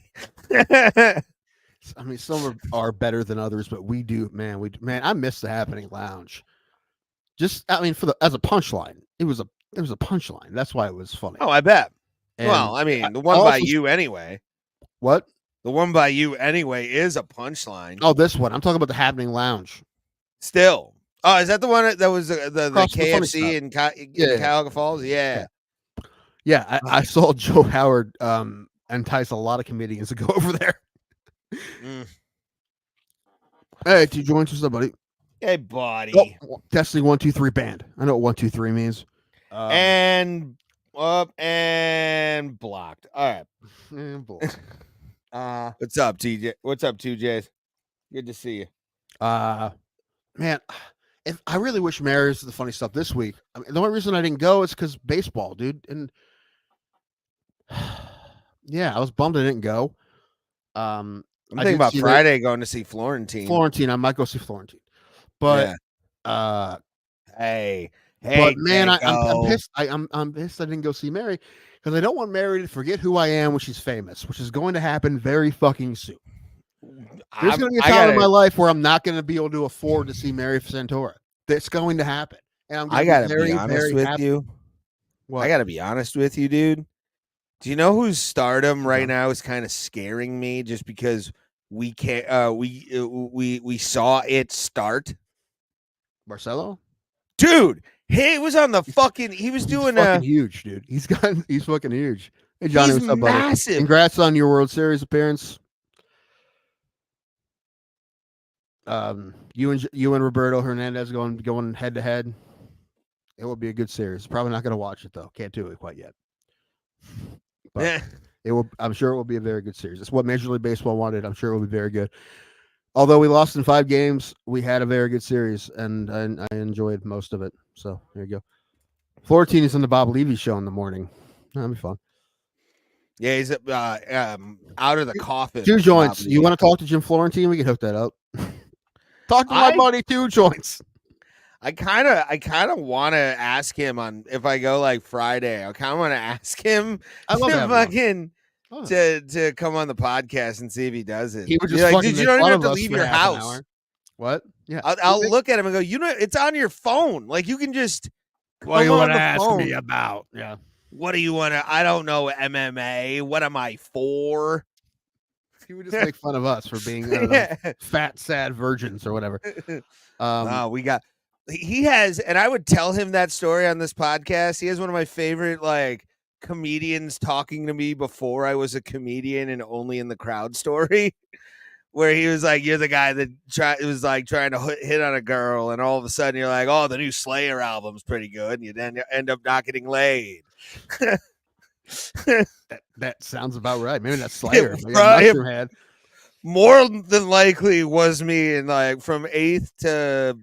I mean, some are better than others, but we do, man. I miss the Happening Lounge. As a punchline, it was a punchline. That's why it was funny. Oh, I bet. And well, I mean, the one by you anyway. What? The one by you anyway is a punchline. Oh, this one. I'm talking about the Happening Lounge. Still. Oh, is that the one that was the KFC in Cuyahoga Falls? Yeah. Yeah, I saw Joe Howard entice a lot of comedians to go over there. Hey, do you join us, buddy? Hey, buddy. Oh, testing 1, 2, 3 band. I know what 1, 2, 3 means. And up and blocked. All right. And blocked. What's up, TJ? What's up, 2Js? Good to see you. Man, if I really wish Mariners did the funny stuff this week. I mean, the only reason I didn't go is because baseball, dude. And yeah, I was bummed I didn't go. I'm thinking about Friday going to see Florentine. I might go see Florentine. But hey, but man, I'm pissed. I'm pissed I didn't go see Mary because I don't want Mary to forget who I am when she's famous, which is going to happen very fucking soon. There's going to be a time in my life where I'm not going to be able to afford to see Mary Santora. That's going to happen. And I got to be honest with you. What? I got to be honest with you, dude. Do you know whose stardom right now is kind of scaring me just because we can't we saw it start? Marcelo? Dude, he was on the fucking he was doing fucking huge, dude. He's fucking huge. Hey Johnny, what's up, buddy? Massive. Congrats on your World Series appearance. You and Roberto Hernandez going head to head. It will be a good series. Probably not going to watch it though. Can't do it quite yet. But it will. I'm sure it will be a very good series. It's what Major League Baseball wanted. I'm sure it will be very good. Although we lost in 5 games, we had a very good series, and I enjoyed most of it. So there you go. Florentine is on the Bob Levy show in the morning. That'll be fun. Yeah, he's out of the coffin. Two joints. You want to talk to Jim Florentine? We can hook that up. Talk to my buddy, Two Joints. I kind of want to ask him on if I go like Friday. I kind of want to ask him to come on the podcast and see if he does it. He would just like, dude, you don't even have to leave your house. What? Yeah, I'll look at him and go, it's on your phone. Like you can just. What do you want to ask me about? Yeah. What do you want to? I don't know MMA. What am I for? He would just make fun of us for being fat, sad virgins or whatever. He has, and I would tell him that story on this podcast. He has one of my favorite comedians talking to me before I was a comedian and only in the crowd story, where he was like, "You're the guy that was trying to hit on a girl, and all of a sudden you're like, oh, the new Slayer album's pretty good, and you then end up not getting laid." that sounds about right. Maybe that's Slayer. More than likely was me in from 8th to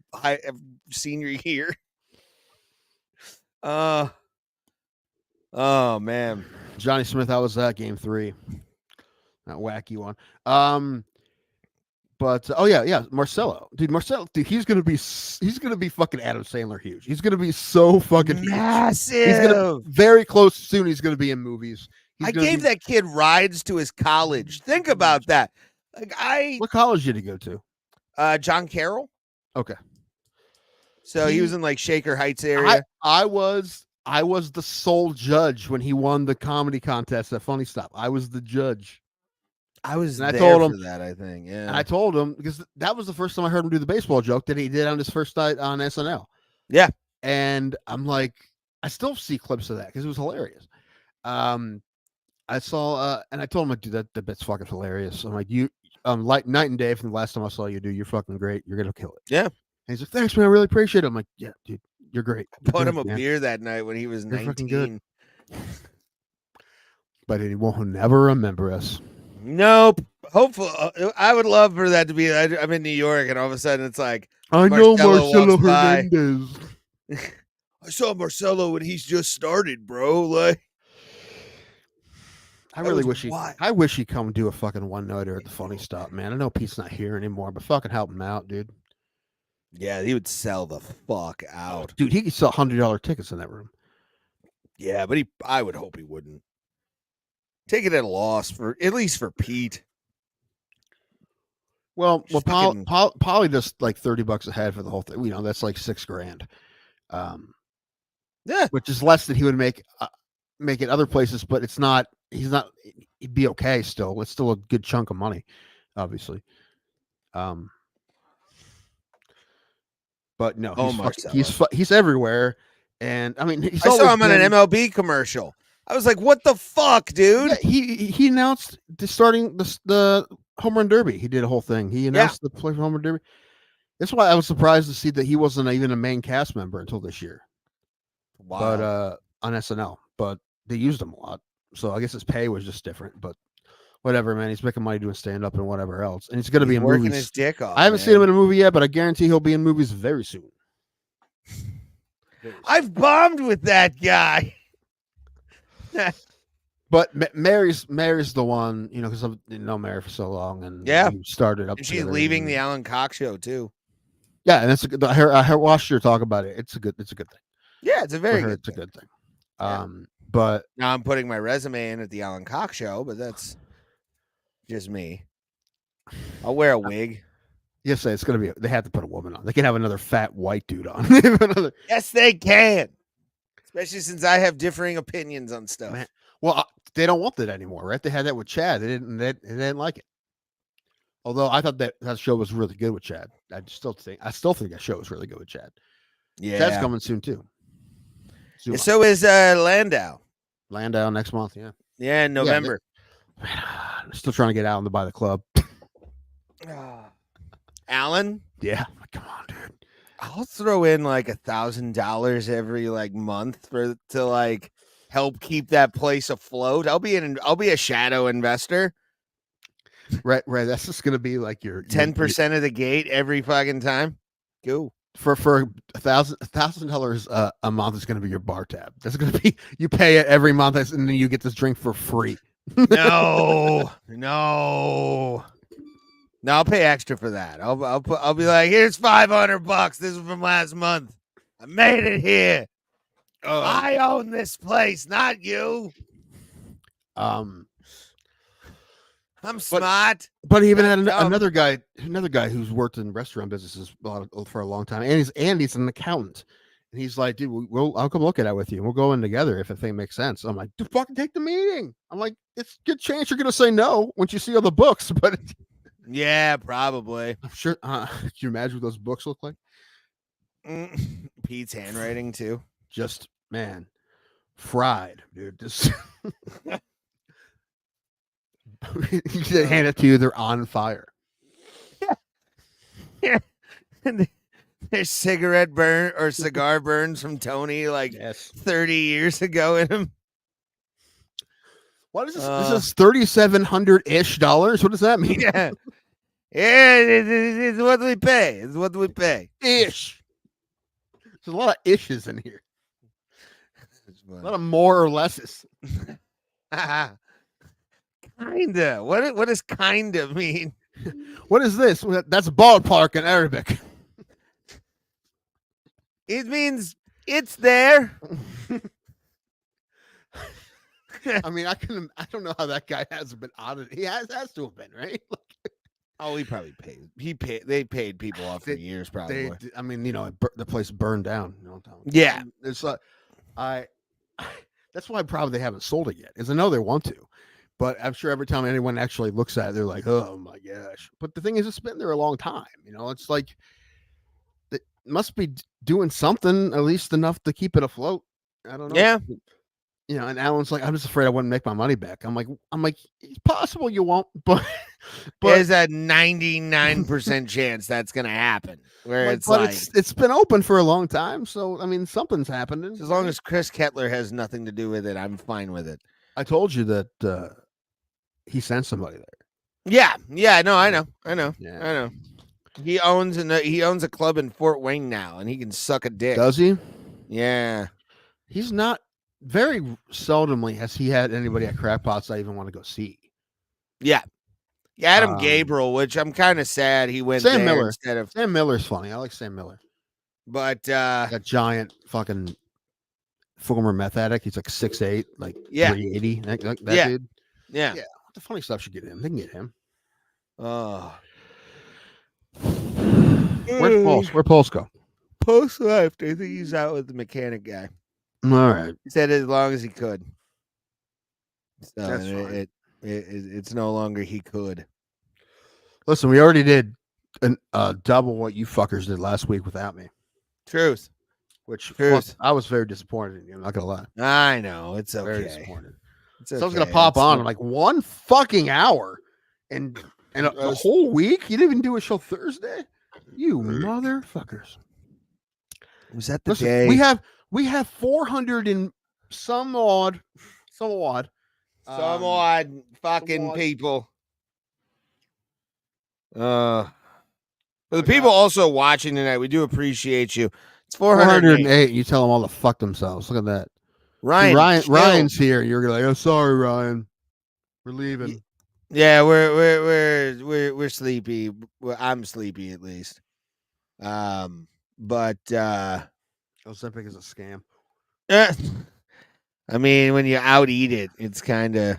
senior year. Oh man, Johnny Smith, how was that game 3? That wacky one. But Marcelo, dude, he's gonna be fucking Adam Sandler huge. He's gonna be so fucking massive. Huge. He's gonna very close soon. He's gonna be in movies. I gave that kid rides to his college. Think about that. What college did he go to? John Carroll. Okay. So he was in Shaker Heights area. I was the sole judge when he won the comedy contest at Funny Stop. I was the judge. I was and there I told him for that, I think. Yeah. And I told him because that was the first time I heard him do the baseball joke that he did on his first night on SNL. Yeah. And I'm like, I still see clips of that because it was hilarious. I saw and I told him, dude, that bit's fucking hilarious. I'm like, you like night and day from the last time I saw you, dude. You're fucking great. You're gonna kill it. Yeah. And he's like, thanks, man. I really appreciate it. I'm like, yeah, dude, you're great. I bought him a beer that night when he was 19. But he won't never remember us. Nope. Hopefully, I would love for that to be. I'm in New York, and all of a sudden it's like, I know Marcelo Hernandez. I saw Marcelo when he's just started, bro. I really wish I wish he'd come do a fucking one-nighter at the Funny Stop, man. I know Pete's not here anymore, but fucking help him out, dude. Yeah, he would sell the fuck out, dude. He could sell $100 tickets in that room. Yeah, but I would hope he wouldn't. Take it at a loss at least for Pete. Well, Polly does like $30 a head for the whole thing. That's like $6,000. Yeah, which is less than he would make at other places, but it's not. He'd be okay still. It's still a good chunk of money, obviously. But no, he's everywhere, and I mean, I saw him on an MLB commercial. I was like, "What the fuck, dude?" Yeah, he announced starting the home run derby. He did a whole thing. He announced the play for home run derby. That's why I was surprised to see that he wasn't even a main cast member until this year. Wow. But on SNL, but they used him a lot, so I guess his pay was just different. But whatever, man. He's making money doing stand up and whatever else, and he's going to be in working movies. His dick off. I haven't seen him in a movie yet, but I guarantee he'll be in movies very soon. I've bombed with that guy. But Mary's the one, because I've known Mary for so long, and we started up. And she's leaving the Alan Cox show too. Yeah, and that's I watched her talk about it. It's a good thing. Yeah, it's a very good. It's a good thing. But now I'm putting my resume in at the Alan Cox show, but that's just me. I'll wear a wig. Yes, it's gonna be. They have to put a woman on. They can have another fat white dude on. Yes, they can. Especially since I have differing opinions on stuff. Man. Well, they don't want that anymore, right? They had that with Chad. They didn't like it. Although I thought that show was really good with Chad. I still think that show was really good with Chad. Yeah, Chad's coming soon too. Yeah, so is Landau. Landau next month. Yeah. Yeah, in November. I'm still trying to get out and to buy the club. Alan? Yeah, come on, dude. I'll throw in like $1,000 every like month to like help keep that place afloat. I'll be a shadow investor. Right. That's just gonna be like your 10% of the gate every fucking time. Go. For $1,000 a month is gonna be your bar tab. That's gonna be you pay it every month and then you get this drink for free. No. No, I'll pay extra for that. I'll be like, here's $500. This is from last month. I made it here. I own this place, not you. I'm smart. But he even had another guy who's worked in restaurant businesses for a long time, and he's an accountant. And he's like, dude, I'll come look at it with you. We'll go in together if the thing makes sense. I'm like, dude, fucking take the meeting. I'm like, it's a good chance you're gonna say no once you see all the books, but yeah, probably. I'm sure. Can you imagine what those books look like? Pete's handwriting too. Just man, fried, dude. Just you hand it to you, they're on fire. Yeah. There's cigar burns from Tony like 30 years ago in them. What is this? This is $3,700-ish. What does that mean? Yeah. It's what we pay. It's what we pay. Ish. There's a lot of ishes in here. A lot of more or lesses. Kinda. What does kinda mean? What is this? That's ballpark in Arabic. It means it's there. I mean, I don't know how that guy hasn't been audited. He has to have been, right? Oh, he probably paid. They paid people off for years, probably. I mean, the place burned down. Yeah, it's like that's why probably they haven't sold it yet. Is I know they want to, but I'm sure every time anyone actually looks at it, they're like, "Oh my gosh!" But the thing is, it's been there a long time. It's like it must be doing something at least enough to keep it afloat. I don't know. Yeah. And Alan's like, I'm just afraid I wouldn't make my money back. I'm like, it's possible you won't, but there's a 99% chance that's gonna happen. It's been open for a long time, so I mean, something's happening. As long as Chris Kettler has nothing to do with it, I'm fine with it. I told you that he sent somebody there. Yeah, no, I know. Yeah. I know. He owns a club in Fort Wayne now, and he can suck a dick. Does he? Yeah. He's not. Very seldomly has he had anybody at Crackpots I even want to go see. Yeah. Adam Gabriel, which I'm kind of sad he went Sam there Miller. instead of Sam Miller's funny. I like Sam Miller. But that giant fucking former meth addict. He's like 6'8", like 380. That dude. Yeah. What the funny stuff should get him. They can get him. Where'd Pulse go? Pulse left. I think he's out with the mechanic guy. All right. He said as long as he could. So that's fine. It's no longer he could. Listen, we already did double what you fuckers did last week without me. Truth. I was very disappointed in you. I'm not gonna lie. I know. It's okay. Very disappointed. So I was gonna pop on. I'm like 1 fucking hour and a whole week. You didn't even do a show Thursday. You motherfuckers. Was that the day? We have 400 and some odd fucking people. For the people also watching tonight, we do appreciate you. It's 408. You tell them all to fuck themselves. Look at that. Ryan's here. You're like, oh, sorry, Ryan. We're leaving. Yeah, we're sleepy. I'm sleepy at least. But Ozempic is a scam. I mean, when you out eat it, it's kind of.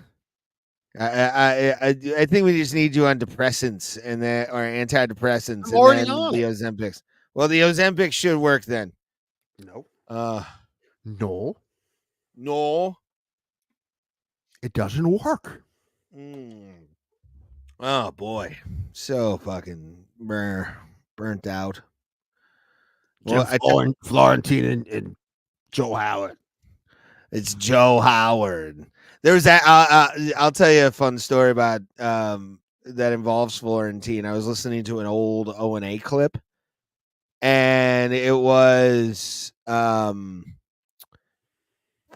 I think we just need you on depressants or antidepressants. I'm already and then on the Ozempics. Well, the Ozempic should work then. Nope. No. It doesn't work. Oh boy, so fucking burnt out. Well, Florentine and Joe Howard. It's Joe Howard. There was that. I'll tell you a fun story about that involves Florentine. I was listening to an old O&A clip, and it was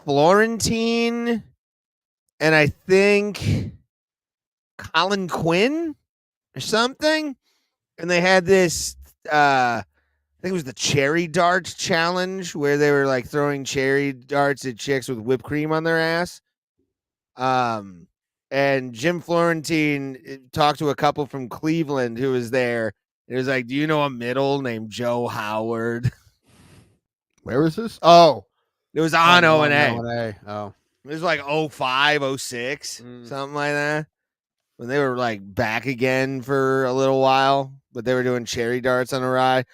Florentine and I think Colin Quinn or something. And they had this I think it was the cherry dart challenge where they were like throwing cherry darts at chicks with whipped cream on their ass. And Jim Florentine talked to a couple from Cleveland who was there. It was like, do you know a middle named Joe Howard? Where was this? Oh, It was on O&A. O&A. Oh, It was like 05, 06, something like that. When they were like back again for a little while, but they were doing cherry darts on a ride.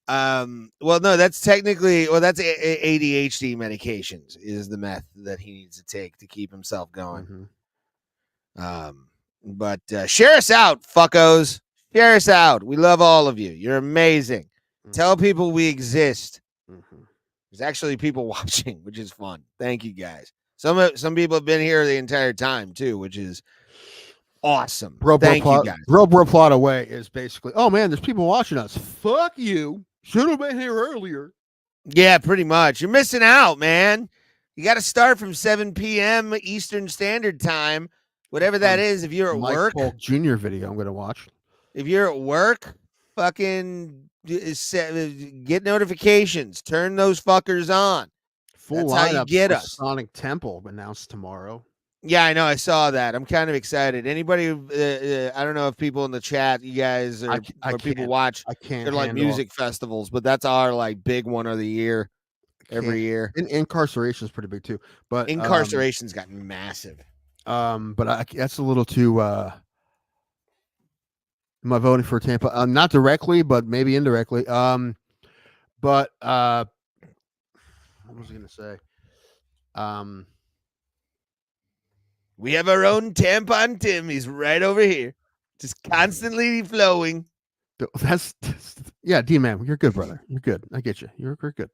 Well, no, that's technically, that's ADHD medications is the meth that he needs to take to keep himself going. But share us out, fuckos. Share us out. We love all of you. You're amazing. Tell people we exist. There's actually people watching, which is fun. Thank you guys. Some people have been here the entire time too, which is awesome. Thank you guys. Bro plot away is basically, oh man, there's people watching us. Fuck you. Should have been here earlier. Yeah, pretty much. You're missing out, man. You got to start from 7 p.m. Eastern Standard Time, whatever that is. If you're at Mike work, Polk Jr. video I'm going to watch. If you're at work, fucking get notifications. Turn those fuckers on. Full That's how you lineup get for us. Sonic Temple announced tomorrow. Yeah, I know. I saw that. I'm kind of excited. Anybody? I don't know if people in the chat, you guys, or people watch. I can't. They're like music festivals, but that's our like big one of the year. Every year. Incarceration is pretty big too. But incarceration's gotten massive. But that's a little too. Am I voting for Tampa? Not directly, but maybe indirectly. But what was I going to say? We have our own tampon Tim. He's right over here, just constantly flowing. That's yeah, D-Man. You're good, brother. You're good. I get you. You're good.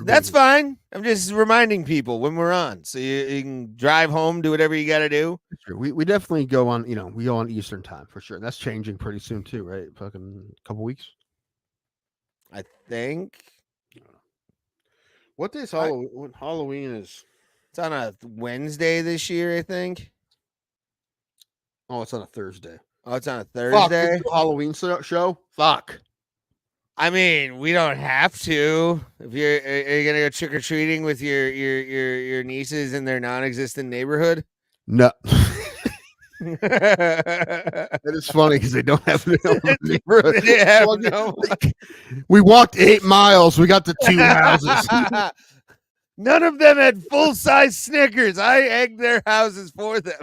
That's fine. I'm just reminding people when we're on, so you can drive home, do whatever you got to do. Sure. We definitely go on. We go on Eastern time for sure. That's changing pretty soon too, right? Fucking couple weeks. I think. What day is Halloween? Halloween is. It's on a Wednesday this year, I think. Oh, it's on a Thursday. Oh, it's on a Thursday. Fuck, Halloween show. Fuck. I mean, we don't have to. If are you gonna go trick or treating with your nieces in their non-existent neighborhood? No. That is funny because they don't have a neighborhood. We walked 8 miles. We got to 2 houses. None of them had full-size Snickers. I egged their houses for them.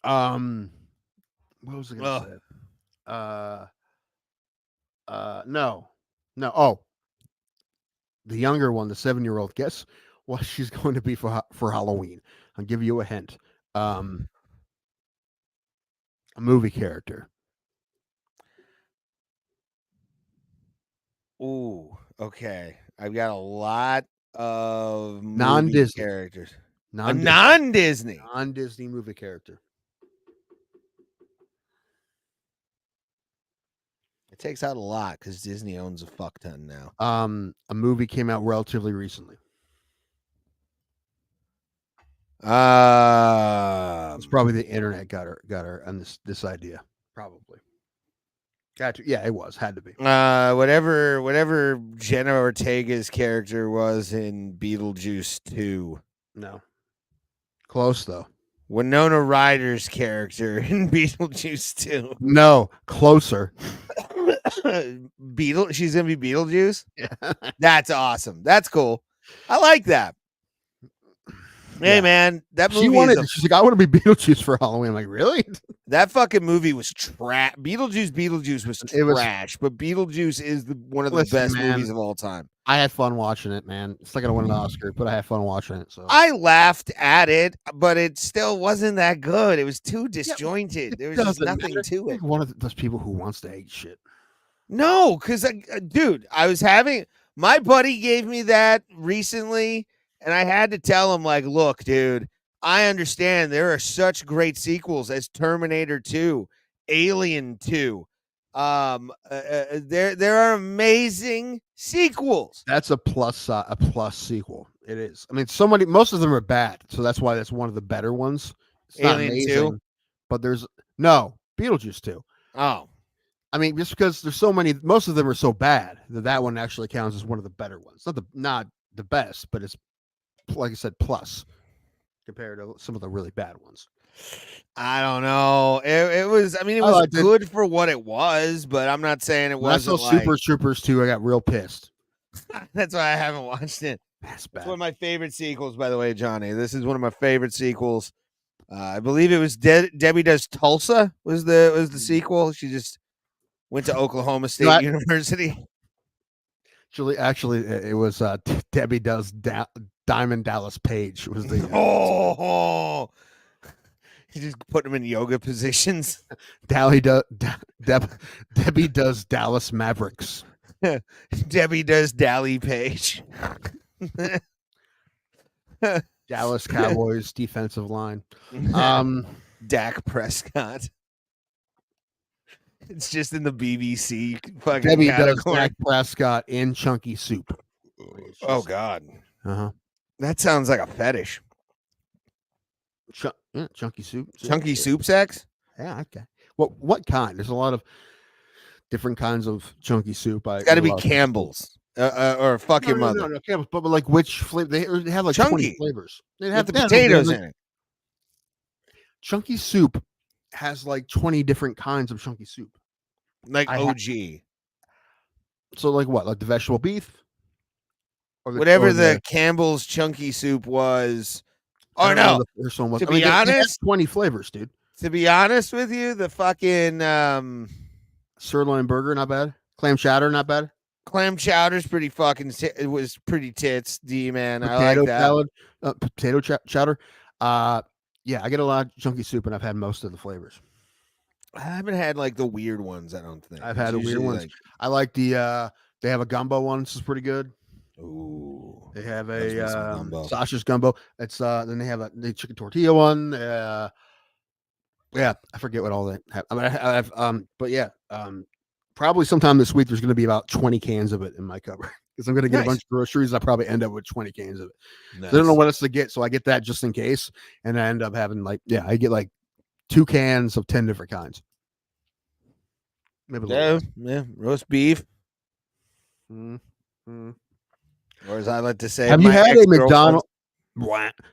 What was I gonna say? No. Oh, the younger one, the 7-year-old. Guess what she's going to be for Halloween? I'll give you a hint. A movie character. Ooh, okay. I've got a lot of non-Disney characters. Non-Disney movie character. It takes out a lot because Disney owns a fuck ton now. A movie came out relatively recently. It's probably the internet got her on this idea. Probably. Gotcha. Yeah, it had to be. Whatever Jenna Ortega's character was in Beetlejuice 2. No. Close though. Winona Ryder's character in Beetlejuice 2. No, closer. She's gonna be Beetlejuice? Yeah. That's awesome. That's cool. I like that. Hey man, that movie. She's like, I want to be Beetlejuice for Halloween. I'm like, really? That fucking movie was trash. Beetlejuice was trash, but Beetlejuice is one of the best movies of all time. I had fun watching it, man. It's not gonna win an Oscar, but I had fun watching it. So I laughed at it, but it still wasn't that good. It was too disjointed. There was just nothing to it. One of those people who wants to hate shit. No, because dude, my buddy gave me that recently. And I had to tell him, like, look, dude, I understand there are such great sequels as Terminator 2, Alien 2. There are amazing sequels. That's a plus sequel. It is. I mean, most of them are bad, so that's why that's one of the better ones. It's not Alien amazing, 2? but there's no Beetlejuice 2. Oh, I mean, just because there's so many, most of them are so bad that one actually counts as one of the better ones. Not the best, but it's, like I said, plus compared to some of the really bad ones. I don't know. It was. I mean, it was good for what it was, but I'm not saying it wasn't. When I saw Super Troopers 2, I got real pissed. That's why I haven't watched it. That's bad. It's one of my favorite sequels, by the way, Johnny. This is one of my favorite sequels. I believe it was Debbie Does Tulsa was the sequel. She just went to Oklahoma State University. Actually, it was Debbie Does Diamond Dallas Page was the. You just put them in yoga positions. Debbie Does Dallas Mavericks. Debbie Does Dally Page. Dallas Cowboys defensive line. Dak Prescott. It's just in the BBC fucking Debbie category. Does Dak Prescott in Chunky Soup. Oh God. Uh-huh. That sounds like a fetish. Chunky Soup. Chunky Soup sex? Yeah, okay. What kind? There's a lot of different kinds of Chunky Soup. It's got to be Campbell's. Or fuck your mother. No, Campbell's, but like which flavor? They have like Chunky 20 flavors. They have the potatoes in it. Chunky Soup has like 20 different kinds of Chunky Soup. Like OG. So like what? Like the vegetable beef? Whatever the Campbell's Chunky Soup was. Oh no! To be honest, 20 flavors, dude. To be honest with you, the fucking sirloin burger, not bad. Clam chowder, not bad. Clam chowder's pretty fucking. It was pretty tits, D man. Potato I like that. Salad, potato chowder. Yeah, I get a lot of Chunky Soup, and I've had most of the flavors. I haven't had like the weird ones. I don't think I've had the weird ones. I like the. They have a gumbo one. This is pretty good. Ooh, they have a Sasha's gumbo. It's then they have the chicken tortilla one. Yeah, I forget what all they have. I mean, I've but yeah, probably sometime this week there's going to be about 20 cans of it in my cupboard because I'm going to get a bunch of groceries. I probably end up with 20 cans of it. Nice. So I don't know what else to get, so I get that just in case, and I end up having I get like 2 cans of 10 different kinds. Maybe roast beef. Or as I like to say, have you had a McDonald's?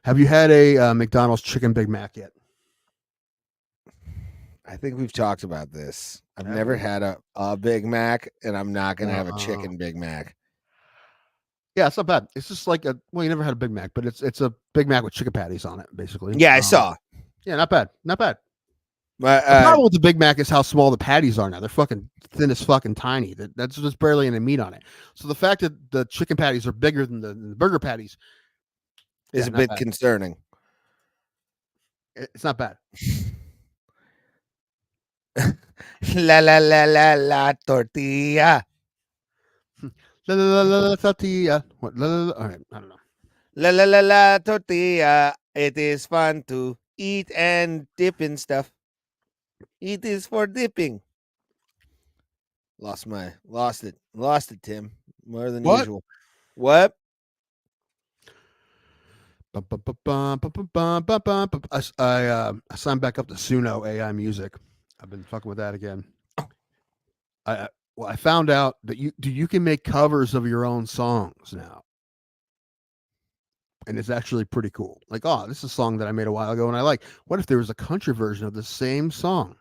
Have you had a McDonald's chicken Big Mac yet? I think we've talked about this. I've never had a Big Mac, and I'm not gonna have a chicken Big Mac. Yeah, it's not bad. It's just like you never had a Big Mac, but it's a Big Mac with chicken patties on it, basically. Yeah, I saw. Yeah, not bad. But, the problem with the Big Mac is how small the patties are now. They're fucking thin as fucking tiny. That's just barely any meat on it. So the fact that the chicken patties are bigger than the burger patties is a bit concerning. It's not bad. La la la la la tortilla. La la la la tortilla. What? All right, I don't know. La la la la tortilla. It is fun to eat and dip in stuff. It is for dipping. Lost it, Tim. More than usual. What? I signed back up to Suno AI Music. I've been fucking with that again. I found out that you can make covers of your own songs now. And it's actually pretty cool. Like, this is a song that I made a while ago and I like. What if there was a country version of the same song?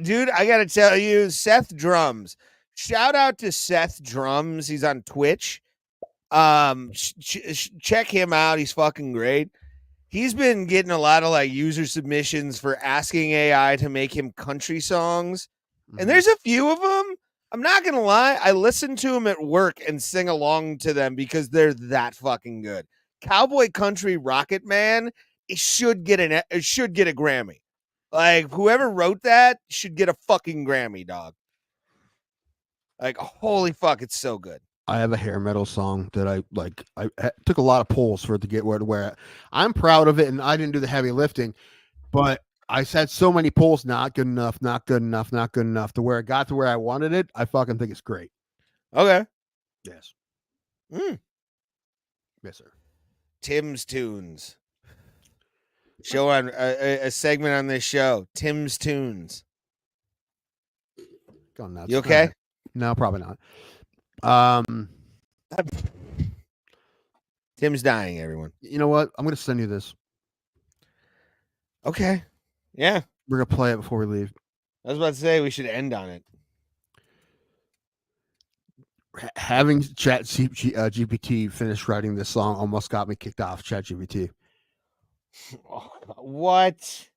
Dude, I gotta tell you, Seth Drums. Shout out to Seth Drums. He's on Twitch. Check him out. He's fucking great. He's been getting a lot of like user submissions for asking AI to make him country songs. Mm-hmm. And there's a few of them. I'm not going to lie. I listen to them at work and sing along to them because they're that fucking good. Cowboy Country Rocket Man, it should get a Grammy. Like whoever wrote that should get a fucking Grammy, dog. Like, holy fuck, it's so good. I have a hair metal song that I like. I took a lot of polls for it to get where I'm proud of it, and I didn't do the heavy lifting, but I said so many polls, not good enough, not good enough, not good enough, to where it got to where I wanted it. I fucking think it's great. Okay. Yes. Mm. Yes, sir. Tim's Tunes. Show on a segment on this show. Tim's Tunes. Gone nuts. You okay? No, probably not. Tim's dying, everyone. You know what? I'm gonna send you this. Okay. Yeah. We're gonna play it before we leave. I was about to say we should end on it. Having GPT finish writing this song almost got me kicked off ChatGPT. What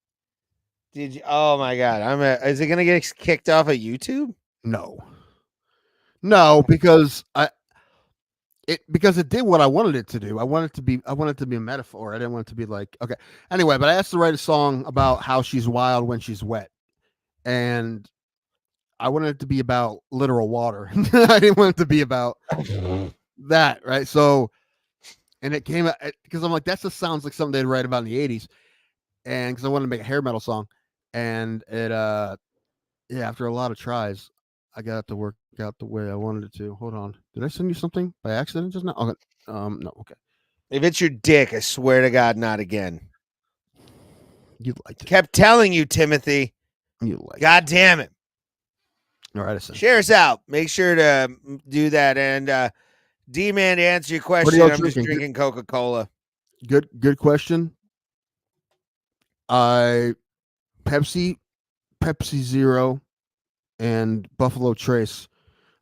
did you? Oh my god! Is it gonna get kicked off of YouTube? No, because it did what I wanted it to do. I wanted it to be a metaphor. I didn't want it to be like, okay. Anyway, but I asked to write a song about how she's wild when she's wet, and I wanted it to be about literal water. I didn't want it to be about that, right? So, and it came out because I'm like, that just sounds like something they'd write about in the '80s, and because I wanted to make a hair metal song, and it, yeah, after a lot of tries, I got it to work out the way I wanted it to. Hold on, did I send you something by accident just now? Okay, no, okay. If it's your dick, I swear to God, not again. You liked it. Kept telling you, Timothy. You like. God damn it. All right, I sent. Share us out. Make sure to do that. And D-Man, to answer your question, I'm just drinking Coca-Cola. Good question. Pepsi Zero, and Buffalo Trace.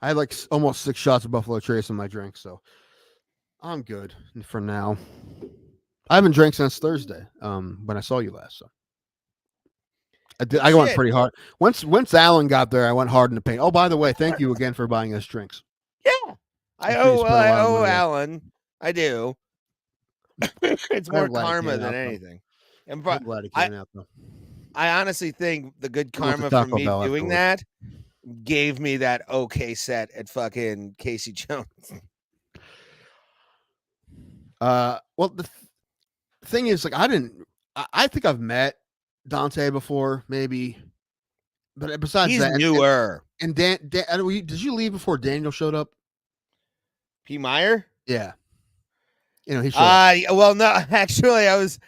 I had like almost 6 shots of Buffalo Trace in my drink, so I'm good for now. I haven't drank since Thursday, when I saw you last. So I went pretty hard. Once Alan got there, I went hard in the paint. Oh, by the way, thank you again for buying us drinks. Yeah, I owe Alan. I do. It's more karma than anything. And I'm glad it came out though. I honestly think the good karma for me doing that gave me that okay set at fucking Casey Jones. Well, the thing is, like, I think I've met Dante before, maybe, but besides he's that, newer. And Dan, did you leave before Daniel showed up? P. Meyer? Yeah. You know, he showed up. Well, no, actually, I was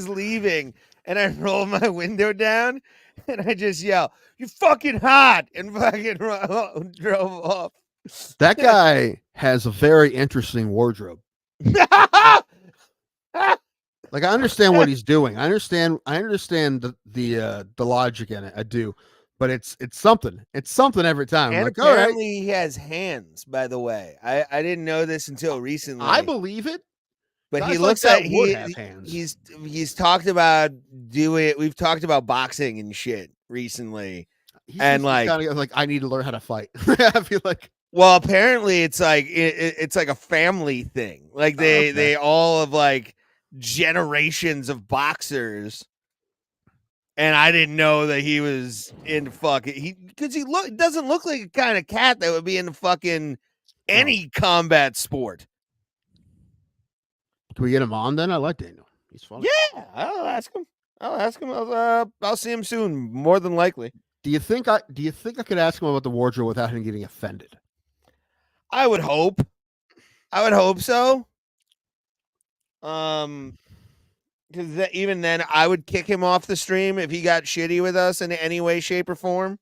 leaving and I rolled my window down and I just yelled, "You fucking hot!" and fucking drove off. That guy has a very interesting wardrobe. Like, I understand what he's doing. I understand the logic in it. I do, but it's something. It's something every time. And like, apparently, all right. he has hands. By the way, I didn't know this until recently. I believe it. But guys he looks like like would have hands. He's talked about doing. We've talked about boxing and shit recently, and like I need to learn how to fight. I feel like. Well, apparently it's like it's like a family thing. Like they all have like generations of boxers, and I didn't know that he was into fucking because he doesn't look like a kind of cat that would be into fucking any combat sport. Can we get him on then? I like Daniel. He's funny. Yeah, I'll ask him. I'll see him soon, more than likely. Do you think I could ask him about the wardrobe without him getting offended? I would hope so. Because even then, I would kick him off the stream if he got shitty with us in any way, shape, or form.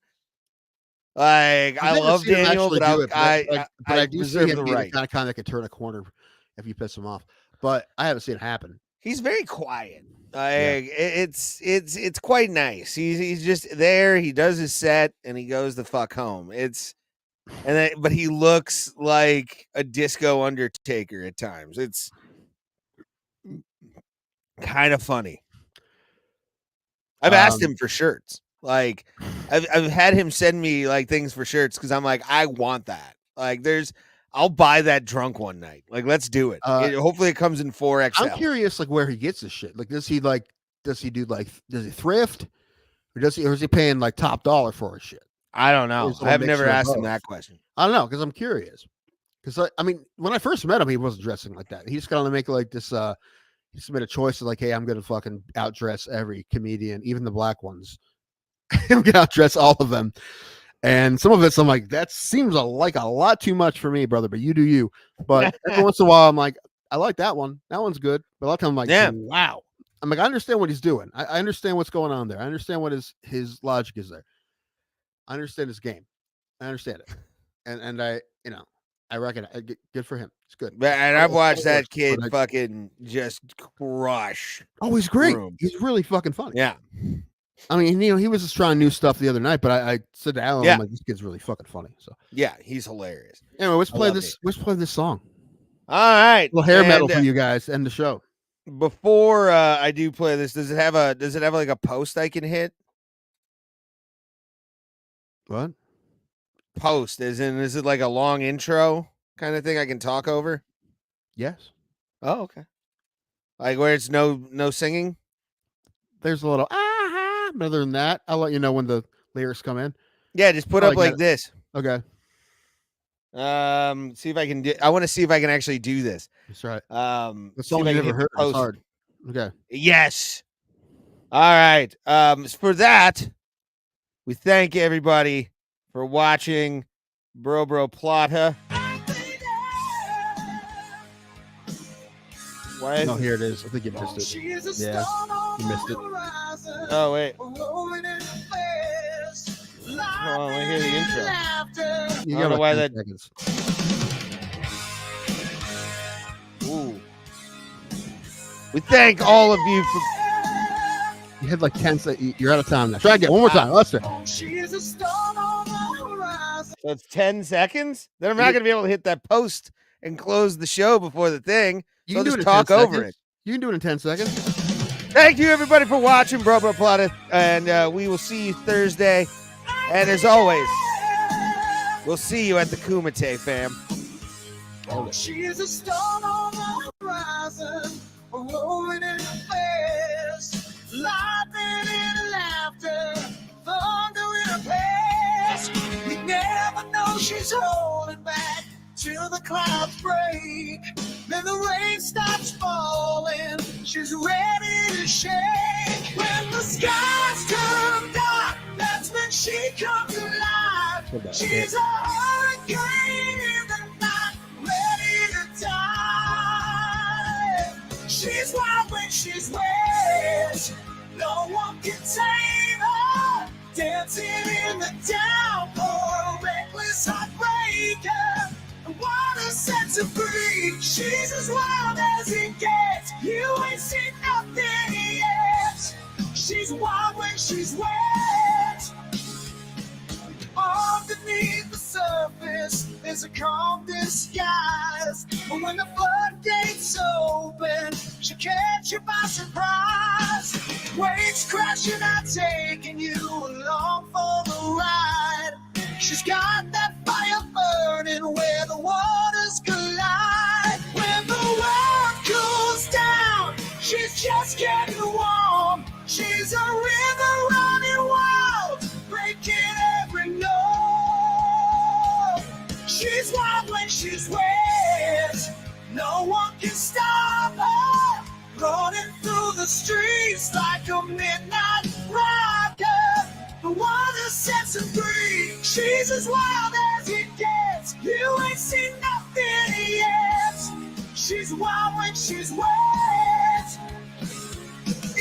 Like, I love Daniel, but I do reserve the right. Kind of that could turn a corner if you piss him off. But I haven't seen it happen. He's very quiet. It's quite nice. He's just there. He does his set and he goes the fuck home. But he looks like a disco Undertaker at times. It's kind of funny. I've asked him for shirts. Like I've had him send me like things for shirts because I'm like, I want that. Like I'll buy that drunk one night. Like, let's do it. Hopefully it comes in 4XL. I'm curious, like, where he gets this shit. Like, does he thrift? Or is he paying like top dollar for his shit? I don't know. I have never asked him that question. I don't know, because I'm curious. Because I mean, when I first met him, he wasn't dressing like that. He just got to make like this. He just made a choice of like, hey, I'm gonna fucking outdress every comedian, even the black ones. I'm gonna outdress all of them. And some of it's I'm like, that seems like a lot too much for me, brother. But you do you. But every once in a while, I'm like, I like that one. That one's good. But a lot of times I'm like, Yeah. wow. I'm like, I understand what he's doing. I understand what's going on there. I understand what his logic is there. I understand his game. I understand it. And I, I reckon good for him. It's good. And I've watched that kid fucking just crush. Oh, he's great. rooms. He's really fucking funny. Yeah. I mean, he was just trying new stuff the other night, but I said to Alan, I'm like, this kid's really fucking funny. So yeah, he's hilarious. Anyway, let's play this song. All right. A little hair metal for you guys. End the show. Before I do play this, does it have like a post I can hit? What? Post, is it like a long intro kind of thing I can talk over? Yes. Oh, okay. Like where it's no singing? There's a little but other than that, I'll let you know when the lyrics come in. Yeah, just put up like this. Okay. See if I can I want to see if I can actually do this. That's right. The song you never heard. It's hard. Okay. Yes. All right. For that, we thank everybody for watching Bro Plata. Why? No, here it is. I think you missed it. Yeah, you missed it. Oh wait. Hold on, let me hear the intro. You I don't know why that. Seconds. Ooh. We thank all of you for. You had like 10 seconds. You're out of time now. Try again. One more time. Let's do it. So it's 10 seconds? Then I'm not going to be able to hit that post and close the show before the thing. You So can I'll do just it in talk 10 over seconds. it. You can do it in 10 seconds. Thank you, everybody, for watching Bro Plata. And we will see you Thursday. And as always, we'll see you at the Kumite, fam. She is a storm on the horizon, rolling in the face, lightning in laughter, thunder in her face. You never know she's holding back till the clouds break. Then the rain stops falling, she's ready to shake. When the skies turn dark, that's when she comes alive. She's a hurricane in the night, ready to die. She's wild when she's wet, no one can tame her. Dancing in the downpour, reckless heartbreaker. What a sense of free. She's as wild as it gets. You ain't seen nothing yet. She's wild when she's wet. Underneath the surface, there's a calm disguise. But when the floodgates open, she'll catch you by surprise. Waves crashing out, taking you along for the ride. She's got that fire burning where the waters collide. When the world cools down, she's just getting warm. She's a river running wild, breaking every note. She's wild when she's wet, no one can stop her. Running through the streets like a midnight rocker. The water sets her free. She's as wild as it gets. You ain't seen nothing yet. She's wild when she's wet.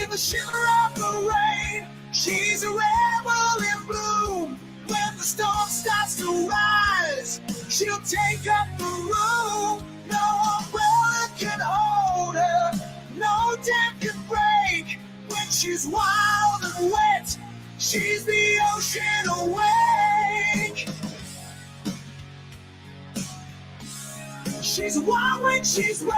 In the shimmer of the rain, she's a rebel in bloom. When the storm starts to rise, she'll take up the room. No umbrella can hold her, no dam can break. When she's wild and wet, she's the ocean awake. She's wild when she's wet.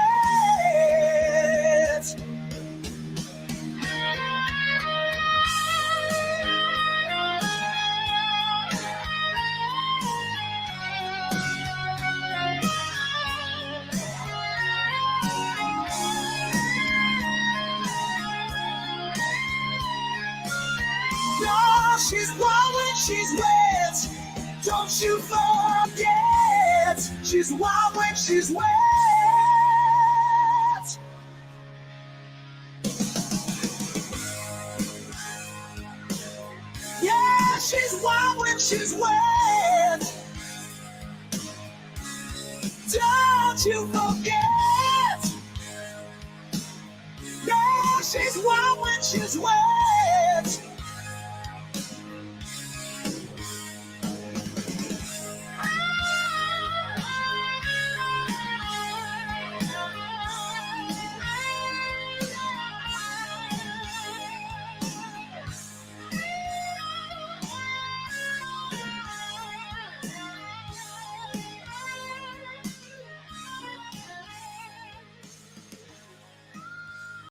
No, she's wild when she's wet. Don't you forget. She's wild when she's wet. Yeah, she's wild when she's wet. Don't you forget. Yeah, she's wild when she's wet.